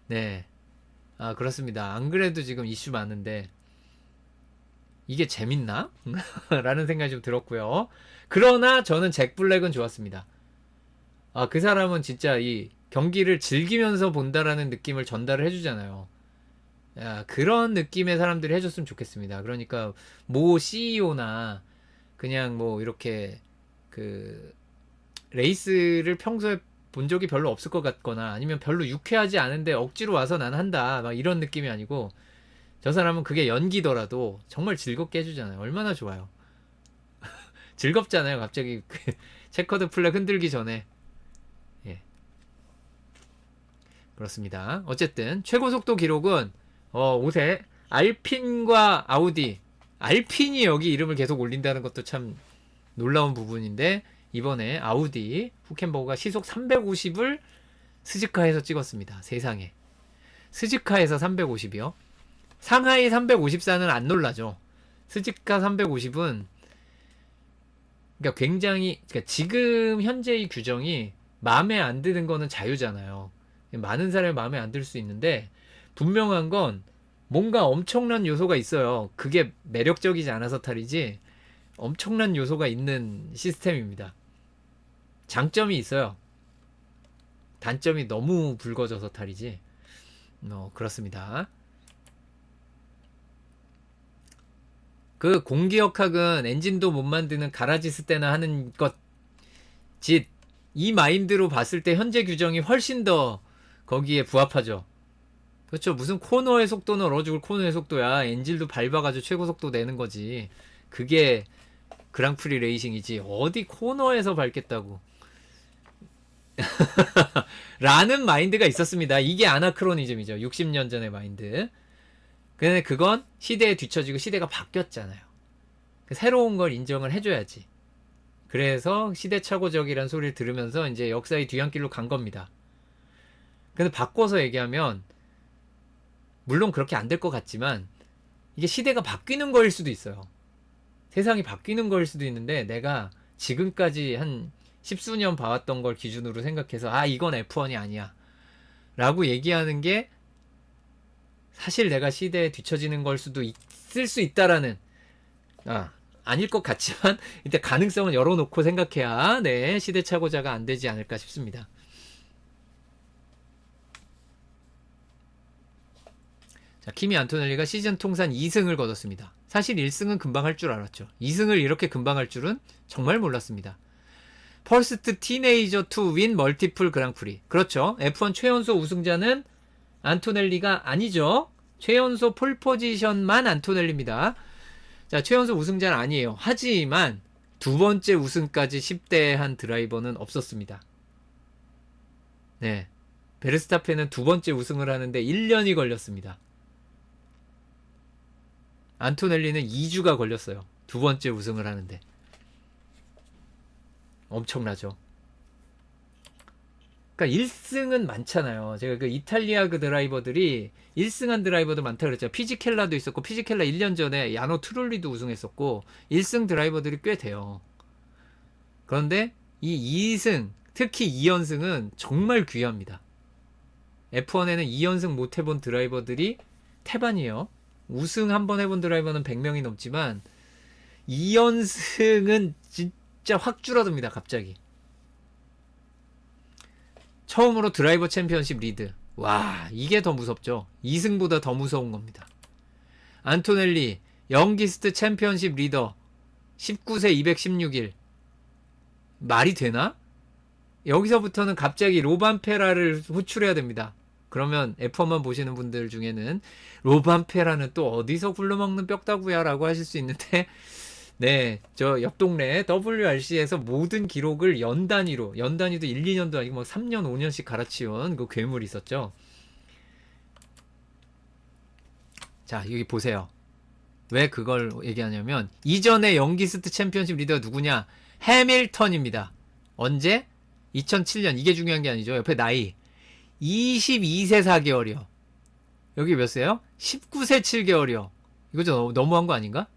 Speaker 1: 네. 아, 그렇습니다. 안 그래도 지금 이슈 많은데, 이게 재밌나? 라는 생각이 좀 들었고요. 그러나 저는 잭 블랙은 좋았습니다. 아, 그 사람은 진짜 이 경기를 즐기면서 본다라는 느낌을 전달을 해주잖아요. 야, 그런 느낌의 사람들이 해줬으면 좋겠습니다. 그러니까 모 CEO나 그냥 뭐 이렇게 그 레이스를 평소에 본 적이 별로 없을 것 같거나 아니면 별로 유쾌하지 않은데 억지로 와서 난 한다 막 이런 느낌이 아니고 저 사람은 그게 연기더라도 정말 즐겁게 해주잖아요. 얼마나 좋아요. 즐겁잖아요. 갑자기 그 체커드 플렉 흔들기 전에. 예, 그렇습니다. 어쨌든 최고 속도 기록은 옷에 알핀과 아우디. 알핀이 여기 이름을 계속 올린다는 것도 참 놀라운 부분인데 이번에 아우디 후켄버그가 시속 350을 스즈카에서 찍었습니다. 세상에. 스즈카에서 350이요? 상하이 354는 안 놀라죠. 스즈카 350은 그러니까 굉장히 그러니까 지금 현재의 규정이 마음에 안 드는 거는 자유잖아요. 많은 사람이 마음에 안 들 수 있는데 분명한 건 뭔가 엄청난 요소가 있어요. 그게 매력적이지 않아서 탈이지 엄청난 요소가 있는 시스템입니다. 장점이 있어요. 단점이 너무 붉어져서 탈이지. 그렇습니다. 그 공기역학은 엔진도 못 만드는 가라지스 때나 하는 것 짓. 이 마인드로 봤을 때 현재 규정이 훨씬 더 거기에 부합하죠. 그렇죠. 무슨 코너의 속도는 얼어 죽을 코너의 속도야. 엔진도 밟아가지고 최고 속도 내는 거지. 그게 그랑프리 레이싱이지. 어디 코너에서 밟겠다고. 라는 마인드가 있었습니다. 이게 아나크로니즘이죠. 60년 전의 마인드. 근데 그건 시대에 뒤처지고 시대가 바뀌었잖아요. 새로운 걸 인정을 해줘야지. 그래서 시대착오적이란 소리를 들으면서 이제 역사의 뒤안길로 간 겁니다. 근데 바꿔서 얘기하면 물론 그렇게 안 될 것 같지만 이게 시대가 바뀌는 거일 수도 있어요. 세상이 바뀌는 거일 수도 있는데 내가 지금까지 한 십수년 봐왔던 걸 기준으로 생각해서 아 이건 F1이 아니야 라고 얘기하는 게 사실 내가 시대에 뒤처지는 걸 수도 있을 수 있다라는 아닐 것 같지만 일단 가능성을 열어놓고 생각해야 네 시대착오자가 안 되지 않을까 싶습니다. 자, 키미 안토넬리가 시즌 통산 2승을 거뒀습니다. 사실 1승은 금방 할 줄 알았죠. 2승을 이렇게 금방 할 줄은 정말 몰랐습니다. 퍼스트 티네이저 투 윈 멀티플 그랑프리. 그렇죠. F1 최연소 우승자는 안토넬리가 아니죠. 최연소 폴포지션만 안토넬리입니다. 자, 최연소 우승자는 아니에요. 하지만 두 번째 우승까지 10대에 한 드라이버는 없었습니다. 네. 베르스타펜은 두 번째 우승을 하는데 1년이 걸렸습니다. 안토넬리는 2주가 걸렸어요. 두 번째 우승을 하는데. 엄청나죠. 그러니까 1승은 많잖아요. 제가 그 이탈리아 그 드라이버들이 1승한 드라이버도 많다 그랬죠. 피지켈라도 있었고 피지켈라 1년 전에 야노 트룰리도 우승했었고 1승 드라이버들이 꽤 돼요. 그런데 이 2승 특히 2연승은 정말 귀합니다. F1에는 2연승 못 해본 드라이버들이 태반이에요. 우승 한 번 해본 드라이버는 100명이 넘지만 2연승은 진짜 확 줄어듭니다. 갑자기. 처음으로 드라이버 챔피언십 리드. 와, 이게 더 무섭죠. 2승보다 더 무서운 겁니다. 안토넬리 영기스트 챔피언십 리더 19세 216일. 말이 되나? 여기서부터는 갑자기 로반페라를 호출해야 됩니다. 그러면 F1만 보시는 분들 중에는 로반페라는 또 어디서 굴러먹는 뼈다구야 라고 하실 수 있는데, 네, 저 옆 동네 WRC에서 모든 기록을 연 단위도 1, 2년도 아니고 막 3년, 5년씩 갈아치운 그 괴물이 있었죠. 자, 여기 보세요. 왜 그걸 얘기하냐면, 이전에 영기스트 챔피언십 리더가 누구냐? 해밀턴입니다. 언제? 2007년. 이게 중요한 게 아니죠. 옆에 나이. 22세 4개월이요. 여기 몇 세요? 19세 7개월이요. 이거 좀 너무한 거 아닌가?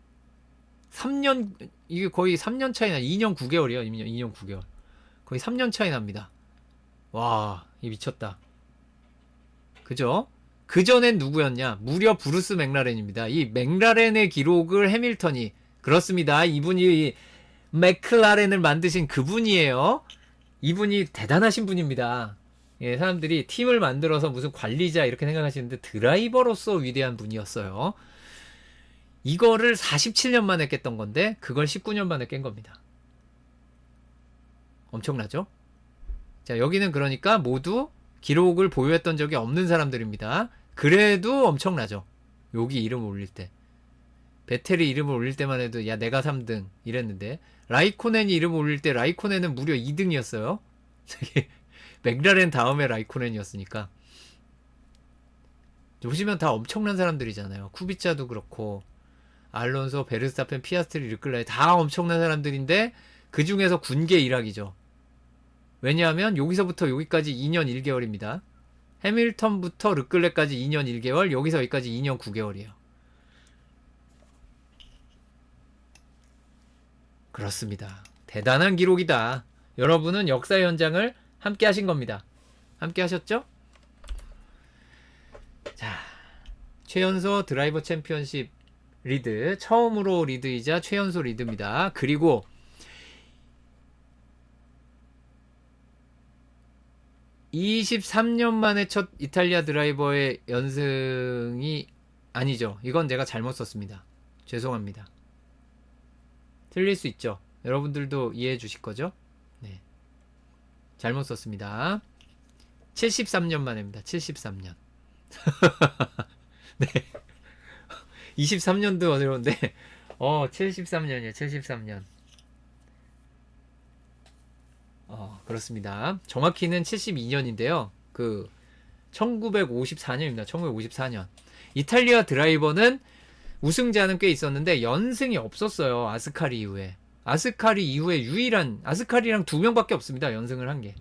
Speaker 1: 3년, 이게 거의 3년 차이나, 2년 9개월이요. 2년 9개월. 거의 3년 차이 납니다. 와, 이 미쳤다. 그죠? 그전엔 누구였냐? 무려 브루스 맥라렌입니다. 이 맥라렌의 기록을 해밀턴이, 그렇습니다. 이분이 맥클라렌을 만드신 그분이에요. 이분이 대단하신 분입니다. 예, 사람들이 팀을 만들어서 무슨 관리자 이렇게 생각하시는데 드라이버로서 위대한 분이었어요. 이거를 47년 만에 깼던 건데 그걸 19년 만에 깬 겁니다. 엄청나죠? 자, 여기는 그러니까 모두 기록을 보유했던 적이 없는 사람들입니다. 그래도 엄청나죠. 여기 이름 올릴 때. 베텔이 이름을 올릴 때만 해도 야 내가 3등 이랬는데, 라이코넨이 이름을 올릴 때 라이코넨은 무려 2등이었어요. 맥라렌 다음에 라이코넨이었으니까. 보시면 다 엄청난 사람들이잖아요. 쿠비차도 그렇고 알론소, 베르스타펜, 피아스트리, 르클레르 다 엄청난 사람들인데 그 중에서 군계 1학이죠. 왜냐하면 여기서부터 여기까지 2년 1개월입니다. 해밀턴부터 르클레르까지 2년 1개월, 여기서 여기까지 2년 9개월이에요. 그렇습니다. 대단한 기록이다. 여러분은 역사 현장을 함께 하신 겁니다. 함께 하셨죠? 자, 최연소 드라이버 챔피언십 리드, 처음으로 리드이자 최연소 리드입니다. 그리고 23년 만에 첫 이탈리아 드라이버의 연승이 아니죠. 이건 제가 잘못 썼습니다. 죄송합니다. 틀릴 수 있죠. 여러분들도 이해해 주실 거죠? 네. 잘못 썼습니다. 73년 만입니다. 73년. 네. 23년도 어려운데 73년이에요. 73년. 그렇습니다. 정확히는 72년인데요. 1954년입니다. 1954년. 이탈리아 드라이버는 우승자는 꽤 있었는데 연승이 없었어요. 아스카리 이후에. 아스카리 이후에 유일한, 아스카리랑 2명밖에 없습니다. 연승을 한 게.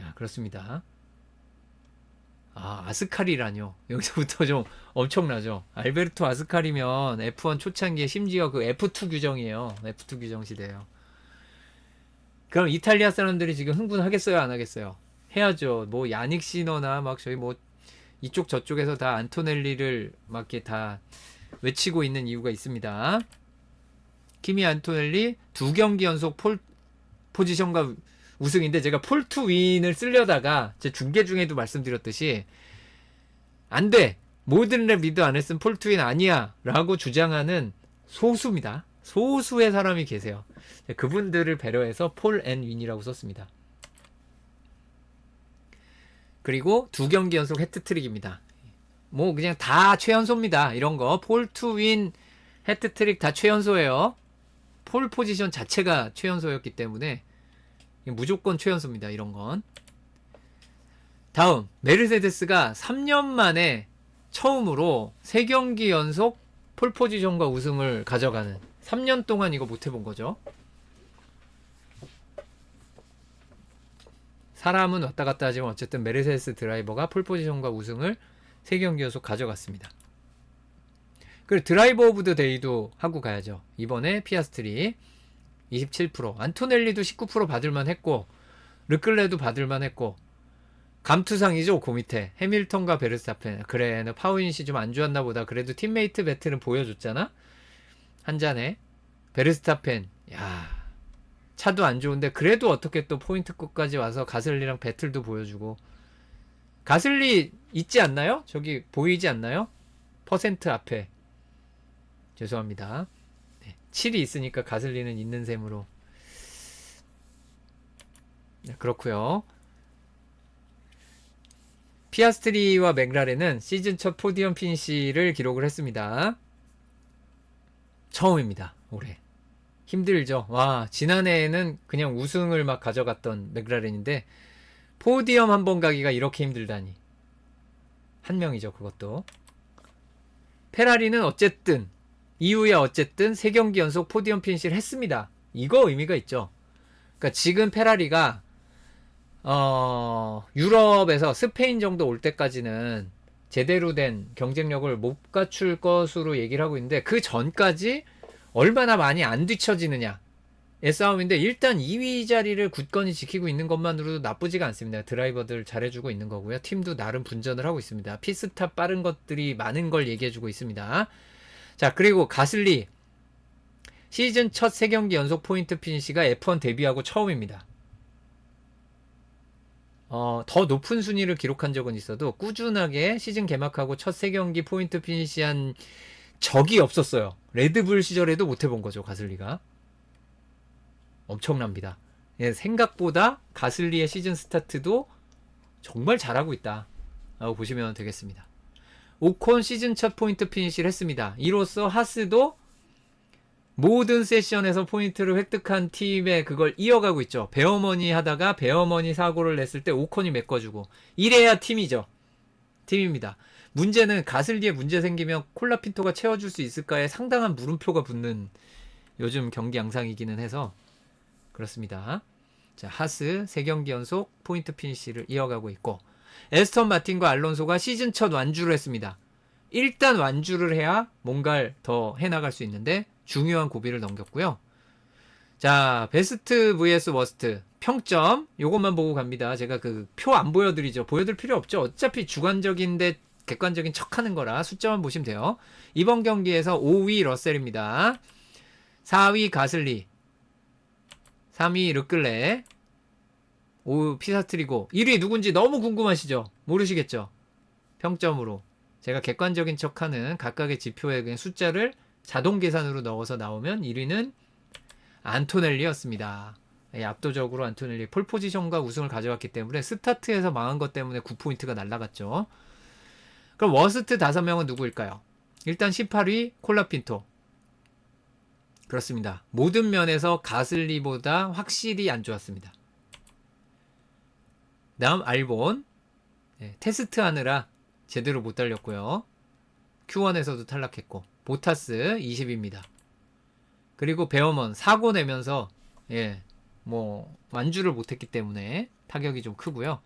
Speaker 1: 야, 그렇습니다. 아스카리라뇨. 여기서부터 좀 엄청나죠. 알베르토 아스카리면 F1 초창기에 심지어 그 F2 규정이에요. F2 규정 시대예요. 그럼 이탈리아 사람들이 지금 흥분하겠어요? 안 하겠어요? 해야죠. 뭐 야닉 시너나 막 저희 뭐 이쪽 저쪽에서 다 안토넬리를 막 이렇게 다 외치고 있는 이유가 있습니다. 키미 안토넬리 2경기 연속 폴 포지션과 우승인데, 제가 폴 투 윈을 쓰려다가 제 중계 중에도 말씀드렸듯이 안 돼, 모든 랩 리드 안 했으면 폴 투 윈 아니야 라고 주장하는 소수입니다. 소수의 사람이 계세요. 그분들을 배려해서 폴 앤 윈이라고 썼습니다. 그리고 2경기 연속 해트트릭입니다. 뭐 그냥 다 최연소입니다. 이런 거 폴 투 윈 해트트릭 다 최연소예요. 폴 포지션 자체가 최연소였기 때문에 무조건 최연소입니다. 이런 건. 다음, 메르세데스가 3년 만에 처음으로 3경기 연속 폴 포지션과 우승을 가져가는, 3년 동안 이거 못 해본 거죠. 사람은 왔다 갔다 하지만 어쨌든 메르세데스 드라이버가 폴 포지션과 우승을 3경기 연속 가져갔습니다. 그리고 드라이버 오브 더 데이도 하고 가야죠. 이번에 피아스트리 27%. 안토넬리도 19% 받을만 했고, 르클레도 받을만 했고, 감투상이죠, 그 밑에. 해밀턴과 베르스타펜. 그래, 너 파우인시 좀 안 좋았나 보다. 그래도 팀메이트 배틀은 보여줬잖아? 한 잔에. 베르스타펜. 야, 차도 안 좋은데, 그래도 어떻게 또 포인트급까지 와서 가슬리랑 배틀도 보여주고. 가슬리 있지 않나요? 저기 보이지 않나요? 퍼센트 앞에. 죄송합니다. 네, 7이 있으니까 가슬리는 있는 셈으로. 네, 그렇고요. 피아스트리와 맥라렌은 시즌 첫 포디엄 피니시를 기록을 했습니다. 처음입니다. 올해. 힘들죠. 와, 지난해에는 그냥 우승을 막 가져갔던 맥라렌인데 포디엄 한 번 가기가 이렇게 힘들다니. 한 명이죠, 그것도. 페라리는 어쨌든 이후에 어쨌든 3경기 연속 포디엄 피니시를 했습니다. 이거 의미가 있죠. 그러니까 지금 페라리가 유럽에서 스페인 정도 올 때까지는 제대로 된 경쟁력을 못 갖출 것으로 얘기를 하고 있는데, 그 전까지 얼마나 많이 안 뒤처지느냐의 싸움인데, 일단 2위 자리를 굳건히 지키고 있는 것만으로도 나쁘지가 않습니다. 드라이버들 잘해주고 있는 거고요. 팀도 나름 분전을 하고 있습니다. 피스탑 빠른 것들이 많은 걸 얘기해주고 있습니다. 자, 그리고 가슬리 시즌 첫 3경기 연속 포인트 피니시가 F1 데뷔하고 처음입니다. 더 높은 순위를 기록한 적은 있어도 꾸준하게 시즌 개막하고 첫 3경기 포인트 피니시한 적이 없었어요. 레드불 시절에도 못 해본 거죠, 가슬리가. 엄청납니다. 예, 생각보다 가슬리의 시즌 스타트도 정말 잘하고 있다 라고 보시면 되겠습니다. 오콘 시즌 첫 포인트 피니시를 했습니다. 이로써 하스도 모든 세션에서 포인트를 획득한 팀에 그걸 이어가고 있죠. 베어머니 하다가 베어머니 사고를 냈을 때 오콘이 메꿔주고, 이래야 팀이죠. 팀입니다. 문제는 가슬리에 문제 생기면 콜라핀토가 채워줄 수 있을까에 상당한 물음표가 붙는 요즘 경기 양상이기는 해서 그렇습니다. 자, 하스 3경기 연속 포인트 피니시를 이어가고 있고, 에스턴 마틴과 알론소가 시즌 첫 완주를 했습니다. 일단 완주를 해야 뭔가를 더 해나갈 수 있는데 중요한 고비를 넘겼고요. 자, 베스트 vs 워스트 평점 요것만 보고 갑니다. 제가 그 표 안 보여드리죠. 보여드릴 필요 없죠. 어차피 주관적인데 객관적인 척하는 거라 숫자만 보시면 돼요. 이번 경기에서 5위 러셀입니다. 4위 가슬리, 3위 르클레, 5위 피사트리고, 1위 누군지 너무 궁금하시죠? 모르시겠죠? 평점으로 제가 객관적인 척하는 각각의 지표에 그냥 숫자를 자동 계산으로 넣어서 나오면 1위는 안토넬리였습니다. 압도적으로 안토넬리 폴포지션과 우승을 가져갔기 때문에 스타트에서 망한 것 때문에 9포인트가 날아갔죠. 그럼 워스트 5명은 누구일까요? 일단 18위 콜라핀토. 그렇습니다. 모든 면에서 가슬리보다 확실히 안 좋았습니다. 다음 알본. 테스트 하느라 제대로 못 달렸고요. Q1에서도 탈락했고, 보타스 20입니다. 그리고 베어먼 사고 내면서 완주를 못했기 때문에 타격이 좀 크고요.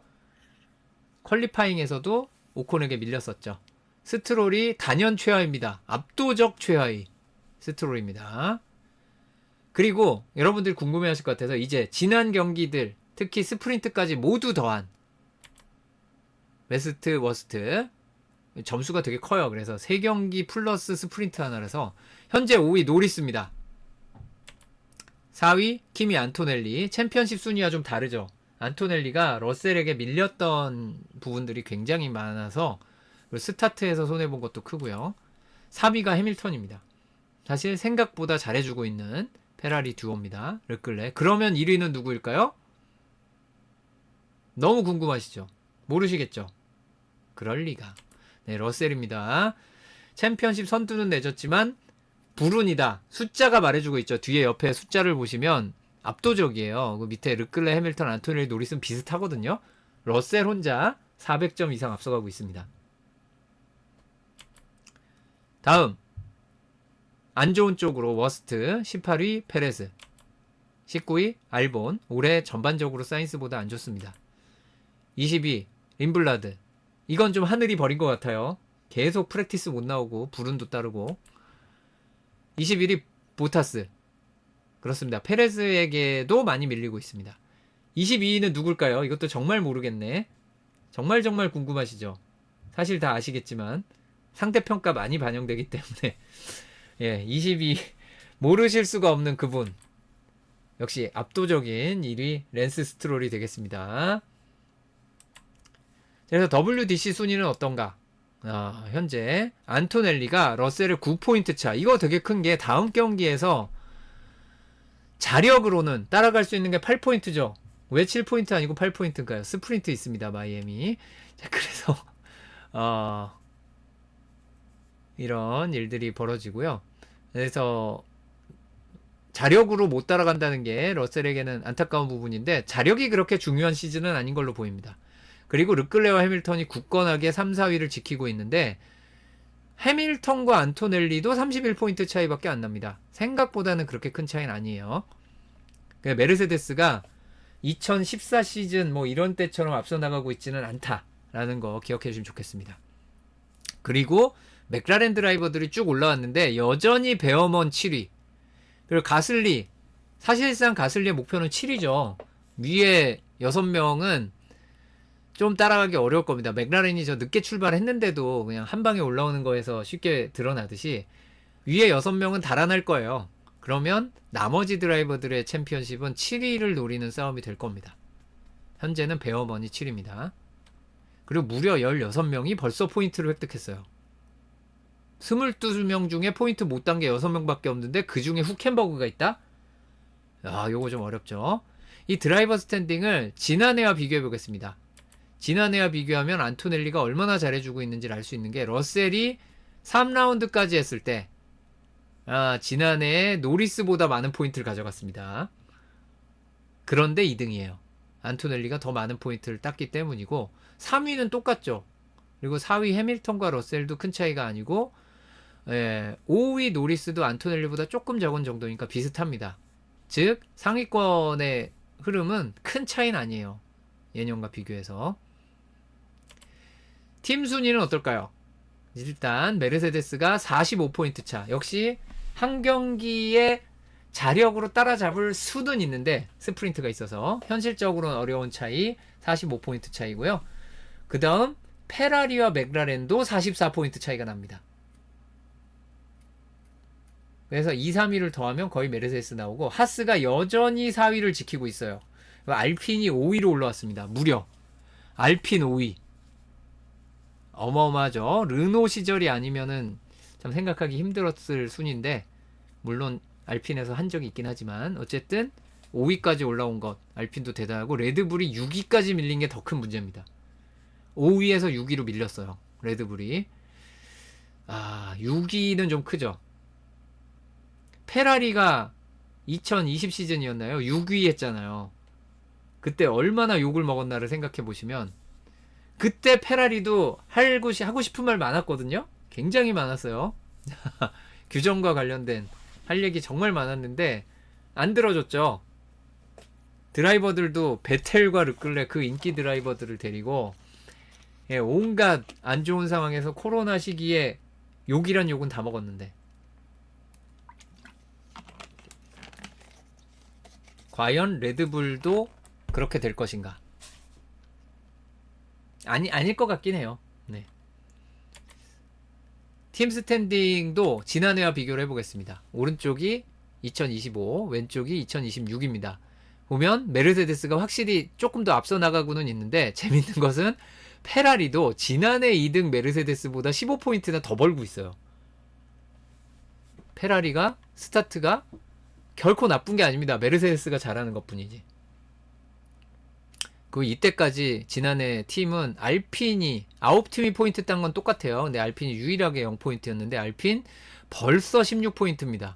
Speaker 1: 퀄리파잉에서도 오콘에게 밀렸었죠. 스트롤이 단연 최하입니다. 압도적 최하위 스트롤입니다. 그리고 여러분들 궁금해하실 것 같아서 이제 지난 경기들, 특히 스프린트까지 모두 더한 베스트 워스트 점수가 되게 커요. 그래서 3경기 플러스 스프린트 하나라서 현재 5위 노리스입니다. 4위 키미 안토넬리. 챔피언십 순위와 좀 다르죠. 안토넬리가 러셀에게 밀렸던 부분들이 굉장히 많아서 스타트에서 손해본 것도 크고요. 3위가 해밀턴입니다. 사실 생각보다 잘해주고 있는 페라리 듀오입니다. 르클레. 그러면 1위는 누구일까요? 너무 궁금하시죠? 모르시겠죠? 그럴 리가. 네, 러셀입니다. 챔피언십 선두는 내줬지만 불운이다. 숫자가 말해주고 있죠. 뒤에 옆에 숫자를 보시면 압도적이에요. 그 밑에 르클레, 해밀턴, 안토넬리, 노리스는 비슷하거든요. 러셀 혼자 400점 이상 앞서가고 있습니다. 다음 안 좋은 쪽으로 워스트 18위 페레즈, 19위 알본. 올해 전반적으로 사인스보다 안 좋습니다. 20위 림블라드. 이건 좀 하늘이 버린 것 같아요. 계속 프랙티스 못 나오고 불운도 따르고. 21위 보타스. 그렇습니다. 페레즈에게도 많이 밀리고 있습니다. 22위는 누굴까요? 이것도 정말 모르겠네. 정말 궁금하시죠? 사실 다 아시겠지만 상대평가 많이 반영되기 때문에 예, 22 모르실 수가 없는 그분. 역시 압도적인 1위 랜스 스트롤이 되겠습니다. 그래서 WDC 순위는 어떤가? 현재 안토넬리가 러셀을 9포인트 차. 이거 되게 큰 게 다음 경기에서 자력으로는 따라갈 수 있는 게 8포인트죠. 왜 7포인트 아니고 8포인트인가요? 스프린트 있습니다. 마이애미. 자, 그래서 이런 일들이 벌어지고요. 그래서 자력으로 못 따라간다는 게 러셀에게는 안타까운 부분인데 자력이 그렇게 중요한 시즌은 아닌 걸로 보입니다. 그리고 르클레와 해밀턴이 굳건하게 3, 4위를 지키고 있는데 해밀턴과 안토넬리도 31포인트 차이밖에 안 납니다. 생각보다는 그렇게 큰 차이는 아니에요. 메르세데스가 2014 시즌 뭐 이런 때처럼 앞서 나가고 있지는 않다라는 거 기억해 주시면 좋겠습니다. 그리고 맥라렌 드라이버들이 쭉 올라왔는데 여전히 베어먼 7위. 그리고 가슬리, 사실상 가슬리의 목표는 7위죠. 위에 6명은 좀 따라가기 어려울 겁니다. 맥라렌이 저 늦게 출발했는데도 그냥 한 방에 올라오는 거에서 쉽게 드러나듯이 위에 6명은 달아날 거예요. 그러면 나머지 드라이버들의 챔피언십은 7위를 노리는 싸움이 될 겁니다. 현재는 베어먼이 7위입니다. 그리고 무려 16명이 벌써 포인트를 획득했어요. 22명 중에 포인트 못 단 게 6명밖에 없는데 그 중에 후켄버그가 있다? 요거 좀 어렵죠. 이 드라이버 스탠딩을 지난해와 비교해 보겠습니다. 지난해와 비교하면 안토넬리가 얼마나 잘해주고 있는지를 알 수 있는 게 러셀이 3라운드까지 했을 때 지난해에 노리스보다 많은 포인트를 가져갔습니다. 그런데 2등이에요. 안토넬리가 더 많은 포인트를 땄기 때문이고 3위는 똑같죠. 그리고 4위 해밀턴과 러셀도 큰 차이가 아니고 5위 노리스도 안토넬리보다 조금 적은 정도니까 비슷합니다. 즉 상위권의 흐름은 큰 차이는 아니에요. 예년과 비교해서. 팀 순위는 어떨까요? 일단 메르세데스가 45포인트 차. 역시 한 경기에 자력으로 따라잡을 수는 있는데 스프린트가 있어서 현실적으로는 어려운 차이 45포인트 차이고요. 그 다음 페라리와 맥라렌도 44포인트 차이가 납니다. 그래서 2, 3위를 더하면 거의 메르세데스 나오고 하스가 여전히 4위를 지키고 있어요. 알핀이 5위로 올라왔습니다. 무려 알핀 5위. 어마어마하죠. 르노 시절이 아니면은 참 생각하기 힘들었을 순인데 물론 알핀에서 한 적이 있긴 하지만 어쨌든 5위까지 올라온 것 알핀도 대단하고 레드불이 6위까지 밀린 게 더 큰 문제입니다. 5위에서 6위로 밀렸어요. 레드불이. 6위는 좀 크죠. 페라리가 2020 시즌이었나요? 6위 했잖아요. 그때 얼마나 욕을 먹었나를 생각해 보시면 그때 페라리도 하고 싶은 말 많았거든요. 굉장히 많았어요. 규정과 관련된 할 얘기 정말 많았는데 안 들어줬죠. 드라이버들도 베텔과 르클레 그 인기 드라이버들을 데리고 온갖 안 좋은 상황에서 코로나 시기에 욕이란 욕은 다 먹었는데 과연 레드불도 그렇게 될 것인가? 아닐 것 같긴 해요. 네. 팀 스탠딩도 지난해와 비교를 해보겠습니다. 오른쪽이 2025, 왼쪽이 2026입니다. 보면 메르세데스가 확실히 조금 더 앞서 나가고는 있는데 재밌는 것은 페라리도 지난해 2등 메르세데스보다 15포인트나 더 벌고 있어요. 페라리가 스타트가 결코 나쁜 게 아닙니다. 메르세데스가 잘하는 것뿐이지. 이때까지 지난해 팀은 알핀이 9팀이 포인트 딴 건 똑같아요. 근데 알핀이 유일하게 0포인트였는데 알핀 벌써 16포인트입니다.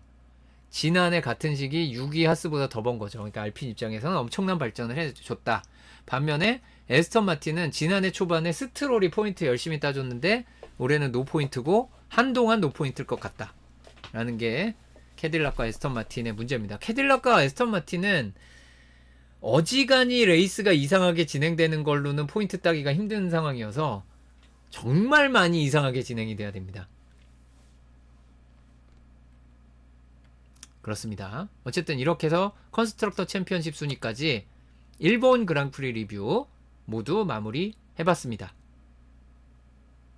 Speaker 1: 지난해 같은 시기 6위 하스보다 더 번 거죠. 그러니까 알핀 입장에서는 엄청난 발전을 해줬다. 반면에 에스턴 마틴은 지난해 초반에 스트롤이 포인트 열심히 따줬는데 올해는 노포인트고 한동안 노포인트일 것 같다. 라는 게 캐딜락과 에스턴 마틴의 문제입니다. 캐딜락과 에스턴 마틴은 어지간히 레이스가 이상하게 진행되는 걸로는 포인트 따기가 힘든 상황이어서 정말 많이 이상하게 진행이 돼야 됩니다. 그렇습니다. 어쨌든 이렇게 해서 컨스트럭터 챔피언십 순위까지 일본 그랑프리 리뷰 모두 마무리 해봤습니다.